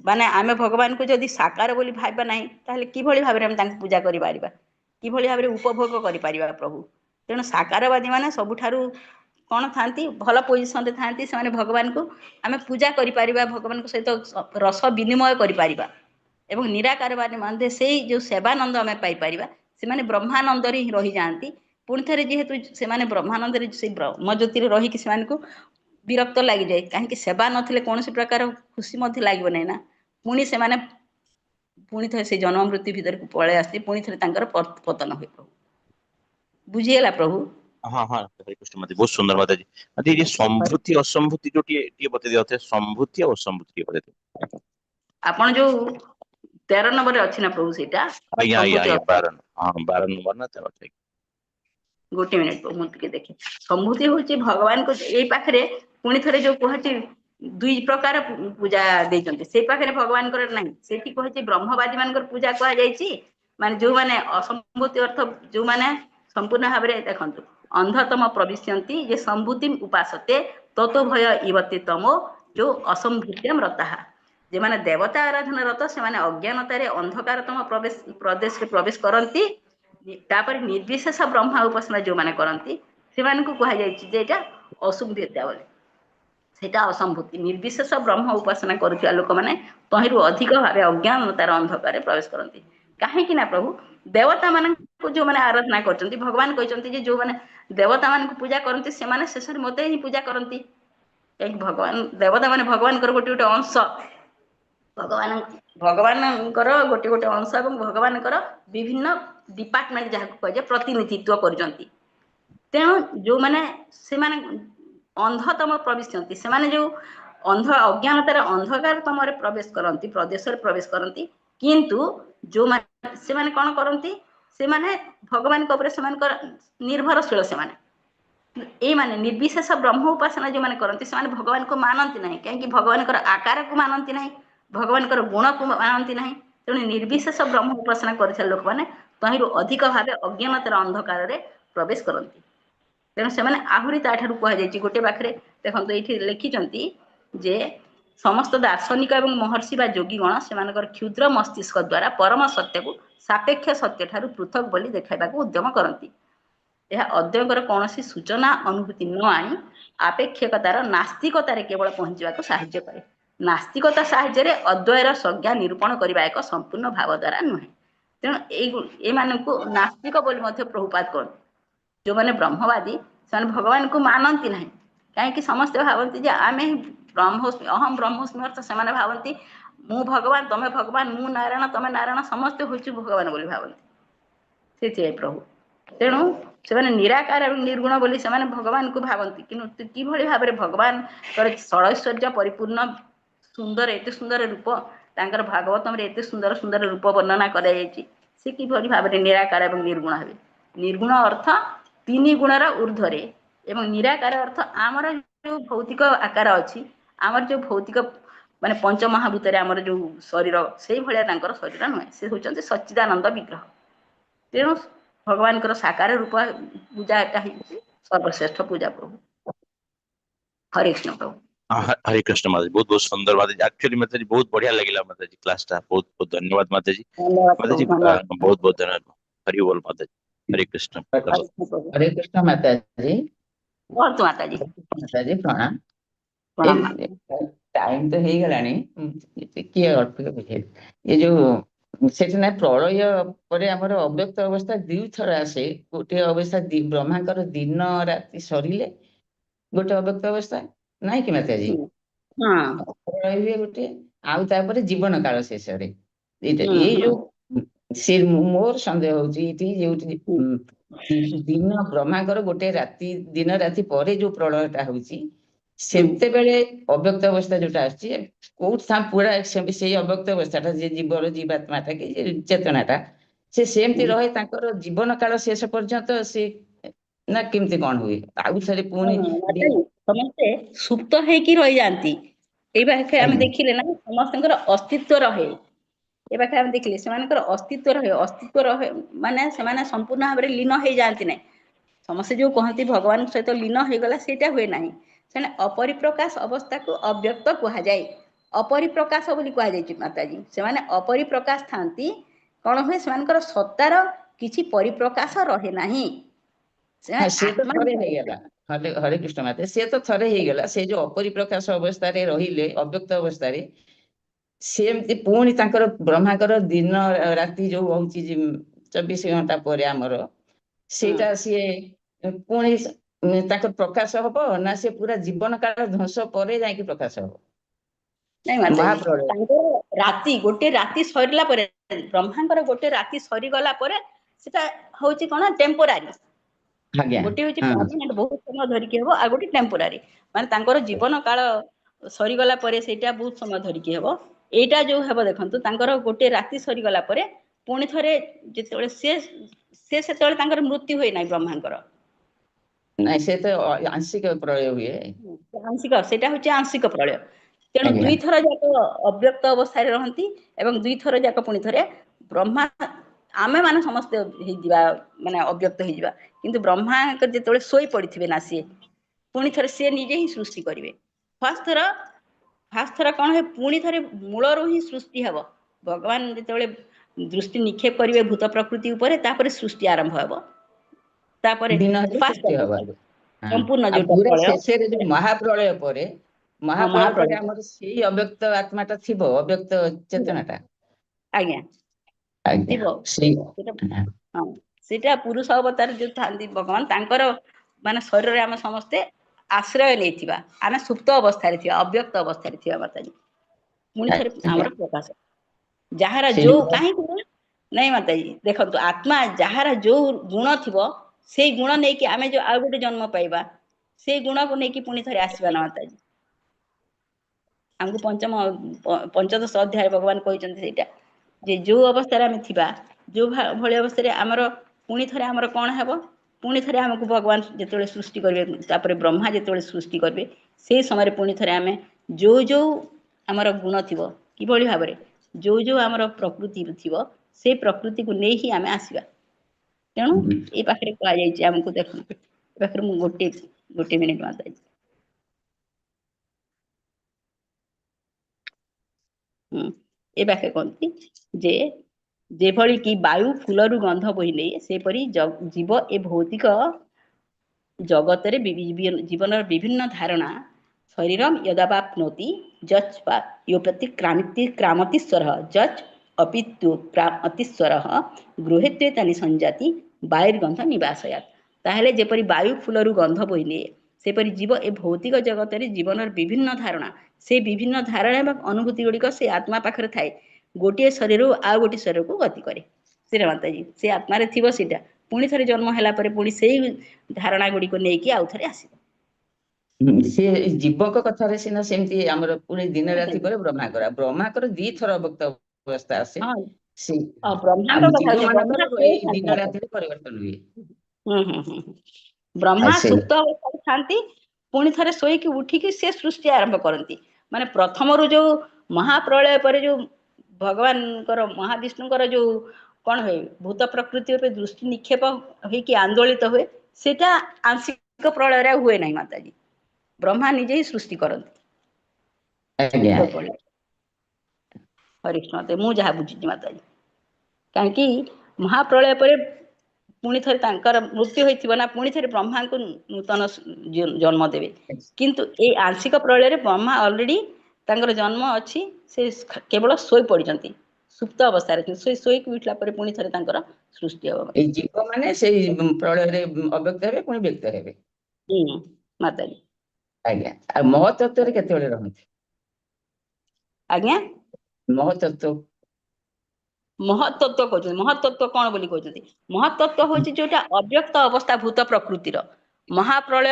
ମାନେ ଆମେ ଭଗବାନଙ୍କୁ ଯଦି ସାକାର ବୋଲି ଭାବିବା ନାହିଁ, ତାହେଲେ କିଭଳି ଭାବରେ ଆମେ ତାଙ୍କୁ ପୂଜା କରିପାରିବା, କିଭଳି ଭାବରେ ଉପଭୋଗ କରିପାରିବା ପ୍ରଭୁ। ତେଣୁ ସାକାରବାଦୀ ମାନେ ସବୁଠାରୁ କ'ଣ ଥାନ୍ତି, ଭଲ ପୋଜିସନରେ ଥାନ୍ତି। ସେମାନେ ଭଗବାନଙ୍କୁ ଆମେ ପୂଜା କରିପାରିବା, ଭଗବାନଙ୍କ ସହିତ ରସ ବିନିମୟ କରିପାରିବା। ଏବଂ ନିରାକାରବାଦୀ ମାନେ ସେଇ ଯେଉଁ ସେବାନନ୍ଦ ଆମେ ପାଇପାରିବା, ସେମାନେ ବ୍ରହ୍ମାନନ୍ଦରେ ହିଁ ରହିଯାଆନ୍ତି। ପୁଣି ଥରେ ଯେହେତୁ ସେମାନେ ବ୍ରହ୍ମାନନ୍ଦରେ ସେଇ ବ୍ରହ୍ମଜ୍ୟୋତିରେ ରହିକି ସେମାନଙ୍କୁ ବିରକ୍ତ ଲାଗିଯାଏ, କାହିଁକି ସେବା ନଥିଲେ କୌଣସି ପ୍ରକାର ଖୁସି ମଧ୍ୟ ଲାଗିବ ନାହିଁ ନା। ପୁଣି ସେମାନେ ପୁଣି ଥରେ ସେଇ ଜନ୍ମ ମୃତ୍ୟୁ ଭିତରକୁ ପଳେଇ ଆସନ୍ତି, ପୁଣି ଥରେ ତାଙ୍କର ପତନ ହୁଏ। ପ୍ରଭୁ ବୁଝିଗଲା ପ୍ରଭୁ? ହଁ ହଁ, ହରେ କୃଷ୍ଣ ମାତାଜୀ, ବହୁତ ସୁନ୍ଦର ମାତାଜୀ। ମାତାଜୀ ये ସମ୍ଭୂତି ଅସମ୍ଭୂତି ଯୋଉ ଟିକେ ବତେଇ ଦିଅ, ସମ୍ଭୂତି ଆଉ ଅସମ୍ଭୂତି ଟିକେ ବତେଇ ଦିଅ। ଆପଣ ଯୋଉ 13 ନମ୍ବରରେ ଅଛି ନା ପ୍ରଭୁ ସେଇଟା ଆଜ୍ଞା ଆଜ୍ଞା ସମ୍ଭୂତି। ଆଜ୍ଞା, 12 ନମ୍ବର ନା 13 ଅଛି। ଗୋଟେ ମିନିଟ୍ ମୁଁ ଟିକେ ଦେଖେ। ସମ୍ଭୂତି ହେଉଛି ଭଗବାନଙ୍କୁ ଏଇ ପାଖରେ ପୁଣି ଥରେ ଯୋଉ କୁହାଛି 2 ପ୍ରକାର ପୂଜା ଦେଇଛନ୍ତି, ସେଇ ପାଖରେ ଭଗବାନଙ୍କର ନାହିଁ। ସେଇଠି କୁହାଯାଇଛି ବ୍ରହ୍ମବାଦୀ ମାନଙ୍କର ପୂଜା କୁହାଯାଇଛି। ମାନେ ଯୋଉମାନେ ଅସମ୍ଭୂତି ଅର୍ଥ ଯୋଉମାନେ ସମ୍ପୂର୍ଣ୍ଣ ଭାବରେ ଦେଖନ୍ତୁ, ଅନ୍ଧତମ ପ୍ରବିଶ୍ୟନ୍ତି ଯେ ସମ୍ଭୂତି ଉପାସତେ ତତୋ ଭୟ ଇବତେ ତମୋ ଯୋଉ ଅସମ୍ଭୂତ୍ୟମ ରତାଃ। ଯେଉଁମାନେ ଦେବତା ଆରାଧନା ରତ, ସେମାନେ ଅଜ୍ଞାନତାରେ ଅନ୍ଧକାରତମ ପ୍ରଦେଶରେ ପ୍ରବେଶ କରନ୍ତି। ତାପରେ ନିର୍ବିଶେଷ ବ୍ରହ୍ମା ଉପାସନା ଯୋଉମାନେ କରନ୍ତି, ସେମାନଙ୍କୁ କୁହାଯାଇଛି ଯେ ଏଇଟା ଅସମ୍ଭୂତ୍ୟ ବୋଲି। ସେଇଟା ଅସମ୍ଭୂତି। ନିର୍ବିଶେଷ ବ୍ରହ୍ମ ଉପାସନା କରୁଥିବା ଲୋକମାନେ ତହିଁରୁ ଅଧିକ ଭାବେ ଅଜ୍ଞାନତାର ଅନ୍ଧକାରରେ ପ୍ରବେଶ କରନ୍ତି। କାହିଁକି ନା ପ୍ରଭୁ ଦେବତା ମାନଙ୍କୁ ଯୋଉମାନେ ଆରାଧନା କରୁଛନ୍ତି, ଭଗବାନ କହିଛନ୍ତି ଯେ ଯୋଉମାନେ ଦେବତା ମାନଙ୍କୁ ପୂଜା କରନ୍ତି, ସେମାନେ ଶେଷରେ ମୋତେ ହିଁ ପୂଜା କରନ୍ତି। କାହିଁକି ଦେବତା ମାନେ ଭଗବାନଙ୍କର ଗୋଟେ ଗୋଟେ ଅଂଶ। ଭଗବାନଙ୍କର ଗୋଟେ ଗୋଟେ ଅଂଶ, ଏବଂ ଭଗବାନଙ୍କର ବିଭିନ୍ନ ଡିପାର୍ଟମେଣ୍ଟ ଯାହାକୁ କୁହାଯାଏ ପ୍ରତିନିଧିତ୍ୱ କରୁଛନ୍ତି। ତେଣୁ ଯୋଉମାନେ ସେମାନେ ଅନ୍ଧତମ ପ୍ରବିଶ୍ୟନ୍ତି, ସେମାନେ ଯୋଉ ଅଜ୍ଞାନତାର ଅନ୍ଧକାର ତମରେ ପ୍ରବେଶ କରନ୍ତି, ପ୍ରଦେଶରେ ପ୍ରବେଶ କରନ୍ତି। କିନ୍ତୁ ଯୋଉମାନେ ସେମାନେ କ'ଣ କରନ୍ତି, ସେମାନେ ଭଗବାନଙ୍କ ଉପରେ ସେମାନଙ୍କର ନିର୍ଭରଶୀଳ। ସେମାନେ ଏଇମାନେ ନିର୍ବିଶେଷ ବ୍ରହ୍ମ ଉପାସନା ଯୋଉମାନେ କରନ୍ତି, ସେମାନେ ଭଗବାନଙ୍କୁ ମାନନ୍ତି ନାହିଁ। କାହିଁକି? ଭଗବାନଙ୍କର ଆକାରକୁ ମାନନ୍ତି ନାହିଁ, ଭଗବାନଙ୍କର ଗୁଣକୁ ମାନନ୍ତି ନାହିଁ। ତେଣୁ ନିର୍ବିଶେଷ ବ୍ରହ୍ମ ଉପାସନା କରିଥିବା ଲୋକମାନେ ତହିଁରୁ ଅଧିକ ଭାବେ ଅଜ୍ଞାନତାର ଅନ୍ଧକାରରେ ପ୍ରବେଶ କରନ୍ତି। ତେଣୁ ସେମାନେ ଆହୁରି ତାଠାରୁ କୁହାଯାଇଛି ଗୋଟେ ପାଖରେ ଦେଖନ୍ତୁ, ଏଇଠି ଲେଖିଛନ୍ତି ଯେ ସମସ୍ତ ଦାର୍ଶନିକ ଏବଂ ମହର୍ଷି ବା ଯୋଗୀଗଣ ସେମାନଙ୍କର କ୍ଷୁଦ୍ର ମସ୍ତିଷ୍କ ଦ୍ୱାରା ପରମ ସତ୍ୟକୁ ସାପେକ୍ଷ ସତ୍ୟ ଠାରୁ ପୃଥକ ବୋଲି ଦେଖାଇବାକୁ ଉଦ୍ୟମ କରନ୍ତି। ଏହା ଅଦ୍ୱୈତର କୌଣସି ସୂଚନା ଅନୁଭୂତି ନ ଆଣି ଆପେକ୍ଷିକତାର ନାସ୍ତିକତାରେ କେବଳ ପହଞ୍ଚିବାକୁ ସାହାଯ୍ୟ କରେ। ନାସ୍ତିକତା ସାହାଯ୍ୟରେ ଅଦ୍ୱୈତର ସଂଜ୍ଞା ନିରୂପଣ କରିବା ଏକ ସମ୍ପୂର୍ଣ୍ଣ ଭାବ ଦ୍ୱାରା ନୁହେଁ। ତେଣୁ ଏମାନଙ୍କୁ ନାସ୍ତିକ ବୋଲି ମଧ୍ୟ ପ୍ରଭୁପାଦ କରନ୍ତି। ଯୋଉମାନେ ବ୍ରହ୍ମବାଦୀ, ସେମାନେ ଭଗବାନଙ୍କୁ ମାନନ୍ତି ନାହିଁ। କାହିଁକି? ସମସ୍ତେ ଭାବନ୍ତି ଯେ ଆମେ ବ୍ରହ୍ମୋସ୍ମି, ଅହಂ ବ୍ରହ୍ମୋସ୍ମି ଅର୍ଥ ସେମାନେ ଭାବନ୍ତି ମୁଁ ଭଗବାନ, ତମେ ଭଗବାନ, ମୁଁ ନାରାୟଣ, ତମେ ନାରାୟଣ, ସମସ୍ତେ ହଉଛୁ ଭଗବାନ ବୋଲି ଭାବନ୍ତି। ସେଥିପାଇଁ ପ୍ରଭୁ ତେଣୁ ସେମାନେ ନିରାକାର ଏବଂ ନିର୍ଗୁଣ ବୋଲି ସେମାନେ ଭଗବାନଙ୍କୁ ଭାବନ୍ତି। କିନ୍ତୁ କିଭଳି ଭାବରେ ଭଗବାନଙ୍କର ଷଡ଼ୈଶ୍ୱର୍ଯ୍ୟ ପରିପୂର୍ଣ୍ଣ ସୁନ୍ଦର, ଏତେ ସୁନ୍ଦର ରୂପ, ତାଙ୍କର ଭାଗବତମରେ ଏତେ ସୁନ୍ଦର ସୁନ୍ଦର ରୂପ ବର୍ଣ୍ଣନା କରାଯାଇଛି, ସେ କିଭଳି ଭାବରେ ନିରାକାର ଏବଂ ନିର୍ଗୁଣ ହେବେ? ନିର୍ଗୁଣ ଅର୍ଥ 3 ଗୁଣର ଊର୍ଦ୍ଧ୍ୱରେ, ଏବଂ ନିରାକାର ଅର୍ଥ ଆମର ଯୋଉ ଭୌତିକ ଆକାର ଅଛି, ଆମର ଯୋଉ ଭୌତିକ ମାନେ ପଞ୍ଚମହାଭୂତରେ ଆମର ଯୋଉ ଶରୀର, ସେଇଭଳିଆ ତାଙ୍କର ଶରୀର ନୁହେଁ। ସେ ହେଉଛନ୍ତି ସଚ୍ଚିଦାନନ୍ଦ ବିଗ୍ରହ। ତେଣୁ ଭଗବାନଙ୍କର ସାକାର ରୂପ ପୂଜାଟା ହେଇଛି ସର୍ବଶ୍ରେଷ୍ଠ ପୂଜା ପ୍ରଭୁ हरे कृष्ण प्रभु। हरे कृष्ण माता जी, बहुत बहुत सुंदर माता जी। एक्चुअली माता जी बहुत बढ़िया लगिला माता जी क्लास टा, बहुत बहुत धन्यवाद माता जी। धन्यवाद माता प्रभु, जी धन्यवाद बहुत बहुत धन्यवाद। हरि बोल माता जी, हरे कृष्ण माता हरे कृष्ण प्रभु। हरे कृष्ण माता जी। बहुत माता जी माता जी प्रणाम। प्रणाम। टाइम तो हो गलानी किए अल्प बुझे ये जो सेठ ना प्रलय पर हमर अव्यक्त अवस्था दुई थर आसे। गोटे अवस्था ब्रह्मांकर दिन राति सरिले गोटे अव्यक्त अवस्था नहीं कि माता जी हाँ प्रलय हुए गोटे आउ तापर जीवन काल शेष रे हम्म, ये जो से मोर संदेह होची इति जो हम्म, दिन ब्रह्मांकर गोटे राति दिन राति पर जो प्रलयटा होची सेतेबेले अव्यक्त अवस्था जोटा आछि कोउठ था पूरा से अव्यक्त अवस्थाटा जे जीवर जीवात्माटा कि चेतनाटा से सेमती रहे तांकर जीवन काल शेष पर्यंत से ना केमती कोन हुए आउ थरे पुणी माता जी समस्ते सुप्त ହେଇକି रहि जांती एई बाखे हम देखिले ना समस्तଙ୍କର अस्तित्व रहे ए बाखे हम देखिले सेमानकर अस्तित्व रहे माने सेमाने संपूर्ण भाबरे लीन होई जांती नै समस्त जो कहती भगवान सहित लीन होई गला सेटा हुए नाही सेने अपरिप्रकाश अवस्था को अव्यक्त कहा जाय अपरिप्रकाश बोली कहा जाय माता जी सेमाने अपरिप्रकाश थांती कोन हुए सेमानकर सत्तार किछि परिप्रकाश रहे नाही से तो थरे हो गला हरे कृष्ण माते से तो थरे हो गला से जो अपरिप्रकाश अवस्था रे रहिले अव्यक्त अवस्था रे सेमती पुणी तांकर ब्रह्मांकर दिन राति जो होउची 24 घंटा पर हमर सेटा से पुणी ताकर प्रकाश हबो ना से पूरा जीवन काल ध्वंस परे जाय कि प्रकाश हबो नहीं माता जी महाप्रलय तांकर राति गोटे राति सरिला परे ब्रह्मांकर गोटे राति सरी गला परे सेटा होउची कोन टेम्पोरारी आज्ञा गोटे होउची परमानेंट बहुत समय धरि के हबो आ गोटे टेम्पोरारी माने तांकर जीवन काल सरी गला परे सेटा बहुत समय धरि के हबो एटा जो हबो देखंतु तांकर गोटे राति सरी गला परे पुणी थरे जेतेबेले से सेतेबेले तांकर मृत्यु होय नै ब्रह्मांकर नहीं से तो आंशिक प्रलय हुए आंशिक सेटा होउची आंशिक प्रलय तेणु आज्ञा दुई थर जाक अव्यक्त अवस्था रे रहंती एवं दुई थर जाक पुणी थरे ब्रह्मा आमे माने समस्त हे जिबा माने अव्यक्त हे जिबा किंतु ब्रह्मा के जेतेबेले सोई पड़िथिबे ना सी पुणी थरे से निजे ही सृष्टि करिवे फास्ट थर कोन हे पुणी थरे मूलरो ही सृष्टि हबो भगवान जेतेबेले दृष्टि निक्षेप करिवे भूत प्रकृति ऊपर तापर सृष्टि आरंभ हबो तापर दिन हेतु फास्ट सृष्टि हवा संपूर्ण आ जोटा पूरा प्रलय शेष रे जो महाप्रलय पर महाप्रलय हमर सेही अव्यक्त आत्माटा थिबो अव्यक्त चेतनाटा आज्ञा आज्ञा थिबो से हाँ सेटा पुरुष अवतार जो थांती भगवान तांकर माने शरीर रे हम समस्ते आश्रय नेथिबा आमे सुप्त अवस्था रे थिबा अव्यक्त अवस्था रे थिबा माताजी पुणी थरे हमर प्रकाश जहारा से जो काहे नहीं माताजी देखंतु आत्मा जहारा जो गुण थिबो से गुण नै कि आमे जो आ गोटे जन्म पाइबा से गुण को नै कि पुणी थरे आसीबा ना माताजी हमको पंचदश अध्याय भगवान कहिसंती सेटा जे जो अवस्था रे हम थिबा जो भली अवस्था रे हमर पुणी थरे हमर कोन हेबो पुणी थरे हमको भगवान जेतेबेले सृष्टि करबे तापर ब्रह्मा जेतेबेले सृष्टि करबे से समय पुणी थरे हमें जो जो हमर गुण थिबो कि भली भाबरे जो जो हमर प्रकृति थिबो से प्रकृति को नै ही हमें आसीबा तेणु ए पाखरे कहा जाय छै हमको देखु पाखरे मु गोटे मिनिट माता ए पाखे कहती जे जेभଳି कि वायु फूलरु गंध बोहि नै सेपरि जीव ए भौतिक जगत रे जीवनर विभिन्न धारणा शरीरम यदावाप्नोति जच योपति क्रामतिस्वरः जच अपितु अतिस्वरः गृहेत्वेतानि संजाति वायुर्गंध निवासयात ताहेले जेपरि वायु फूलरु गंध बोहि नै सेपरि जीव ए भौतिक जगत रे जीवनर विभिन्न धारणा से विभिन्न धारणा एवं अनुभूति गुड़िक से आत्मा पाखरे थाए गोटे शरीर आ गोटे शरीर को गति करे से माताजी से आत्मा रे थिबो सेटा पुणी थरे जन्म हैला परे पुणी सेही धारणा गुड़िक नै कि आउ थरे आसीबो से जीवक कथा रे सिना सेमती हमर पुणी दिन राति पर ब्रह्माकर दी थर अव्यक्त अवस्था आसे हां से ब्रह्मा का जीव कथा मानकर ब्रह्मा दिन राति रे परिवर्तन हुए ब्रह्मा ऐसे सुप्त अवस्था थांती पुणी थरे सोई कि उठी कि से सृष्टि आरंभ करंती माने प्रथम रु जो महाप्रलय पर जो भगवान कर महाविष्णु कर जो कोन होय भूत प्रकृति पे दृष्टि निक्षेप होई कि आंदोलित हुए ସେଟା ଆଂଶିକ ପ୍ରଳୟରେ ହୁଏ ନାହିଁ ମାତାଜୀ। ବ୍ରହ୍ମା ନିଜେ ହିଁ ସୃଷ୍ଟି କରନ୍ତି ଆଜ୍ଞା ପ୍ରଳୟ। ହରିକୃଷ୍ଣ ମାତା, ମୁଁ ଯାହା ବୁଝିଛି ମାତାଜୀ। କାହିଁକି ମହାପ୍ରଳୟ ପରେ ପୁଣି ଥରେ ତାଙ୍କର ମୃତ୍ୟୁ ହୋଇଥିବ ନା, ପୁଣି ଥରେ ବ୍ରହ୍ମାଙ୍କୁ ନୂତନ ଜନ୍ମ ଦେବେ। କିନ୍ତୁ ଏଇ ଆଂଶିକ ପ୍ରଳୟରେ ବ୍ରହ୍ମା ଅଲରେଡି ତାଙ୍କର ଜନ୍ମ ଅଛି, ସେ କେବଳ ଶୋଇ ପଡିଛନ୍ତି ସୁପ୍ତ ଅବସ୍ଥାରେ। ସେ ଶୋଇକି ଉଠିଲା ପରେ ପୁଣି ଥରେ ତାଙ୍କର ସୃଷ୍ଟି ହବ। ଏଇ ଜୀବ ମାନେ ସେଇ ପ୍ରଳୟରେ ଅବ୍ୟକ୍ତ ହେବେ, ପୁଣି ବ୍ୟକ୍ତ ହେବେ। ମାତାଜୀ। ଆଜ୍ଞା। ଆଉ ମହତତ୍ଵରେ କେତେବେଳେ ରହନ୍ତି? ଆଜ୍ଞା, ମହତତ୍ଵ ମହତ୍ତତ୍ଵ କହୁଛନ୍ତି। ମହତ୍ତତ୍ଵ କଣ ବୋଲି କହୁଛନ୍ତି? ମହତ୍ତତ୍ଵ ହଉଛି ଯୋଉଟା ଅବ୍ୟକ୍ତ ଅବସ୍ଥା ଭୂତ ପ୍ରକୃତିର। ମହାପ୍ରଳୟ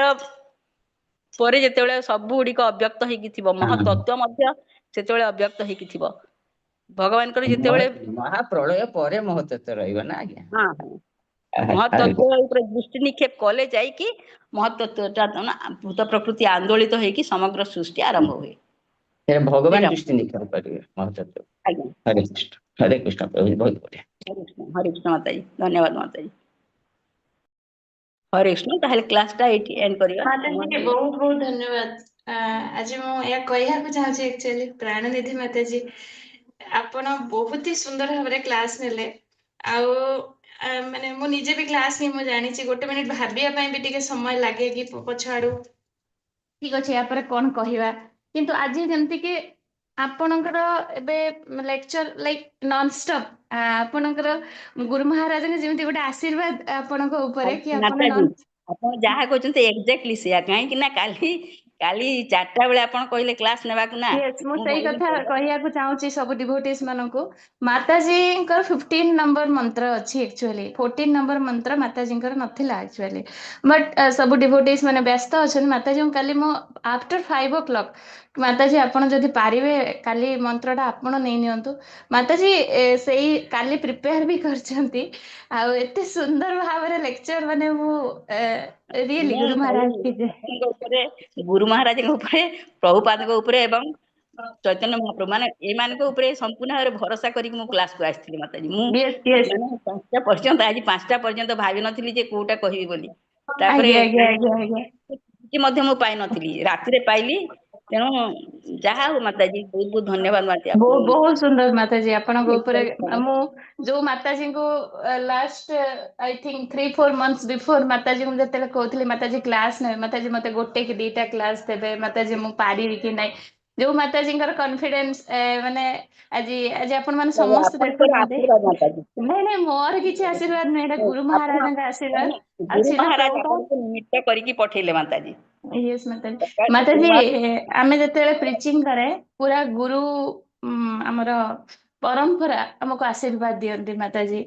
ପରେ ଯେତେବେଳେ ସବୁ ଗୁଡିକ ଅବ୍ୟକ୍ତ ହେଇକି ଥିବ, ମହତ୍ତତ୍ଵ ମଧ୍ୟ ସେତେବେଳେ ଅବ୍ୟକ୍ତ ହେଇକି ଥିବ। ଭଗବାନଙ୍କର ଯେତେବେଳେ ମହାପ୍ରଳୟ ପରେ ମହତତ୍ଵ ରହିବ ନା ଆଜ୍ଞା। ମହତ୍ତତ୍ଵ ଉପରେ ଦୃଷ୍ଟି ନିକ୍ଷେପ କଲେ ଯାଇକି ମହତ୍ତତ୍ଵଟା ଭୂତ ପ୍ରକୃତି ଆନ୍ଦୋଳିତ ହେଇକି ସମଗ୍ର ସୃଷ୍ଟି ଆରମ୍ଭ ହୁଏ। ଭଗବାନ ସେଇଟା ଦୃଷ୍ଟି ନିକ୍ଷେପ କରିବେ ମହତତ୍ଵ। ଆଜ୍ଞା। ହରେ କୃଷ୍ଣ, ହରେ କୃଷ୍ଣ ପ୍ରଭୁ, ବହୁତ ବଢିଆ। ହରେ କୃଷ୍ଣ ମାତାଜୀ, ଧନ୍ୟବାଦ ମାତାଜୀ। ହରେ କୃଷ୍ଣ। ତାହେଲେ କ୍ଲାସଟା ଏଇଠି ଏଣ୍ଡ କରିବା। ମାତାଜୀ ବହୁତ ବହୁତ ଧନ୍ୟବାଦ। ଆଜି ମୁଁ ଏହା କହିବାକୁ ଚାହୁଁଛି ଆକ୍ଚୁଆଲି ପ୍ରାଣନିଧି ମାତାଜୀ, ଆପଣ ବହୁତ ହି ସୁନ୍ଦର ଭାବରେ କ୍ଲାସ ନେଲେ। ଆଉ ମାନେ ମୁଁ ନିଜେ ବି କ୍ଲାସ ହିଁ ମୁଁ ଜାଣିଛି, ଗୋଟେ ମିନିଟ ଭାବିବା ପାଇଁ ବି ଟିକେ ସମୟ ଲାଗେ କି ପଛ ଆଡୁ ଠିକ ଅଛି ୟା ପରେ କଣ କହିବା। କିନ୍ତୁ ଆଜି ଯେମିତି କି ଆପଣଙ୍କର ଏବେ ଲେକ୍ଚର ଲାଇକ ନନଷ୍ଟପ, ଆପଣଙ୍କର ଗୁରୁ ମହାରାଜଙ୍କ ଯେମିତି ଗୋଟେ ଆଶୀର୍ବାଦ ଆପଣଙ୍କ ଉପରେ କି ଆପଣ ମାତାଜୀ, ଆପଣ ଯାହା କହୁଛନ୍ତି ଏକ୍ଜାକ୍ଟଲି ସେଇଆ। କାହିଁକି ନା କାଲି 4ଟା ବେଳେ ଆପଣ କହିଲେ କ୍ଲାସ ନେବାକୁ ନା, ମୁଁ ମୁଁ ସେଇ କଥା କହିବାକୁ ଚାହୁଁଛି ସବୁ ଡିଭୋଟିସ୍ ମାନଙ୍କୁ। ମାତାଜୀଙ୍କର 15 ନମ୍ବର ମନ୍ତ୍ର ଅଛି ଆକ୍ଚୁଆଲି, 14 ନମ୍ବର ମନ୍ତ୍ର ମାତାଜୀଙ୍କର ନଥିଲା ଆକ୍ଚୁଆଲି। ବଟ୍ ସବୁ ଡିଭୋଟିସ୍ ମାନେ ବ୍ୟସ୍ତ ଅଛନ୍ତି। ମାତାଜୀଙ୍କୁ କାଲି ମୁଁ ଆଫ୍ଟର 5 o'clock, ମାତାଜୀ ଆପଣ ଯଦି ପାରିବେ କାଲି ମନ୍ତ୍ରଟା ଆପଣ ନେଇ ନିଅନ୍ତୁ। ମାତାଜୀ ସେଇ କାଲି ପ୍ରିପେୟାର ବି କରିଛନ୍ତି। ଆଉ ଏତେ ସୁନ୍ଦର ଭାବରେ ଲେକ୍ଚର, ମାନେ ମୁଁ ରିଏଲି ମୁଁ ଗୁରୁ କାଲି ମହାରାଜ କି ଜୟ। ଆପଣଙ୍କ ଉପରେ, ଗୁରୁ ମହାରାଜଙ୍କ ଉପରେ, ପ୍ରଭୁପାଦଙ୍କ ଉପରେ ଏବଂ ଚୈତନ୍ୟ ମହାପ୍ରଭୁ ମାନେ ଏମାନଙ୍କ ଉପରେ ସମ୍ପୂର୍ଣ୍ଣ ଭାବରେ ଭରସା କରିକି ମୁଁ କ୍ଲାସକୁ ଆସିଥିଲି ମାତାଜୀ। ମୁଁ Yes, yes. ମାନେ 5ଟା ପର୍ଯ୍ୟନ୍ତ, ଆଜି 5ଟା ପର୍ଯ୍ୟନ୍ତ ଭାବି ନଥିଲି ଯେ କୋଉଟା କହିବି ବୋଲି। ତାପରେ ଆଜ୍ଞା ଆଜ୍ଞା ଆଜ୍ଞା ଆଜ୍ଞା। କିଛି ମଧ୍ୟ ମୁଁ ପାଇନଥିଲି, ରାତିରେ ପାଇଲି। ତେଣୁ ଯାହା ହଉ ମାତାଜୀ, ବହୁତ ବହୁତ ଧନ୍ୟବାଦ ମାତାଜୀ ଆପଣଙ୍କୁ। ବହୁତ ସୁନ୍ଦର ମାତାଜୀ, ଆପଣଙ୍କ ଉପରେ ମୁଁ ଯୋଉ ମାତାଜୀଙ୍କୁ last I think 3-4 months before ମାତାଜୀଙ୍କୁ ଯେତେବେଳେ କହୁଥିଲି ମାତାଜୀ କ୍ଲାସ ନେବେ, ମାତାଜୀ ମତେ 1 କି 2ଟା କ୍ଲାସ ଦେବେ, ମାତାଜୀ ମୁଁ ପାରିବି କି ନାଇଁ, ଯୋଉ ମାତାଜୀଙ୍କର କନଫିଡେନ୍ସ, ମାନେ ଆଜି ଆପଣ ମାନେ ସମସ୍ତେ ଆପଣଙ୍କର ଦେଖୁଛନ୍ତି। ଆଶୀର୍ବାଦ ମାତାଜୀ। ନାଇଁ ନାଇଁ, ମୋର କିଛି ଆଶୀର୍ବାଦ ନାହିଁ, ଏଇଟା ଗୁରୁ ଆପଣ ମହାରାଜଙ୍କ ଆଶୀର୍ବାଦ। ଆଉ ଗୁରୁ ଶିଲା ମହାରାଜ ପ୍ରଭୁପାଦ। ଆପଣଙ୍କୁ ନିମିତ୍ତ କରିକି ପଠେଇଲେ ମାତାଜୀ। Yes, ମାତାଜୀ ଆମେ ଯେତେବେଳେ ପ୍ରିଚିଂ କରେ, ପୁରା ଗୁରୁ ଆମର ପରମ୍ପରା ଆମକୁ ଆଶୀର୍ବାଦ ଦିଅନ୍ତି ମାତାଜୀ।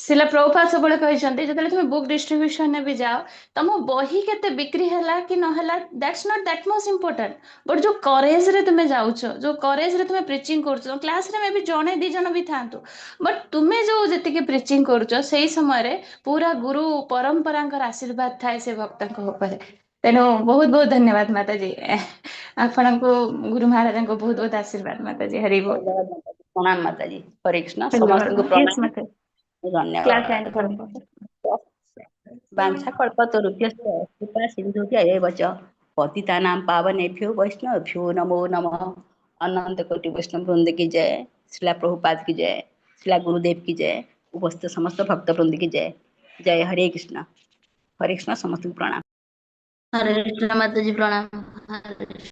ଶିଲା ପ୍ରଭୁପାଦ ସବୁବେଳେ କହିଛନ୍ତି, ଯେତେବେଳେ ତୁମେ ବୁକ୍ ଡିଷ୍ଟ୍ରିବ୍ୟୁସନରେ ବି ଯାଅ, ତମ ବହି କେତେ ବିକ୍ରି ହେଲା କି ନହେଲା, that's not that most important. But ଯୋଉ କରେଜରେ ତୁମେ ଯାଉଛ, ଯୋଉ କରେଜରେ ତୁମେ ପ୍ରିଚିଂ କରୁଛ, କ୍ଲାସରେ ମେ ବି 1-2 ଜଣ ବି ଥାଆନ୍ତୁ, ବଟ୍ ତୁମେ ଯୋଉ ଯେତିକି ପ୍ରିଚିଂ କରୁଛ, ସେଇ ସମୟରେ ପୁରା ଗୁରୁ ପରମ୍ପରାଙ୍କର ଆଶୀର୍ବାଦ ଥାଏ ସେ ଭକ୍ତଙ୍କ ଉପରେ। ତେଣୁ ବହୁତ ବହୁତ ଧନ୍ୟବାଦ ମାତାଜୀ, ଆପଣଙ୍କୁ ଗୁରୁ ମହାରାଜଙ୍କୁ ବହୁତ ବହୁତ ଆଶୀର୍ବାଦ ମାତାଜୀ। ହରି ବୋଲ। ପ୍ରଣାମ ମାତାଜୀ। ହରେ କୃଷ୍ଣ। ସମସ୍ତଙ୍କୁ Yes, ପ୍ରଣାମ, ମାତାଜୀ। କ୍ଲାସ ଧନ୍ୟବାଦ। ଏଣ୍ଡ କରନ୍ତୁ। ବାଂଛା କଳ୍ପତରୁଭ୍ୟଶ୍ଚ କୃପା ସିନ୍ଧୁଭ୍ୟୈବ च पतितानां पावनेभ्यो वैष्णवेभ्यो नमो नमः। अनंत कोटि वैष्णव वृंद की जय। श्रीला प्रभुपाद की जय। श्रीला गुरुदेव की जय। उपस्थित समस्त भक्त वृंद की जय। जय हरे कृष्ण। हरे कृष्ण। समस्त प्रणाम। हरे कृष्ण माताजी, प्रणाम।